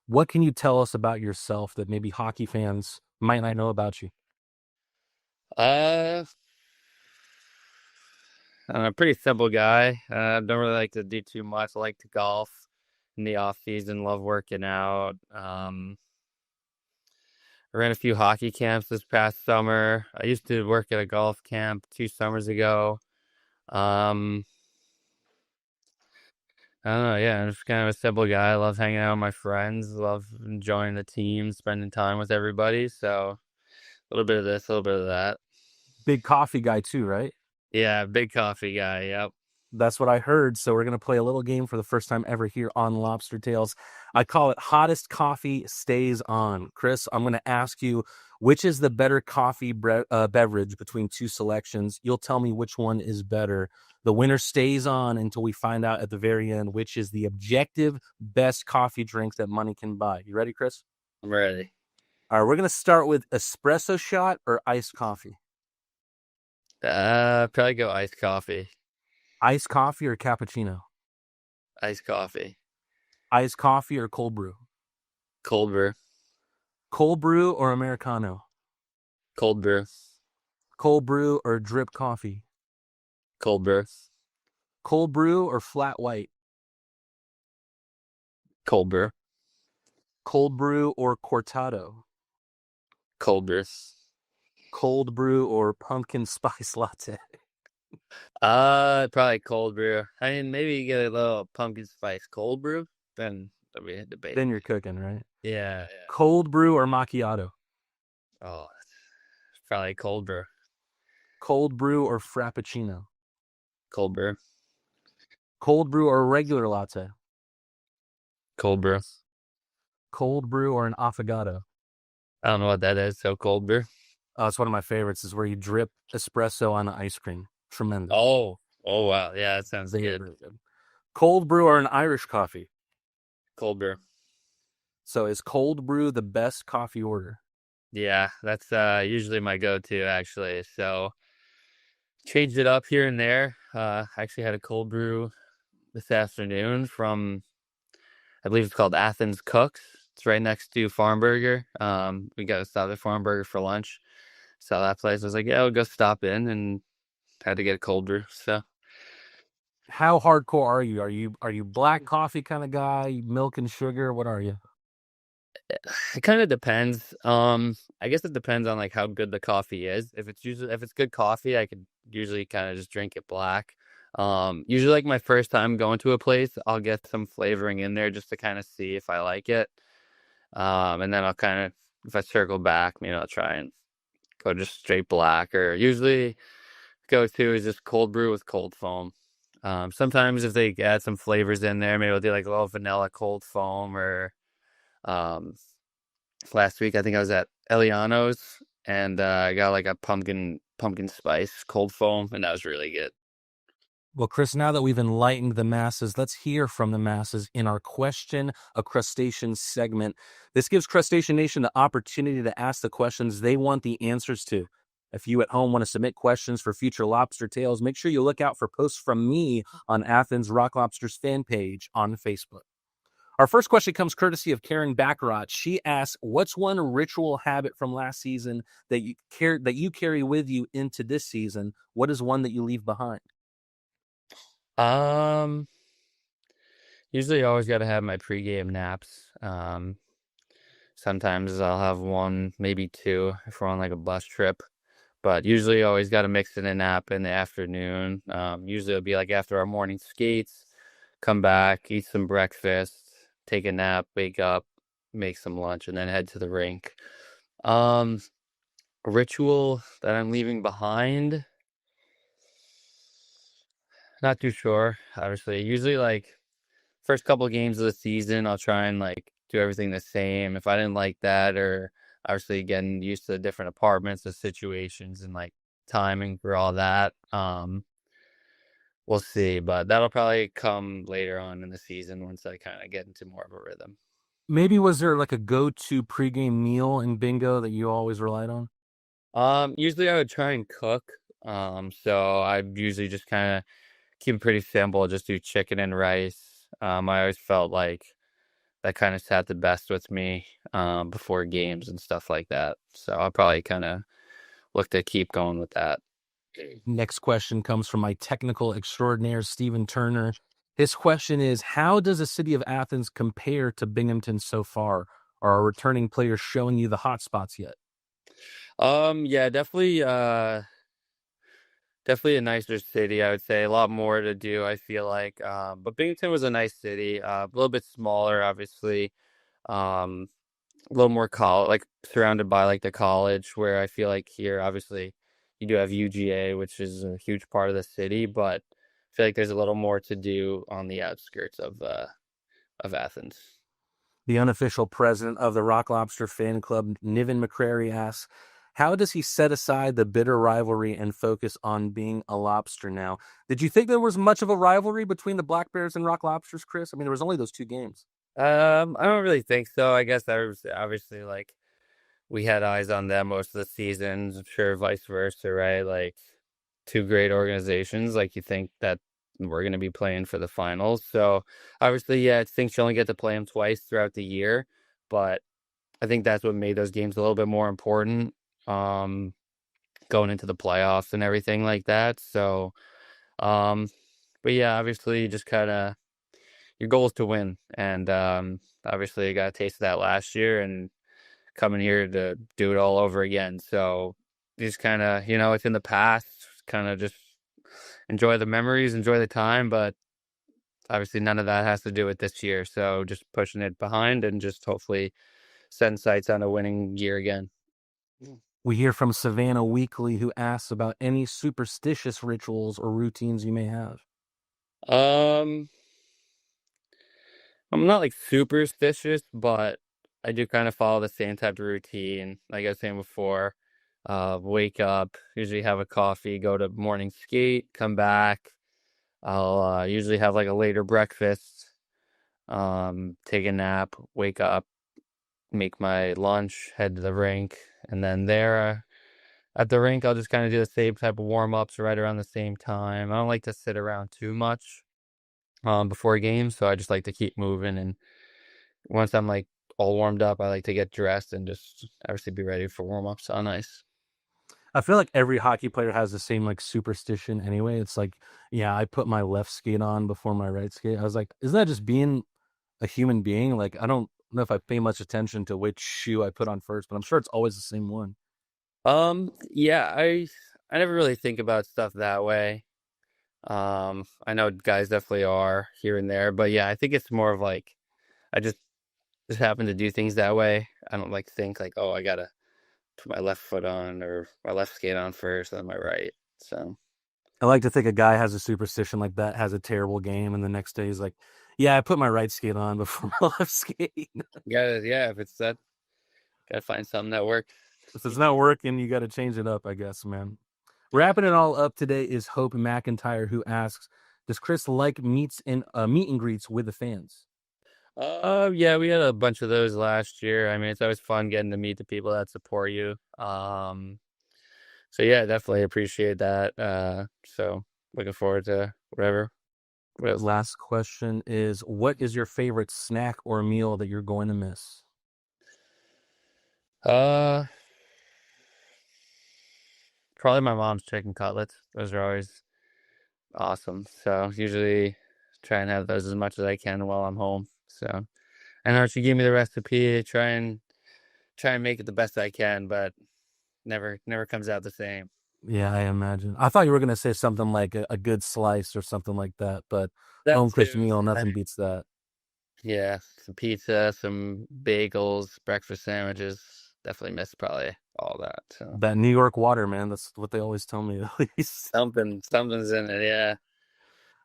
What can you tell us about yourself that maybe hockey fans might not know about you? Uh, I'm a pretty simple guy. Don't really like to do too much. I like to golf in the off season, love working out. I ran a few hockey camps this past summer. I used to work at a golf camp 2 summers ago. Um, I don't know. Yeah, I'm just kind of a simple guy. I love hanging out with my friends. Love enjoying the team, spending time with everybody. So a little bit of this, a little bit of that. Big coffee guy too, right? Yeah, big coffee guy. Yep. That's what I heard. So we're going to play a little game for the first time ever here on Lobster Tales. I call it Hottest Coffee Stays On. Chris, I'm going to ask you, which is the better coffee beverage between two selections? You'll tell me which one is better. The winner stays on until we find out at the very end which is the objective best coffee drink that money can buy. You ready, Chris? I'm ready. All right, we're going to start with espresso shot or iced coffee? Probably go iced coffee. Iced coffee or cappuccino? Iced coffee. Iced coffee or cold brew? Cold brew. Cold brew or Americano? Cold brew. Cold brew or drip coffee? Cold brew. Cold brew or flat white? Cold brew. Cold brew or cortado? Cold brew. Cold brew or pumpkin spice latte? Probably cold brew. I mean, maybe you get a little pumpkin spice cold brew, then that'll be a debate. Then you're cooking, right? Yeah. Cold brew or macchiato? Oh, probably cold brew. Cold brew or frappuccino? Cold brew. Cold brew or regular latte? Cold brew. Cold brew or an affogato? I don't know what that is, so cold brew. Oh, it's one of my favorites. Is where you drip espresso on ice cream. Tremendous. Oh wow. Yeah, that sounds good. Really good. Cold brew or an Irish coffee? Cold brew. So is cold brew the best coffee order? Yeah, that's usually my go-to actually. So changed it up here and there. Actually had a cold brew this afternoon from, I believe it's called Athens Cooks. It's right next to Farm Burger. We got to stop at Farm Burger for lunch. So that place, I was like, yeah, we'll go stop in, and had to get a cold brew. So how hardcore are you? Are you black coffee kind of guy? Milk and sugar? What are you? it kind of depends. I guess it depends on like how good the coffee is. If it's good coffee, I could usually kind of just drink it black. Usually like my first time going to a place, I'll get some flavoring in there just to kind of see if I like it. And then I'll kind of, if I circle back, maybe I'll try and go just straight black, or usually go to is just cold brew with cold foam. Sometimes if they add some flavors in there, maybe I'll do like a little vanilla cold foam, or last week I think I was at Eliano's and I got like a pumpkin spice cold foam, and that was really good. Well, Chris, now that we've enlightened the masses, let's hear from the masses in our Question a Crustacean segment. This gives Crustacean Nation the opportunity to ask the questions they want the answers to. If you at home want to submit questions for future Lobster Tales, make sure you look out for posts from me on Athens Rock Lobsters fan page on Facebook. Our first question comes courtesy of Karen Baccarat. She asks, what's one ritual habit from last season that you carry with you into this season? What is one that you leave behind? Usually I always got to have my pregame naps. Sometimes I'll have one, maybe two if we're on like a bus trip, but usually always got to mix in a nap in the afternoon. Usually it'll be like after our morning skates, come back, eat some breakfast, take a nap, wake up, make some lunch, and then head to the rink. A ritual that I'm leaving behind, not too sure, obviously. Usually, like, first couple games of the season, I'll try and, like, do everything the same. If I didn't like that, or obviously getting used to different apartments, the situations, and, like, timing for all that, we'll see. But that'll probably come later on in the season once I kind of get into more of a rhythm. Maybe was there, like, a go-to pregame meal in bingo that you always relied on? Usually I would try and cook. So I usually just kind of keep it pretty simple, just do chicken and rice. I always felt like that kind of sat the best with me before games and stuff like that. So I'll probably kind of look to keep going with that. Next question comes from my technical extraordinaire, Stephen Turner. His question is, how does the city of Athens compare to Binghamton so far? Are our returning players showing you the hot spots yet? Yeah, definitely a nicer city, I would say. A lot more to do, I feel like. But Binghamton was a nice city, a little bit smaller, obviously. A little more like surrounded by like the college, where I feel like here, obviously, you do have UGA, which is a huge part of the city. But feel like there's a little more to do on the outskirts of Athens. The unofficial president of the Rock Lobster fan club, Niven McCrary, asks, how does he set aside the bitter rivalry and focus on being a lobster now? Did you think there was much of a rivalry between the Black Bears and Rock Lobsters, Chris? I mean, there was only those 2 games. I don't really think so. I guess there was obviously like we had eyes on them most of the seasons. I'm sure vice versa, right? Like 2 great organizations. Like you think that we're going to be playing for the finals. So obviously, yeah, I think you only get to play them twice throughout the year, but I think that's what made those games a little bit more important, going into the playoffs and everything like that. So, but yeah, obviously, just kind of your goal is to win, and obviously, I got a taste of that last year, and coming here to do it all over again. So, just kind of, it's in the past. Kind of just enjoy the memories, enjoy the time, but obviously, none of that has to do with this year. So, just pushing it behind and just hopefully setting sights on a winning year again. We hear from Savannah Weekly, who asks about any superstitious rituals or routines you may have. I'm not like superstitious, but I do kind of follow the same type of routine. Like I was saying before, wake up, usually have a coffee, go to morning skate, come back. I'll usually have like a later breakfast, take a nap, wake up, make my lunch, head to the rink, and then there at the rink, I'll just kind of do the same type of warm-ups right around the same time. I don't like to sit around too much before games, so I just like to keep moving. And once I'm like all warmed up, I like to get dressed and just obviously be ready for warm-ups on ice. I feel like every hockey player has the same like superstition anyway. It's like, yeah, I put my left skate on before my right skate. I was like, isn't that just being a human being? Like, I don't know if I pay much attention to which shoe I put on first, but I'm sure it's always the same one. Yeah, I never really think about stuff that way. I know guys definitely are here and there, but yeah, I think it's more of like I just happen to do things that way. I don't like think like, oh, I gotta put my left foot on or my left skate on first, then my right. So I like to think a guy has a superstition like that, has a terrible game, and the next day he's like, yeah, I put my right skate on before my left skate. yeah, if it's that, gotta find something that works. If it's not working, you got to change it up, I guess, man. Wrapping it all up today is Hope McIntyre, who asks, does Chris like meet and greets with the fans? Yeah, we had a bunch of those last year. I mean, it's always fun getting to meet the people that support you. So yeah, definitely appreciate that. So looking forward to whatever. Last question is, what is your favorite snack or meal that you're going to miss? Probably my mom's chicken cutlets. Those are always awesome. So usually try and have those as much as I can while I'm home. So I know she gave me the recipe. Try and make it the best I can, but never comes out the same. Yeah, I imagine. I thought you were going to say something like a good slice or something like that, but home cooked meal, nothing beats that. Yeah, some pizza, some bagels, breakfast sandwiches. Definitely miss probably all that. So. That New York water, man. That's what they always tell me, at least. Something's in it, yeah.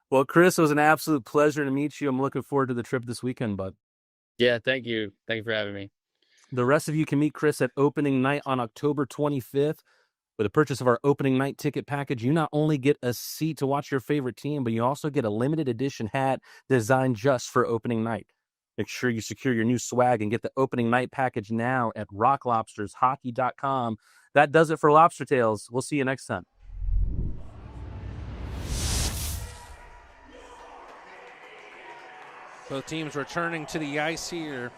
Well, Chris, it was an absolute pleasure to meet you. I'm looking forward to the trip this weekend, bud. Yeah, thank you. Thank you for having me. The rest of you can meet Chris at opening night on October 25th. With the purchase of our opening night ticket package, you not only get a seat to watch your favorite team, but you also get a limited edition hat designed just for opening night. Make sure you secure your new swag and get the opening night package now at rocklobstershockey.com. That does it for Lobster Tales. We'll see you next time. Both teams returning to the ice here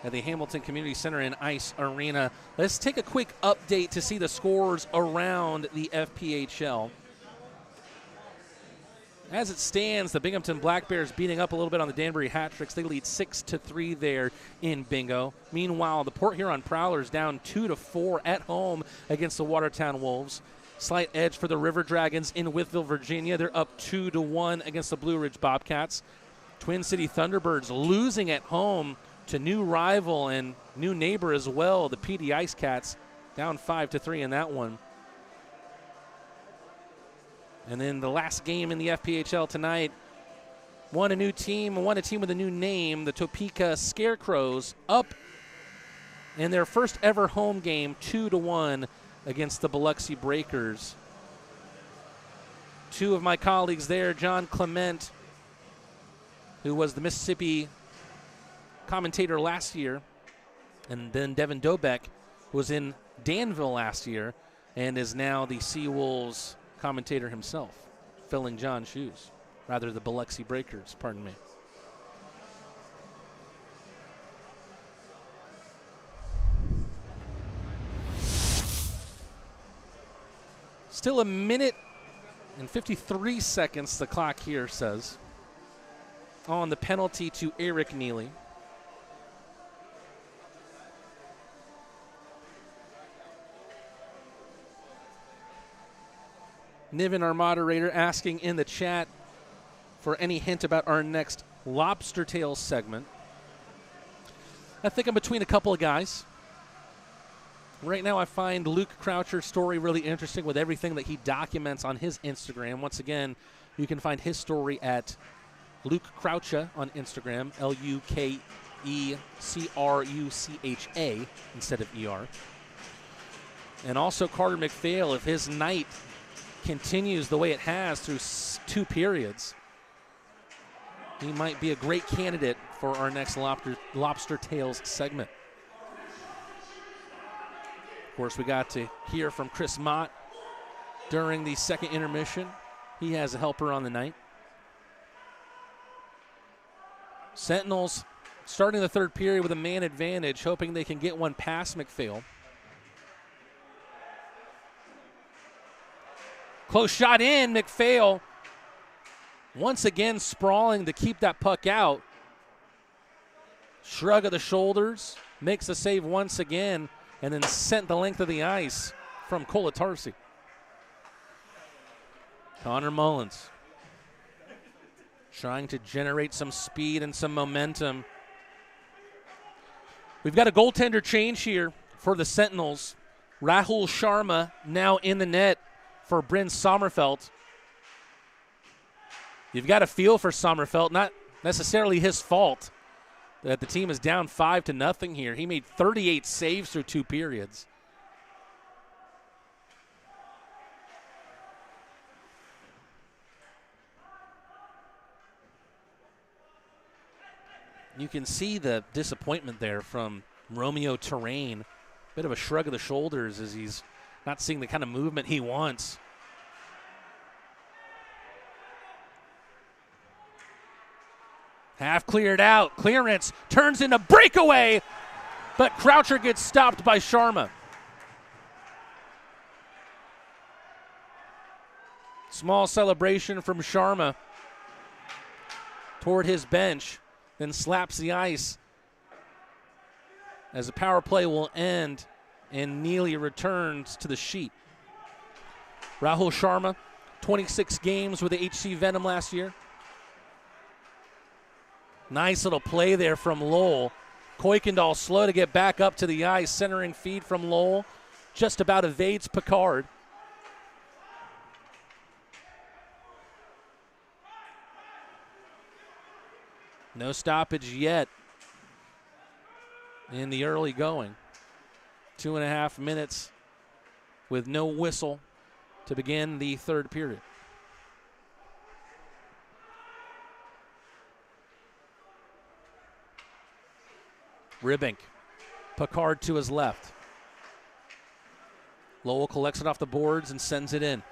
at the Hamilton Community Center and Ice Arena. Let's take a quick update to see the scores around the FPHL. As it stands, the Binghamton Black Bears beating up a little bit on the Danbury Hat-Tricks. They lead 6-3 there in bingo. Meanwhile, the Port Huron Prowlers down 2-4 at home against the Watertown Wolves. Slight edge for the River Dragons in Wytheville, Virginia. They're up 2-1 against the Blue Ridge Bobcats. Twin City Thunderbirds losing at home to new rival and new neighbor as well, the PD Ice Cats, down 5-3 in that one. And then the last game in the FPHL tonight, won a team with a new name, the Topeka Scarecrows, up in their first ever home game, 2-1 against the Biloxi Breakers. Two of my colleagues there, John Clement, who was the Mississippi commentator last year, and then Devin Dobeck, who was in Danville last year and is now the Seawolves commentator himself, filling John's shoes. Rather, the Biloxi Breakers, pardon me. Still a minute and 53 seconds, the clock here says, on the penalty to Eric Neely. Niven, our moderator, asking in the chat for any hint about our next Lobster Tales segment. I think I'm between a couple of guys. Right now I find Luke Croucher's story really interesting with everything that he documents on his Instagram. Once again, you can find his story at Luke Croucha on Instagram, LUKECRUCHA instead of ER. And also Carter McPhail, if his night continues the way it has through 2 periods, he might be a great candidate for our next Lobster Tales segment. Of course, we got to hear from Chris Mott during the second intermission. He has a helper on the night. Sentinels starting the third period with a man advantage, hoping they can get one past McPhail. Close shot in, McPhail once again sprawling to keep that puck out. Shrug of the shoulders, makes the save once again, and then sent the length of the ice from Kolatarsi. Connor Mullins trying to generate some speed and some momentum. We've got a goaltender change here for the Sentinels. Rahul Sharma now in the net for Bryn Sommerfeld. You've got a feel for Sommerfeld, not necessarily his fault that the team is down 5-0 here. He made 38 saves through 2 periods. You can see the disappointment there from Romeo Terrain. Bit of a shrug of the shoulders as he's not seeing the kind of movement he wants. Half cleared out. Clearance turns into breakaway, but Croucher gets stopped by Sharma. Small celebration from Sharma toward his bench, then slaps the ice as the power play will end and Neely returns to the sheet. Rahul Sharma, 26 games with the HC Venom last year. Nice little play there from Lowell. Kuykendall slow to get back up to the ice. Centering feed from Lowell. Just about evades Picard. No stoppage yet in the early going. 2.5 minutes with no whistle to begin the third period. Ribbink, Picard to his left. Lowell collects it off the boards and sends it in.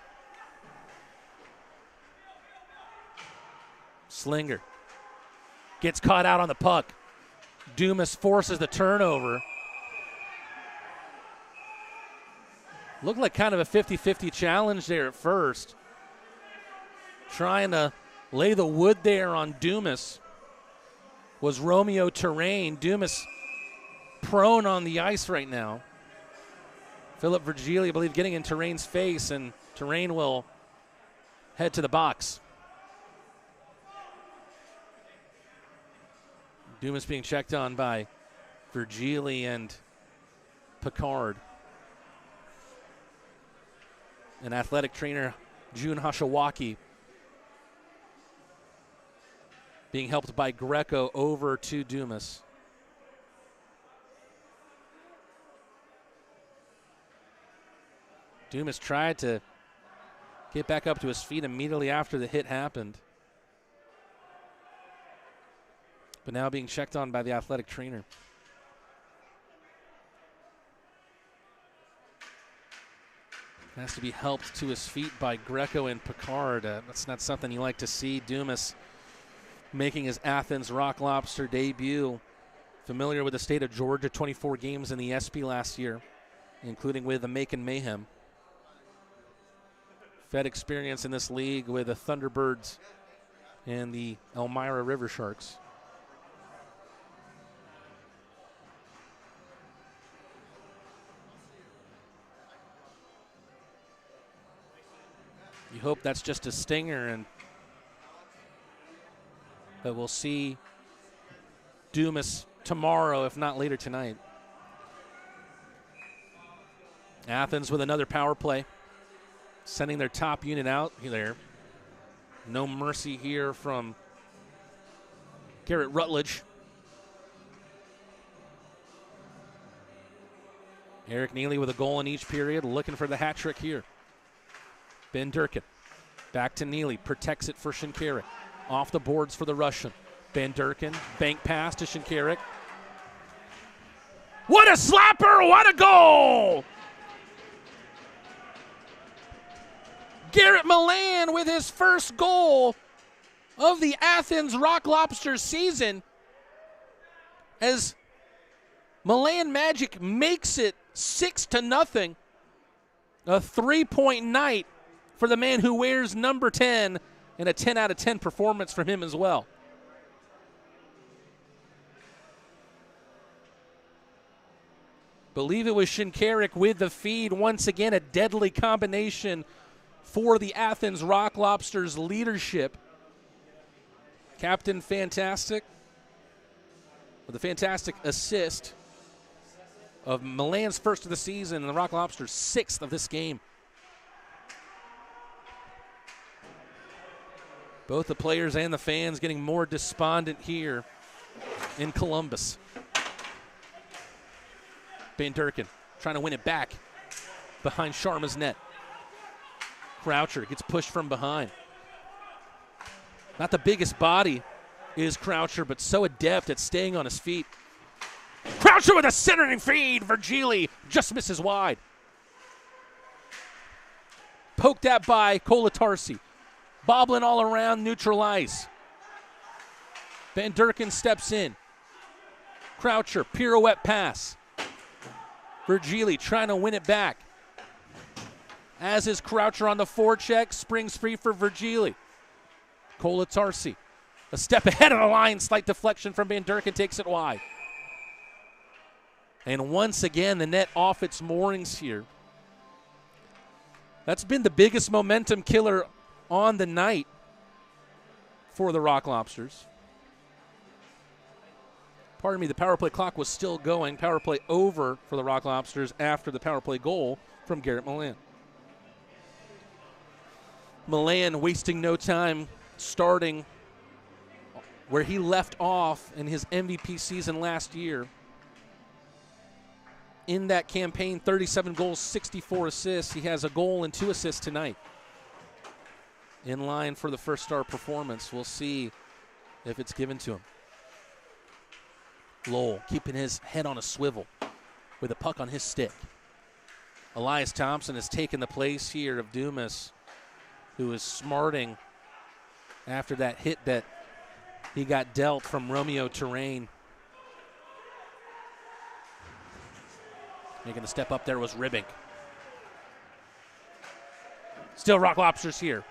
Slinger gets caught out on the puck. Dumas forces the turnover. Looked like kind of a 50-50 challenge there at first. Trying to lay the wood there on Dumas was Romeo Terrain. Dumas prone on the ice right now. Philip Virgili, I believe, getting in Terrain's face, and Terrain will head to the box. Dumas being checked on by Virgili and Picard. An athletic trainer June Hashawaki being helped by Greco over to Dumas. Dumas tried to get back up to his feet immediately after the hit happened. But now being checked on by the athletic trainer. Has to be helped to his feet by Greco and Picard. That's not something you like to see. Dumas making his Athens Rock Lobster debut. Familiar with the state of Georgia, 24 games in the SP last year, including with the Macon Mayhem. Fed experience in this league with the Thunderbirds and the Elmira River Sharks. You hope that's just a stinger and that we'll see Dumas tomorrow, if not later tonight. Athens with another power play, sending their top unit out there. No mercy here from Garrett Rutledge. Eric Neely with a goal in each period, looking for the hat trick here. Ben Durkin back to Neely, protects it for Shinkarik. Off the boards for the Russian. Ben Durkin, bank pass to Shinkarik. What a slapper, what a goal! Garrett Milan with his first goal of the Athens Rock Lobsters season as Milan Magic makes it 6-0. A 3-point night for the man who wears number 10, and a 10 out of 10 performance from him as well. Believe it was Shinkarik with the feed. Once again, a deadly combination for the Athens Rock Lobsters leadership. Captain Fantastic with a fantastic assist of Milan's first of the season and the Rock Lobsters' sixth of this game. Both the players and the fans getting more despondent here in Columbus. Ben Durkin trying to win it back behind Sharma's net. Croucher gets pushed from behind. Not the biggest body is Croucher, but so adept at staying on his feet. Croucher with a centering feed. Virgili just misses wide. Poked at by Kolatarsi. Bobbling all around, neutralize. Van Durkin steps in. Croucher, pirouette pass. Virgili trying to win it back. As is Croucher on the forecheck, springs free for Virgili. Kolatarsi, a step ahead of the line, slight deflection from Van Durkin, takes it wide. And once again, the net off its moorings here. That's been the biggest momentum killer on the night for the Rock Lobsters. Pardon me, the power play clock was still going. Power play over for the Rock Lobsters after the power play goal from Garrett Milan. Milan wasting no time, starting where he left off in his MVP season last year. In that campaign, 37 goals, 64 assists. He has a goal and 2 assists tonight. In line for the first star performance. We'll see if it's given to him. Lowell keeping his head on a swivel with a puck on his stick. Elias Thompson has taken the place here of Dumas, who is smarting after that hit that he got dealt from Romeo Terrain. Making the step up there was Ribbink. Still Rock Lobsters here.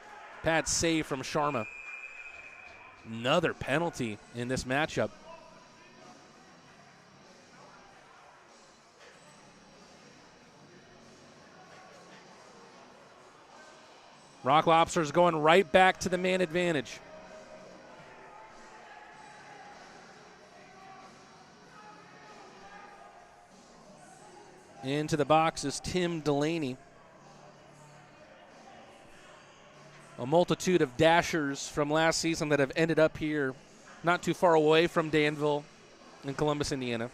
Pad save from Sharma. Another penalty in this matchup. Rock Lobsters going right back to the man advantage. Into the box is Tim Delaney. a multitude of dashers from last season that have ended up here not too far away from Danville in Columbus, Indiana.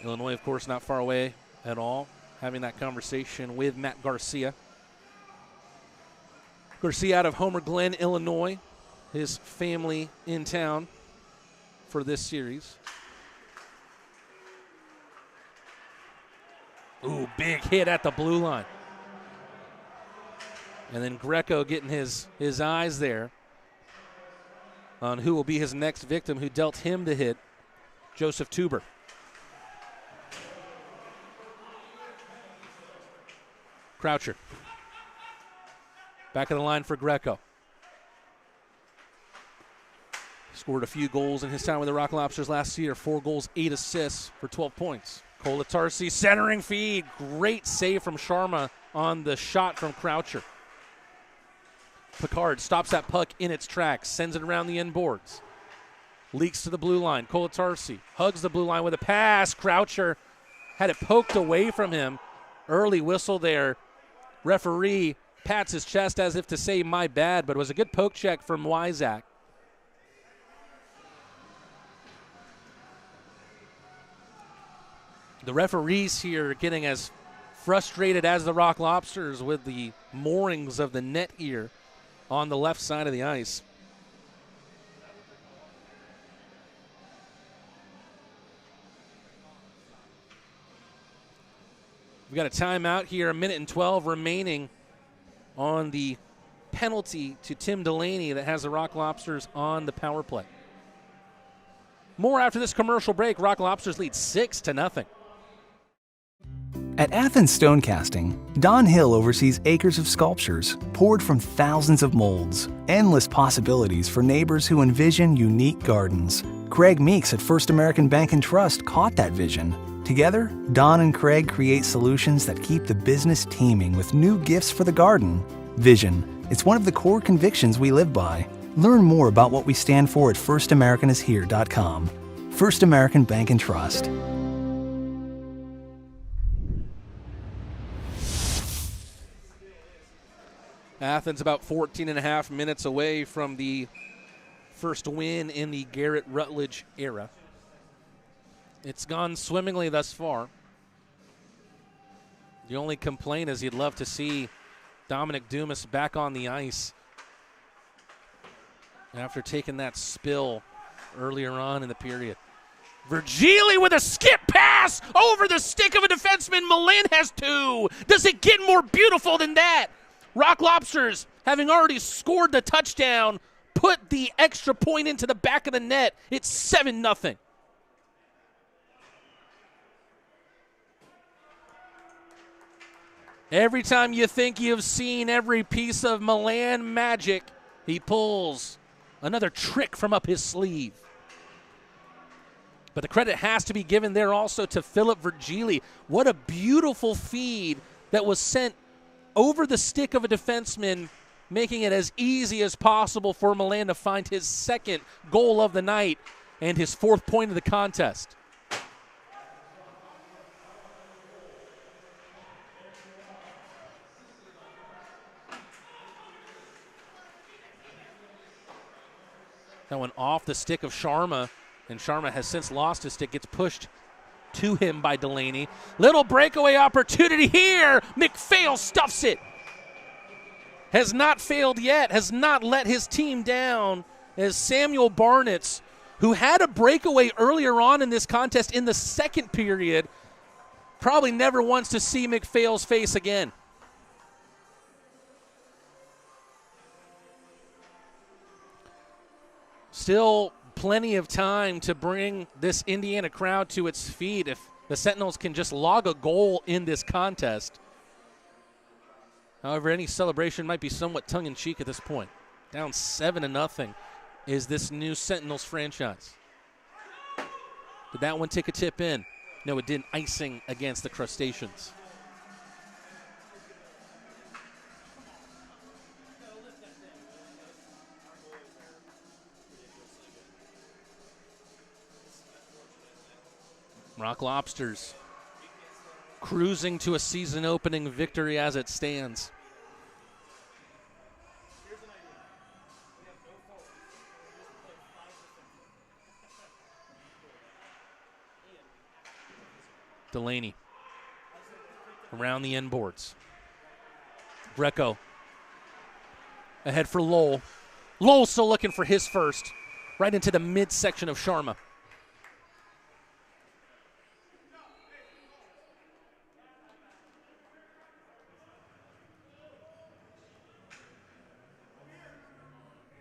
Illinois, of course, not far away at all. Having that conversation with Matt Garcia. Garcia out of Homer Glen, Illinois. His family in town for this series. Ooh, big hit at the blue line. And then Greco getting his eyes there on who will be his next victim, who dealt him the hit, Joseph Tuber. Croucher. Back of the line for Greco. Scored a few goals in his time with the Rock Lobsters last year. 4 goals, 8 assists for 12 points. Colatarsi centering feed. Great save from Sharma on the shot from Croucher. Picard stops that puck in its tracks, sends it around the end boards. Leaks to the blue line. Colatarsi hugs the blue line with a pass. Croucher had it poked away from him. Early whistle there. Referee pats his chest as if to say, my bad, but it was a good poke check from Wyzak. The referees here are getting as frustrated as the Rock Lobsters with the moorings of the net here on the left side of the ice. We've got a timeout here, 1:12 remaining on the penalty to Tim Delaney that has the Rock Lobsters on the power play. More after this commercial break. Rock Lobsters lead 6-0. At Athens Stonecasting, Don Hill oversees acres of sculptures poured from thousands of molds, endless possibilities for neighbors who envision unique gardens. Craig Meeks at First American Bank and Trust caught that vision. Together, Don and Craig create solutions that keep the business teeming with new gifts for the garden. Vision. It's one of the core convictions we live by. Learn more about what we stand for at firstamericanishere.com. First American Bank and Trust. Athens about 14 and a half minutes away from the first win in the Garrett Rutledge era. It's gone swimmingly thus far. The only complaint is you'd love to see Dominic Dumas back on the ice after taking that spill earlier on in the period. Virgili with a skip pass over the stick of a defenseman. Malin has 2. Does it get more beautiful than that? Rock Lobsters, having already scored the touchdown, put the extra point into the back of the net. It's 7-0. Every time you think you've seen every piece of Milan magic, he pulls another trick from up his sleeve. But the credit has to be given there also to Philip Virgili. What a beautiful feed that was sent over the stick of a defenseman, making it as easy as possible for Milan to find his second goal of the night and his 4th point of the contest. That one off the stick of Sharma, and Sharma has since lost his stick, gets pushed to him by Delaney. Little breakaway opportunity here. McPhail stuffs it. Has not failed yet, has not let his team down, as Samuel Barnitz, who had a breakaway earlier on in this contest in the second period, probably never wants to see McPhail's face again. Still plenty of time to bring this Indiana crowd to its feet if the Sentinels can just log a goal in this contest. However, any celebration might be somewhat tongue-in-cheek at this point. Down 7-0 is this new Sentinels franchise. Did that one take a tip in? No, it didn't. Icing against the Crustaceans. Rock Lobsters cruising to a season-opening victory as it stands. Delaney around the end boards. Greco ahead for Lowell. Lowell still looking for his first, right into the midsection of Sharma.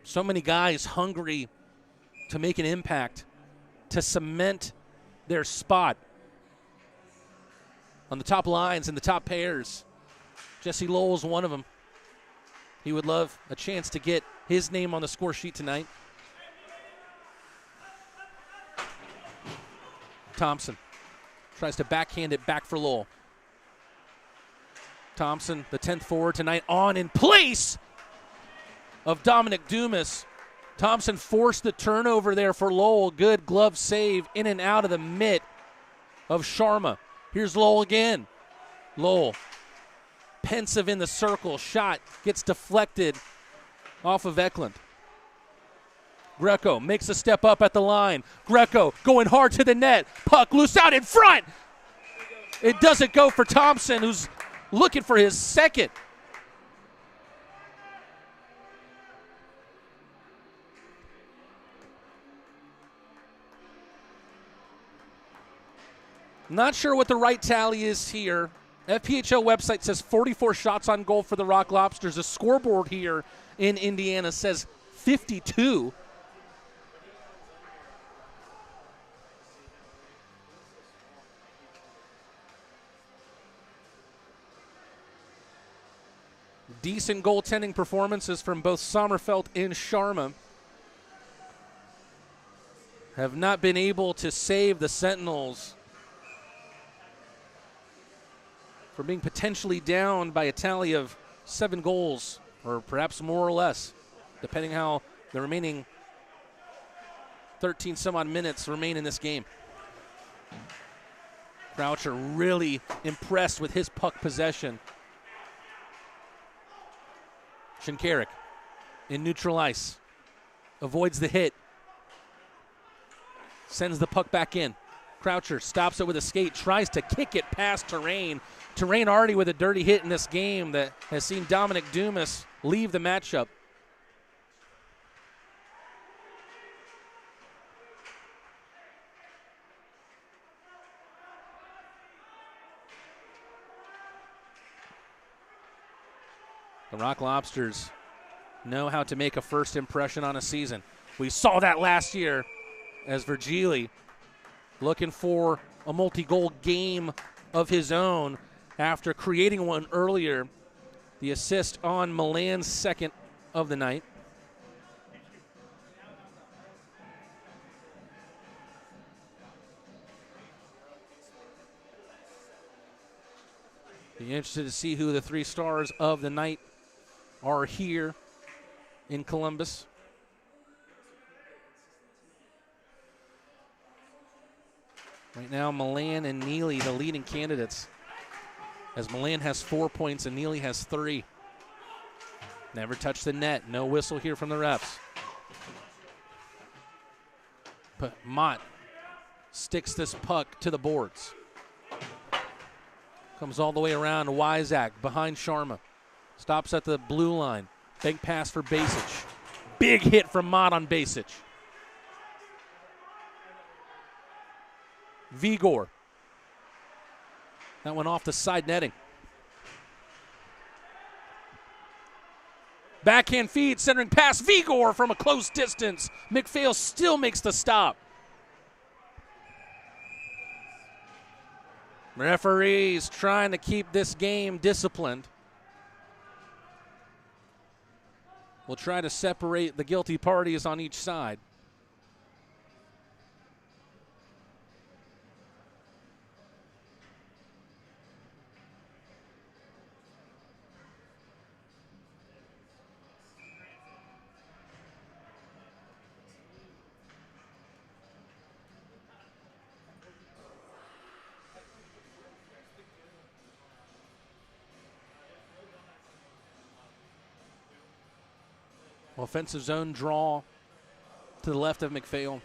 So many guys hungry to make an impact, to cement their spot on the top lines and the top pairs. Jesse Lowell's one of them. He would love a chance to get his name on the score sheet tonight. Thompson tries to backhand it back for Lowell. Thompson, the 10th forward tonight, on in place of Dominic Dumas. Thompson forced the turnover there for Lowell. Good glove save in and out of the mitt of Sharma. Here's Lowell again. Lowell, pensive in the circle. Shot gets deflected off of Eklund. Greco makes a step up at the line. Greco going hard to the net. Puck loose out in front. It doesn't go for Thompson, who's looking for his second. Not sure what the right tally is here. FPHL website says 44 shots on goal for the Rock Lobsters. The scoreboard here in Indiana says 52. Decent goaltending performances from both Sommerfeld and Sharma have not been able to save the Sentinels for being potentially down by a tally of 7 goals, or perhaps more or less, depending how the remaining 13 some odd minutes remain in this game. Croucher really impressed with his puck possession. Shinkarik in neutral ice, avoids the hit, sends the puck back in. Croucher stops it with a skate, tries to kick it past Terrain. Terrain already with a dirty hit in this game that has seen Dominic Dumas leave the matchup. The Rock Lobsters know how to make a first impression on a season. We saw that last year as Virgili looking for a multi-goal game of his own after creating one earlier. The assist on Milan's second of the night. Be interested to see who the 3 stars of the night are here in Columbus. Right now, Milan and Neely, the leading candidates, as Milan has 4 points and Neely has 3. Never touched the net. No whistle here from the refs. But Mott sticks this puck to the boards. Comes all the way around to Wyzak behind Sharma. Stops at the blue line. Big pass for Basic. Big hit from Mott on Basic. Vigor. That went off the side netting. Backhand feed, centering pass. Vigor from a close distance. McPhail still makes the stop. Referees trying to keep this game disciplined. We'll try to separate the guilty parties on each side. Offensive zone draw to the left of McPhail.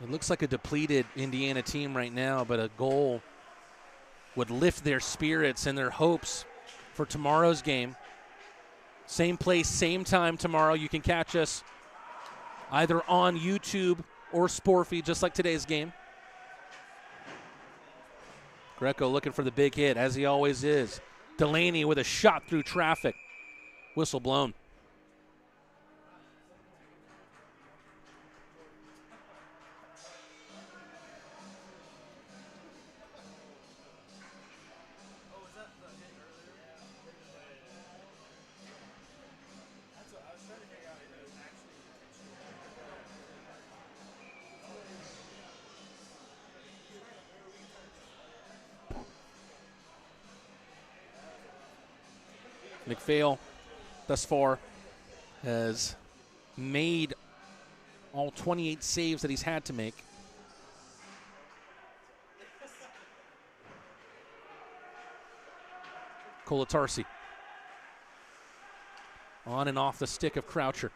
It looks like a depleted Indiana team right now, but a goal would lift their spirits and their hopes for tomorrow's game. Same place, same time tomorrow. You can catch us either on YouTube or Sportfeed, just like today's game. Greco looking for the big hit, as he always is. Delaney with a shot through traffic. Whistle blown. McPhail thus far has made all 28 saves that he's had to make. Kolatarsi on and off the stick of Croucher.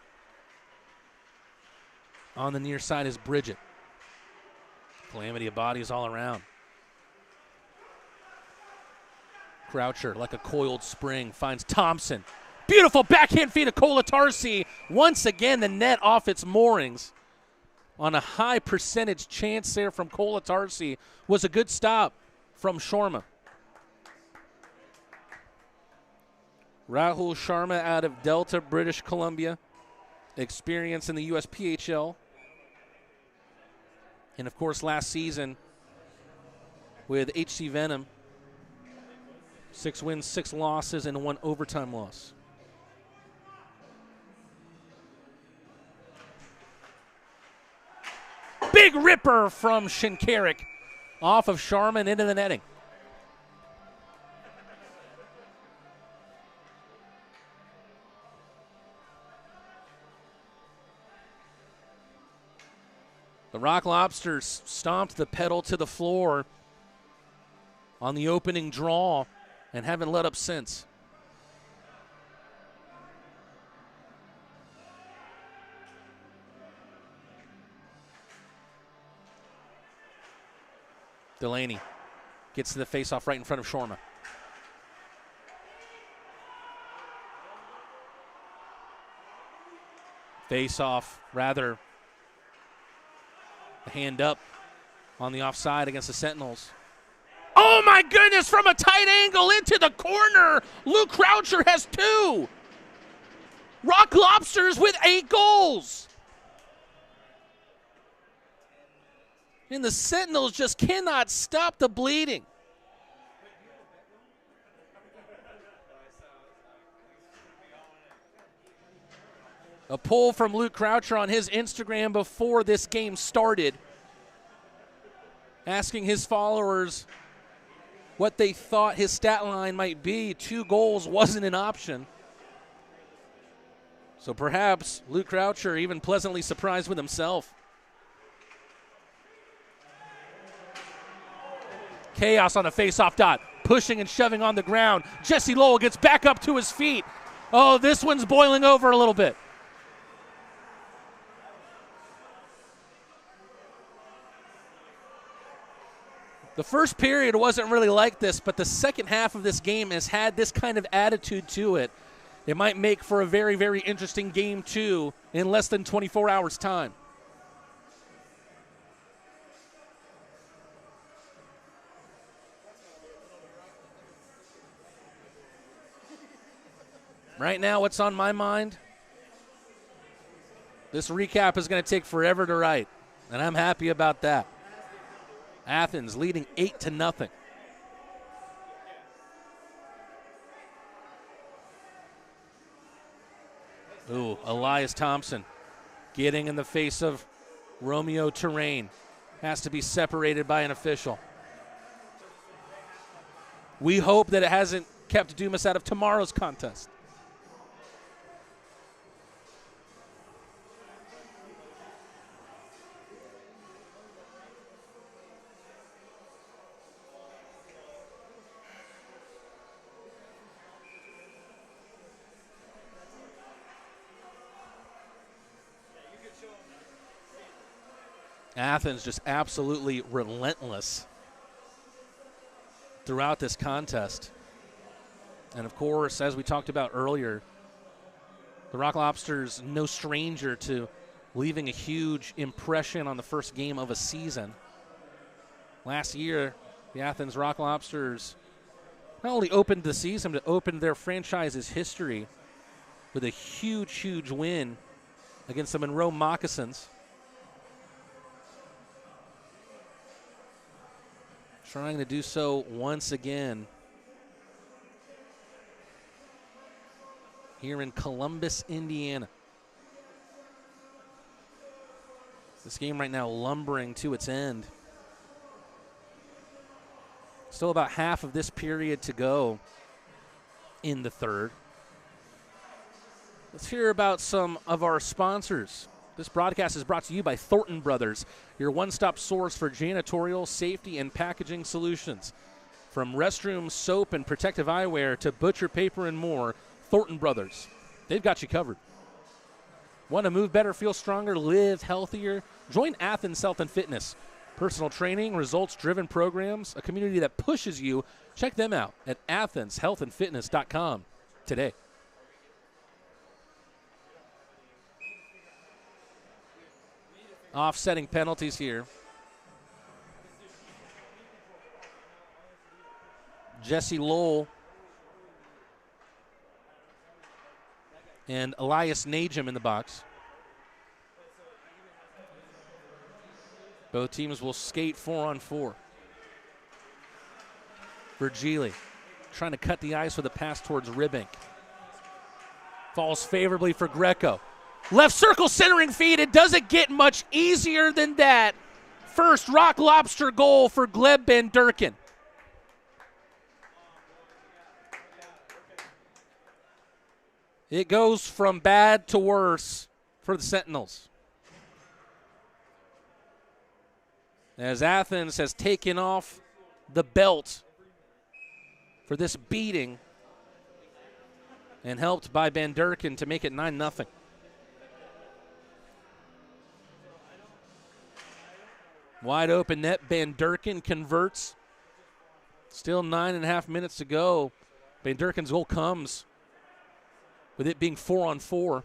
On the near side is Bridget. Calamity of bodies all around. Croucher, like a coiled spring, finds Thompson. Beautiful backhand feed of Kolatarsi. Once again, the net off its moorings. On a high percentage chance there from Kolatarsi. Was a good stop from Sharma. Rahul Sharma out of Delta, British Columbia. Experience in the USPHL. And, of course, last season with HC Venom. 6 wins, 6 losses, and 1 overtime loss. Big ripper from Shinkarik off of Sharman into the netting. The Rock Lobsters stomped the pedal to the floor on the opening draw and haven't let up since. Delaney gets to the faceoff right in front of Sharma. Faceoff, rather, hand up on the offside against the Sentinels. Oh my goodness, from a tight angle into the corner. Luke Croucher has 2. Rock Lobsters with 8 goals. And the Sentinels just cannot stop the bleeding. A poll from Luke Croucher on his Instagram before this game started, asking his followers what they thought his stat line might be. 2 goals wasn't an option. So perhaps Luke Croucher even pleasantly surprised with himself. Chaos on the face-off dot. Pushing and shoving on the ground. Jesse Lowell gets back up to his feet. Oh, this one's boiling over a little bit. The first period wasn't really like this, but the second half of this game has had this kind of attitude to it. It might make for a very, very interesting game 2 in less than 24 hours' time. Right now, what's on my mind? This recap is going to take forever to write, and I'm happy about that. Athens leading 8-0. Ooh, Elias Thompson getting in the face of Romeo Terrain. Has to be separated by an official. We hope that it hasn't kept Dumas out of tomorrow's contest. Athens just absolutely relentless throughout this contest. And of course, as we talked about earlier, the Rock Lobsters no stranger to leaving a huge impression on the first game of a season. Last year, the Athens Rock Lobsters not only opened the season, but opened their franchise's history with a huge, huge win against the Monroe Moccasins. Trying to do so once again here in Columbus, Indiana. This game right now lumbering to its end. Still about half of this period to go in the third. Let's hear about some of our sponsors. This broadcast is brought to you by Thornton Brothers, your one-stop source for janitorial, safety, and packaging solutions. From restroom soap and protective eyewear to butcher paper and more, Thornton Brothers, they've got you covered. Want to move better, feel stronger, live healthier? Join Athens Health and Fitness. Personal training, results-driven programs, a community that pushes you. Check them out at athenshealthandfitness.com today. Offsetting penalties here. Jesse Lowell and Elias Najim in the box. Both teams will skate 4-on-4. Virgili trying to cut the ice with a pass towards Ribbink. Falls favorably for Greco. Left circle centering feed. It doesn't get much easier than that. First Rock Lobster goal for Gleb Van Durken. It goes from bad to worse for the Sentinels, as Athens has taken off the belt for this beating and helped by Van Durken to make it 9-0. Wide open net, Van Durken converts. Still 9.5 minutes to go. Van Durken's goal comes with it being 4-on-4.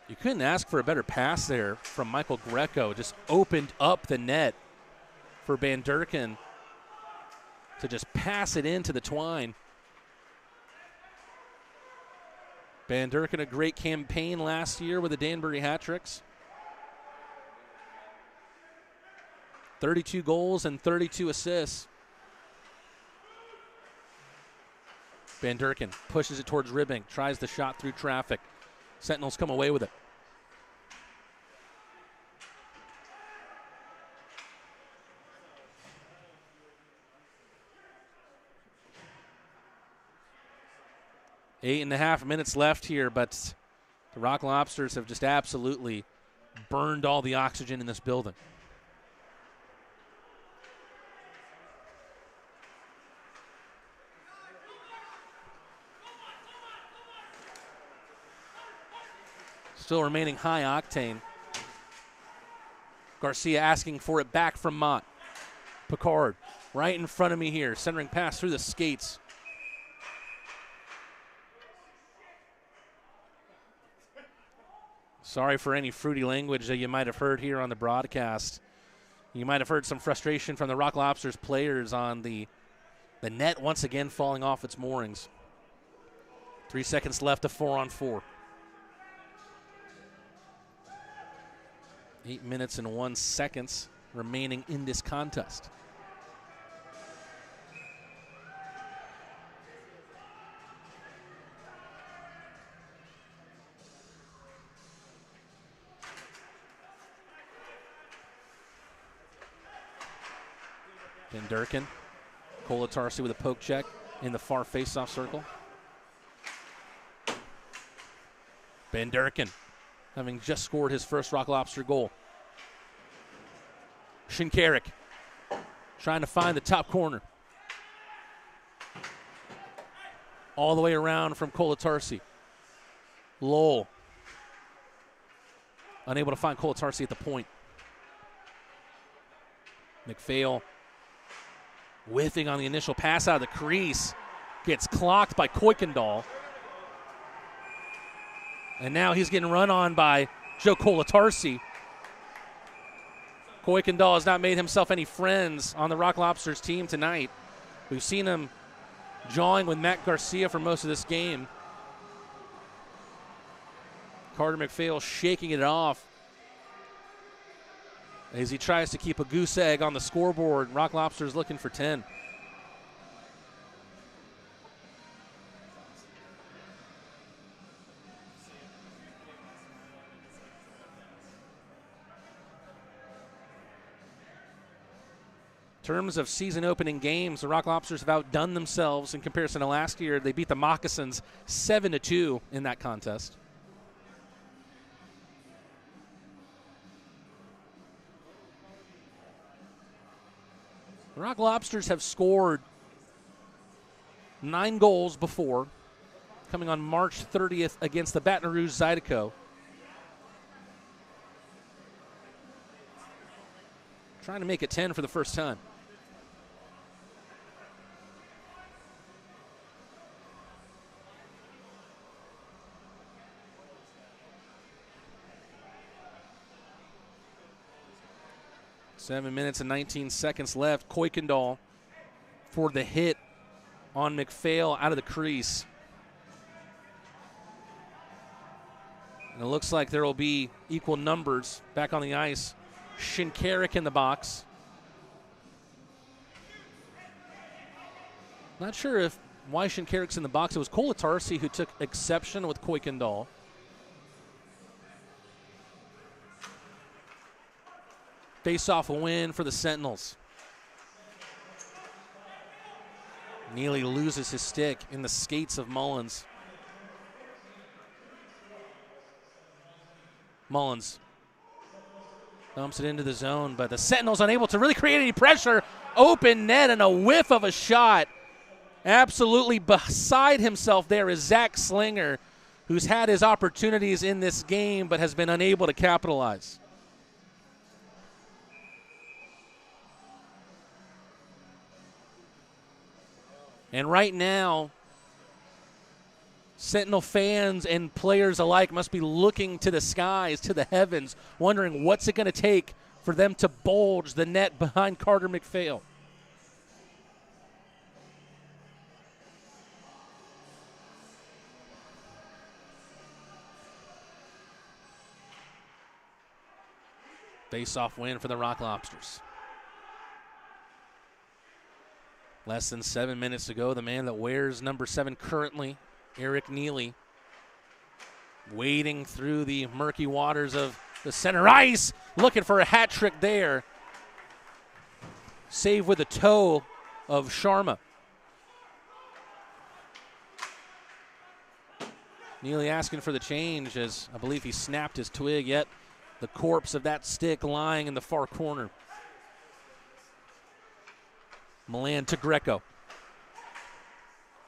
You couldn't ask for a better pass there from Michael Greco. Just opened up the net for Van Durken to just pass it into the twine. Van Durken, a great campaign last year with the Danbury hat-tricks. 32 goals and 32 assists. Van Durken pushes it towards Ribbing, tries the shot through traffic. Sentinels come away with it. Eight and a half minutes left here, but the Rock Lobsters have just absolutely burned all the oxygen in this building. Still remaining high octane. Garcia asking for it back from Mott. Picard right in front of me here. Centering pass through the skates. Sorry for any fruity language that you might have heard here on the broadcast. You might have heard some frustration from the Rock Lobsters players on the net once again falling off its moorings. 3 seconds left of 4-on-4. 8 minutes and 1 second remaining in this contest. Van Durken, Kolatarsi with a poke check in the far face-off circle. Van Durken, having just scored his first Rock Lobster goal. Shinkarik trying to find the top corner. all the way around from Kolatarsi. Lowell unable to find Kolatarsi at the point. McPhail whiffing on the initial pass out of the crease. Gets clocked by Kuykendall. And now he's getting run on by Joe Kolatarsi. Kuykendall has not made himself any friends on the Rock Lobsters team tonight. We've seen him jawing with Matt Garcia for most of this game. Carter McPhail shaking it off as he tries to keep a goose egg on the scoreboard. Rock Lobsters looking for 10. In terms of season opening games, the Rock Lobsters have outdone themselves in comparison to last year. They beat the Moccasins 7-2 in that contest. The Rock Lobsters have scored 9 goals before, coming on March 30th against the Baton Rouge Zydeco. Trying to make it 10 for the first time. Seven minutes and 19 seconds left. Kuykendall for the hit on McPhail out of the crease. And it looks like there will be equal numbers back on the ice. Shinkarik in the box. Not sure why Shinkarik's in the box. It was Kolatarsi who took exception with Kuykendall. Face-off win for the Sentinels. Neely loses his stick in the skates of Mullins. Mullins dumps it into the zone, but the Sentinels unable to really create any pressure. Open net and a whiff of a shot. Absolutely beside himself there is Zach Slinger, who's had his opportunities in this game but has been unable to capitalize. And right now, Sentinel fans and players alike must be looking to the skies, to the heavens, wondering what's it going to take for them to bulge the net behind Carter McPhail. Face-off win for the Rock Lobsters. Less than 7 minutes to go. The man that wears number 7 currently, Eric Neely, wading through the murky waters of the center ice, looking for a hat trick there. Save with a toe of Sharma. Neely asking for the change as I believe he snapped his twig, yet the corpse of that stick lying in the far corner. Milan to Greco.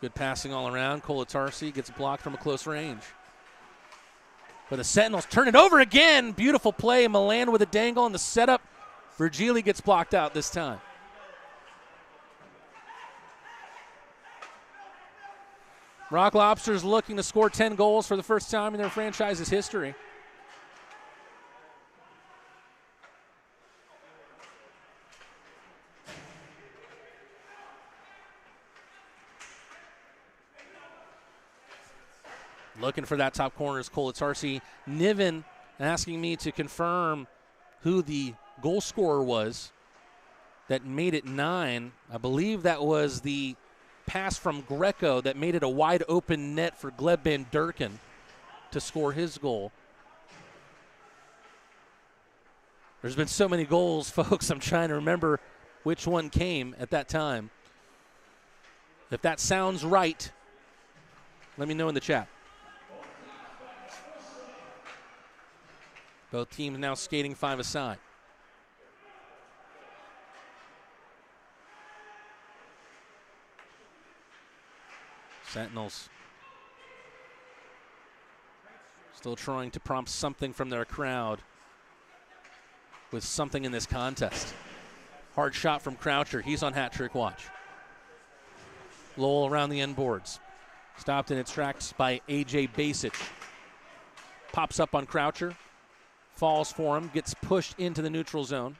Good passing all around. Kolatarsi gets blocked from a close range. But the Sentinels turn it over again. Beautiful play. Milan with a dangle and the setup. Virgili gets blocked out this time. Rock Lobsters looking to score 10 goals for the first time in their franchise's history. Looking for that top corner is Kolatarsi. Niven asking me to confirm who the goal scorer was that made it 9. I believe that was the pass from Greco that made it a wide open net for Gleb Van Durken to score his goal. There's been so many goals, folks, I'm trying to remember which one came at that time. If that sounds right, let me know in the chat. Both teams now skating 5 aside. Sentinels still trying to prompt something from their crowd with something in this contest. Hard shot from Croucher. He's on hat trick watch. Lowell around the end boards. Stopped in its tracks by A.J. Basic. Pops up on Croucher. Falls for him. Gets pushed into the neutral zone.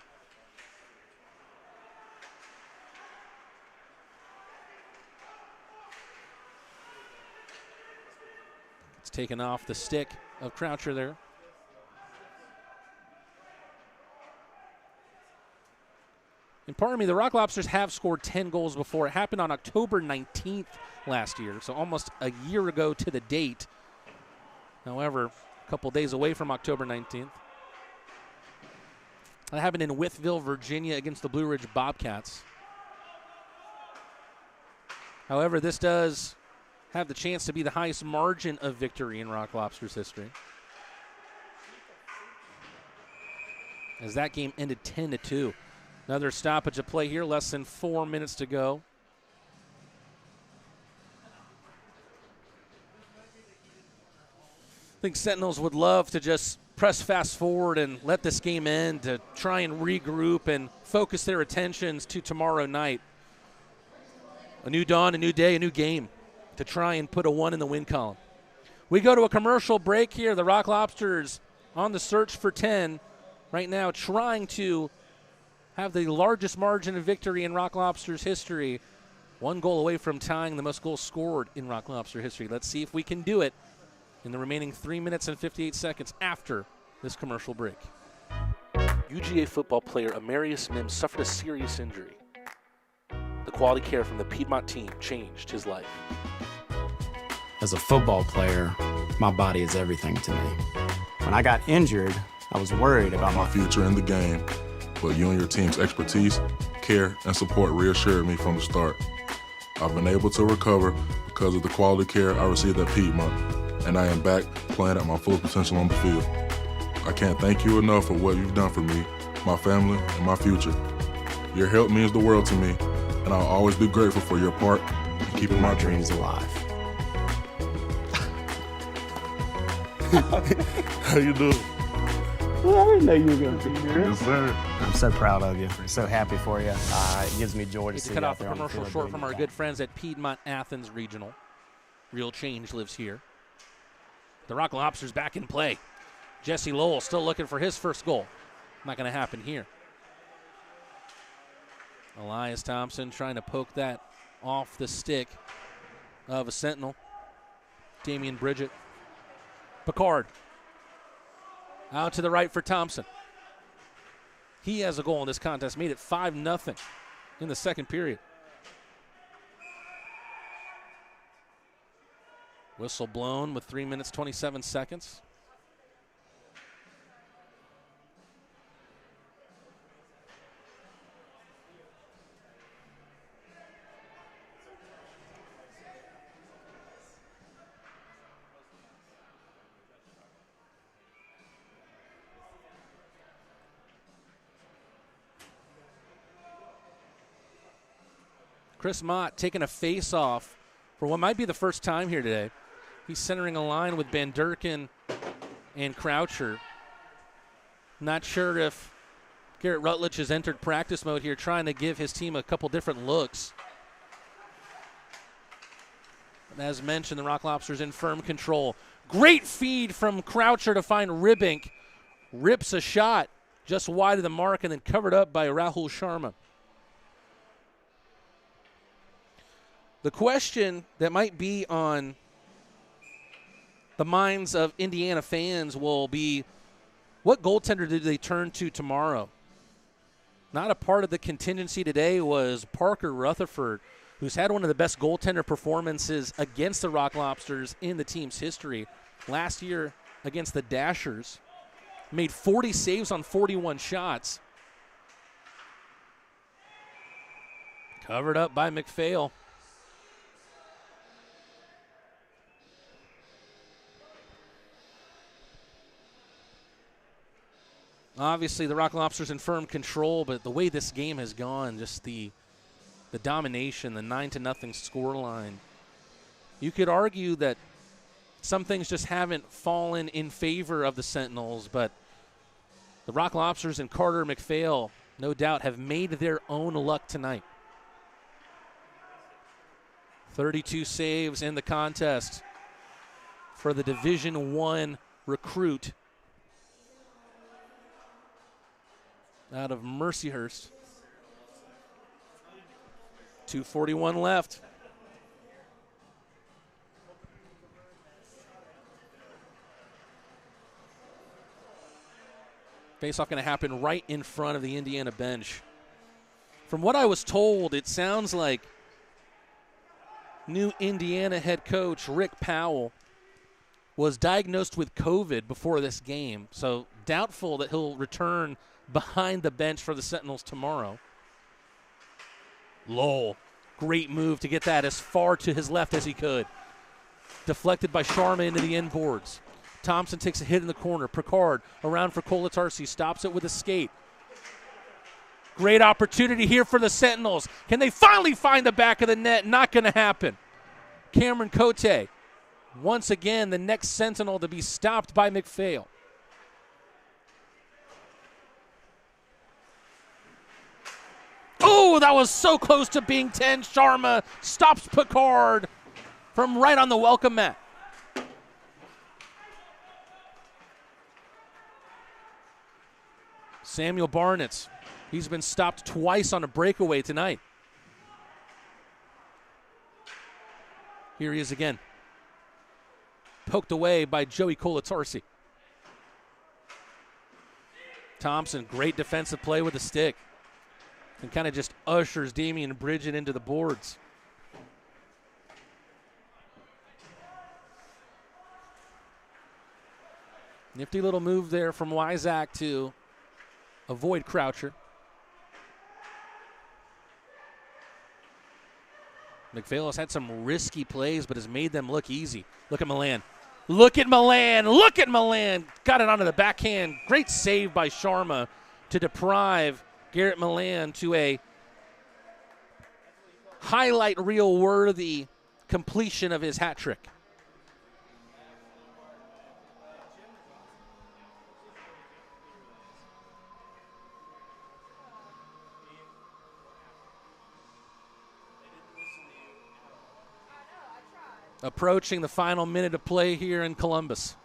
It's taken off the stick of Croucher there. And pardon me, the Rock Lobsters have scored 10 goals before. It happened on October 19th last year, so almost a year ago to the date. However, a couple days away from October 19th. That happened in Wytheville, Virginia against the Blue Ridge Bobcats. However, this does have the chance to be the highest margin of victory in Rock Lobsters history, as that game ended 10-2. Another stoppage of play here, less than 4 minutes to go. I think Sentinels would love to just press fast forward and let this game end to try and regroup and focus their attentions to tomorrow night. A new dawn, a new day, a new game to try and put a 1 in the win column. We go to a commercial break here. The Rock Lobsters on the search for 10 right now, trying to have the largest margin of victory in Rock Lobsters history. 1 goal away from tying the most goals scored in Rock Lobster history. Let's see if we can do it in the remaining 3 minutes and 58 seconds after this commercial break. UGA football player Amarius Mims suffered a serious injury. The quality care from the Piedmont team changed his life. As a football player, my body is everything to me. When I got injured, I was worried about my future in the game, but you and your team's expertise, care, and support reassured me from the start. I've been able to recover because of the quality care I received at Piedmont, and I am back playing at my full potential on the field. I can't thank you enough for what you've done for me, my family, and my future. Your help means the world to me, and I'll always be grateful for your part in keeping my dreams alive. How you doing? Well, I didn't know you were going to be here. Yes, sir. I'm so proud of you. So happy for you. It gives me joy to see To you cut out off the there on the commercial field short doing from your our job. good friends at Piedmont Athens Regional. Real change lives here. The Rock Lobsters back in play. Jesse Lowell still looking for his first goal. Not going to happen here. Elias Thompson trying to poke that off the stick of a Sentinel. Damian Bridget. Picard. Out to the right for Thompson. He has a goal in this contest. Made it 5-0 in the second period. Whistle blown with 3 minutes, 27 seconds. Chris Mott taking a face-off for what might be the first time here today. He's centering a line with Van Durken and Croucher. Not sure if Garrett Rutledge has entered practice mode here, trying to give his team a couple different looks. And as mentioned, the Rock Lobsters in firm control. Great feed from Croucher to find Ribink. Rips a shot just wide of the mark and then covered up by Rahul Sharma. The question that might be on the minds of Indiana fans will be, what goaltender did they turn to tomorrow? Not a part of the contingency today was Parker Rutherford, who's had one of the best goaltender performances against the Rock Lobsters in the team's history. Last year against the Dashers, made 40 saves on 41 shots. Covered up by McPhail. Obviously, the Rock Lobsters in firm control, but the way this game has gone, just the domination, the 9-0 scoreline. You could argue that some things just haven't fallen in favor of the Sentinels, but the Rock Lobsters and Carter McPhail, no doubt, have made their own luck tonight. 32 saves in the contest for the Division I recruit out of Mercyhurst. 2:41 left. Face-off going to happen right in front of the Indiana bench. From what I was told, it sounds like new Indiana head coach Rick Powell was diagnosed with COVID before this game, so doubtful that he'll return behind the bench for the Sentinels tomorrow. Lowell, great move to get that as far to his left as he could. Deflected by Sharma into the inboards. Thompson takes a hit in the corner. Picard around for Kolatarsi, stops it with a skate. Great opportunity here for the Sentinels. Can they finally find the back of the net? Not going to happen. Cameron Cote, once again, the next Sentinel to be stopped by McPhail. Oh, that was so close to being 10. Sharma stops Picard from right on the welcome mat. Samuel Barnett, he's been stopped twice on a breakaway tonight. Here he is again. Poked away by Joey Kolatarsi. Thompson, great defensive play with the stick. And kind of just ushers Damian Bridget into the boards. Nifty little move there from Wyzak to avoid Croucher. McPhail has had some risky plays, but has made them look easy. Look at Milan. Look at Milan. Look at Milan. Got it onto the backhand. Great save by Sharma to deprive Garrett Milan to a highlight reel worthy completion of his hat trick. Approaching the final minute of play here in Columbus.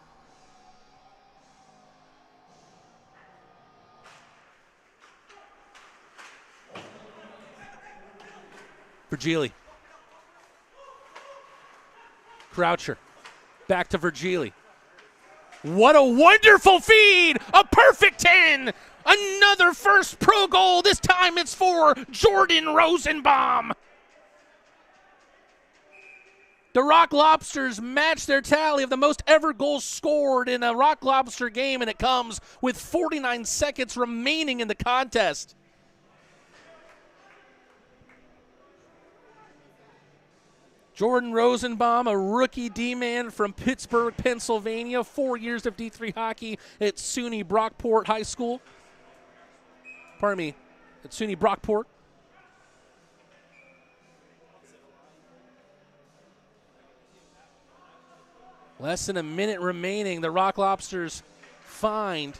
Virgili. Croucher. Back to Virgili. What a wonderful feed! A perfect 10! Another first pro goal. This time it's for Jordan Rosenbaum. The Rock Lobsters match their tally of the most ever goals scored in a Rock Lobster game, and it comes with 49 seconds remaining in the contest. Jordan Rosenbaum, a rookie D-man from Pittsburgh, Pennsylvania, 4 years of D3 hockey at SUNY Brockport High School. Pardon me, at SUNY Brockport. Less than a minute remaining. The Rock Lobsters find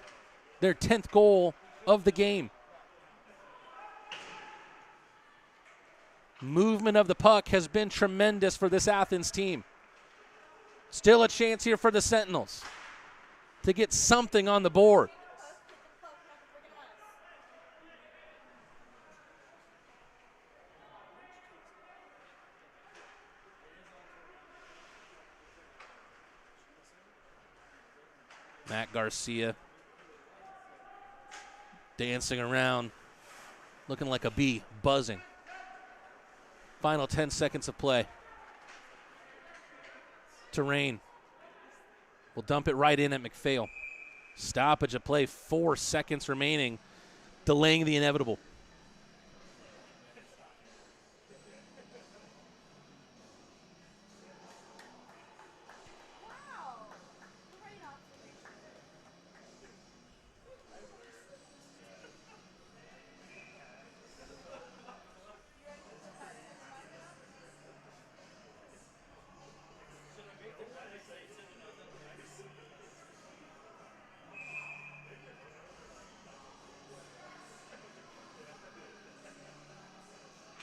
their 10th goal of the game. Movement of the puck has been tremendous for this Athens team. Still a chance here for the Sentinels to get something on the board. Matt Garcia dancing around, looking like a bee, buzzing. Final 10 seconds of play. Terrain will dump it right in at McPhail. Stoppage of play, 4 seconds remaining, delaying the inevitable.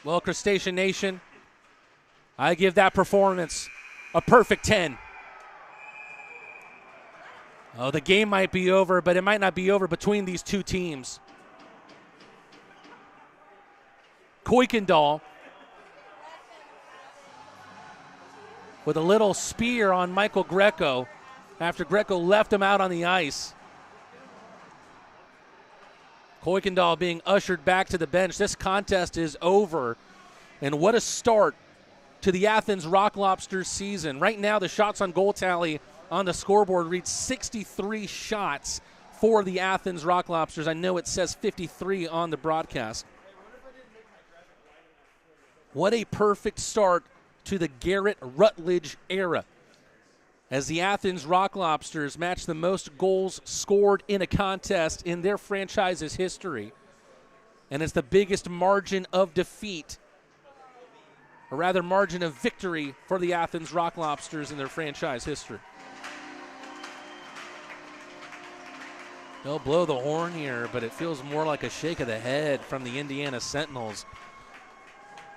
Well, Crustacean Nation, I give that performance a perfect 10. Oh, the game might be over, but it might not be over between these two teams. Kuykendall with a little spear on Michael Greco after Greco left him out on the ice. Kuykendall being ushered back to the bench. This contest is over. And what a start to the Athens Rock Lobsters season. Right now, the shots on goal tally on the scoreboard reads 63 shots for the Athens Rock Lobsters. I know it says 53 on the broadcast. What a perfect start to the Garrett Rutledge era, as the Athens Rock Lobsters match the most goals scored in a contest in their franchise's history. And it's the biggest margin of defeat, or rather margin of victory, for the Athens Rock Lobsters in their franchise history. They'll blow the horn here, but it feels more like a shake of the head from the Indiana Sentinels.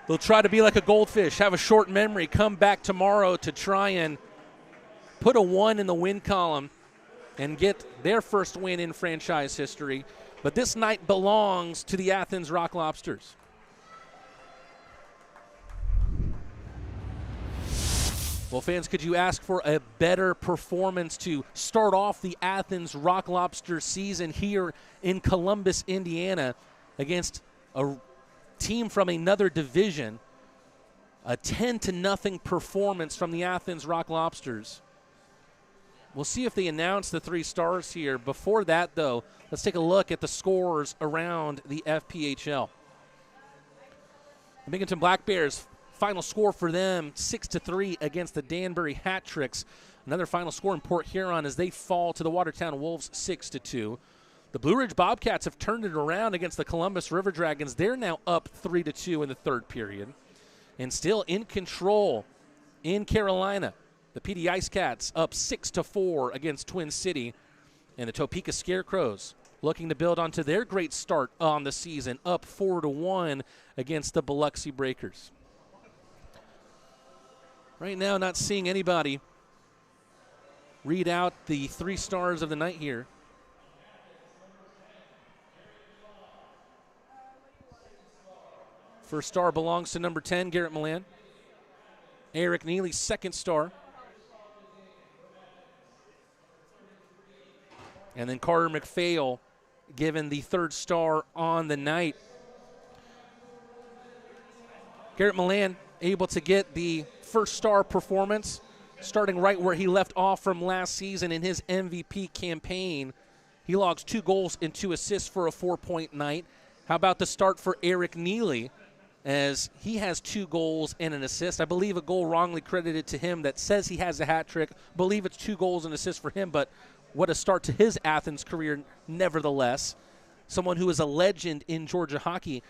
They'll try to be like a goldfish, have a short memory, come back tomorrow to try and put a 1 in the win column and get their first win in franchise history. But this night belongs to the Athens Rock Lobsters. Well, fans, could you ask for a better performance to start off the Athens Rock Lobster season here in Columbus, Indiana, against a team from another division? A 10-0 performance from the Athens Rock Lobsters. We'll see if they announce the 3 stars here. Before that, though, let's take a look at the scores around the FPHL. The Binghamton Black Bears, final score for them, 6-3 against the Danbury Hat Tricks. Another final score in Port Huron as they fall to the Watertown Wolves 6-2. The Blue Ridge Bobcats have turned it around against the Columbus River Dragons. They're now up 3-2 in the third period. And still in control in Carolina, the PD Ice Cats up 6-4 against Twin City. And the Topeka Scarecrows looking to build onto their great start on the season, up 4-1 against the Biloxi Breakers. Right now, not seeing anybody read out the 3 stars of the night here. First star belongs to number 10, Garrett Milan. Eric Neely, second star. And then Carter McPhail given the third star on the night. Garrett Milan able to get the first star performance, starting right where he left off from last season in his MVP campaign. He logs 2 goals and 2 assists for a 4-point night. How about the start for Eric Neely, as he has 2 goals and an assist? I believe a goal wrongly credited to him that says he has a hat trick. Believe it's 2 goals and assists for him, but what a start to his Athens career nevertheless. Someone who is a legend in Georgia hockey.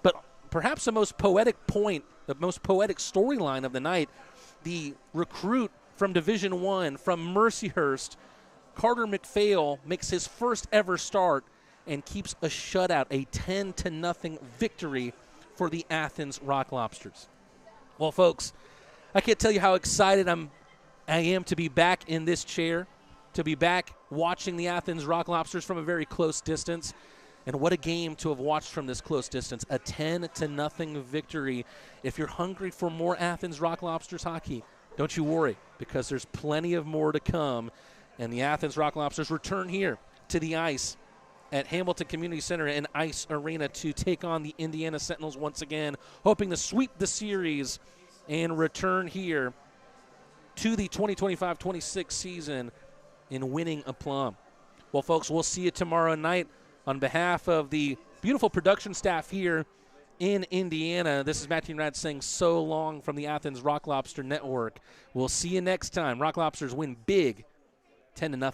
But perhaps the most poetic point, the most poetic storyline of the night, the recruit from Division I from Mercyhurst, Carter McPhail, makes his first ever start and keeps a shutout, a 10-0 victory for the Athens Rock Lobsters. Well, folks, I can't tell you how excited I am to be back in this chair, to be back watching the Athens Rock Lobsters from a very close distance. And what a game to have watched from this close distance, a 10-0 victory. If you're hungry for more Athens Rock Lobsters hockey, don't you worry, because there's plenty of more to come. And the Athens Rock Lobsters return here to the ice at Hamilton Community Center and Ice Arena to take on the Indiana Sentinels once again, hoping to sweep the series and return here to the 2025-26 season in winning aplomb. Well, folks, we'll see you tomorrow night. On behalf of the beautiful production staff here in Indiana, this is Matteen Rad saying so long from the Athens Rock Lobster Network. We'll see you next time. Rock Lobsters win big, 10-0.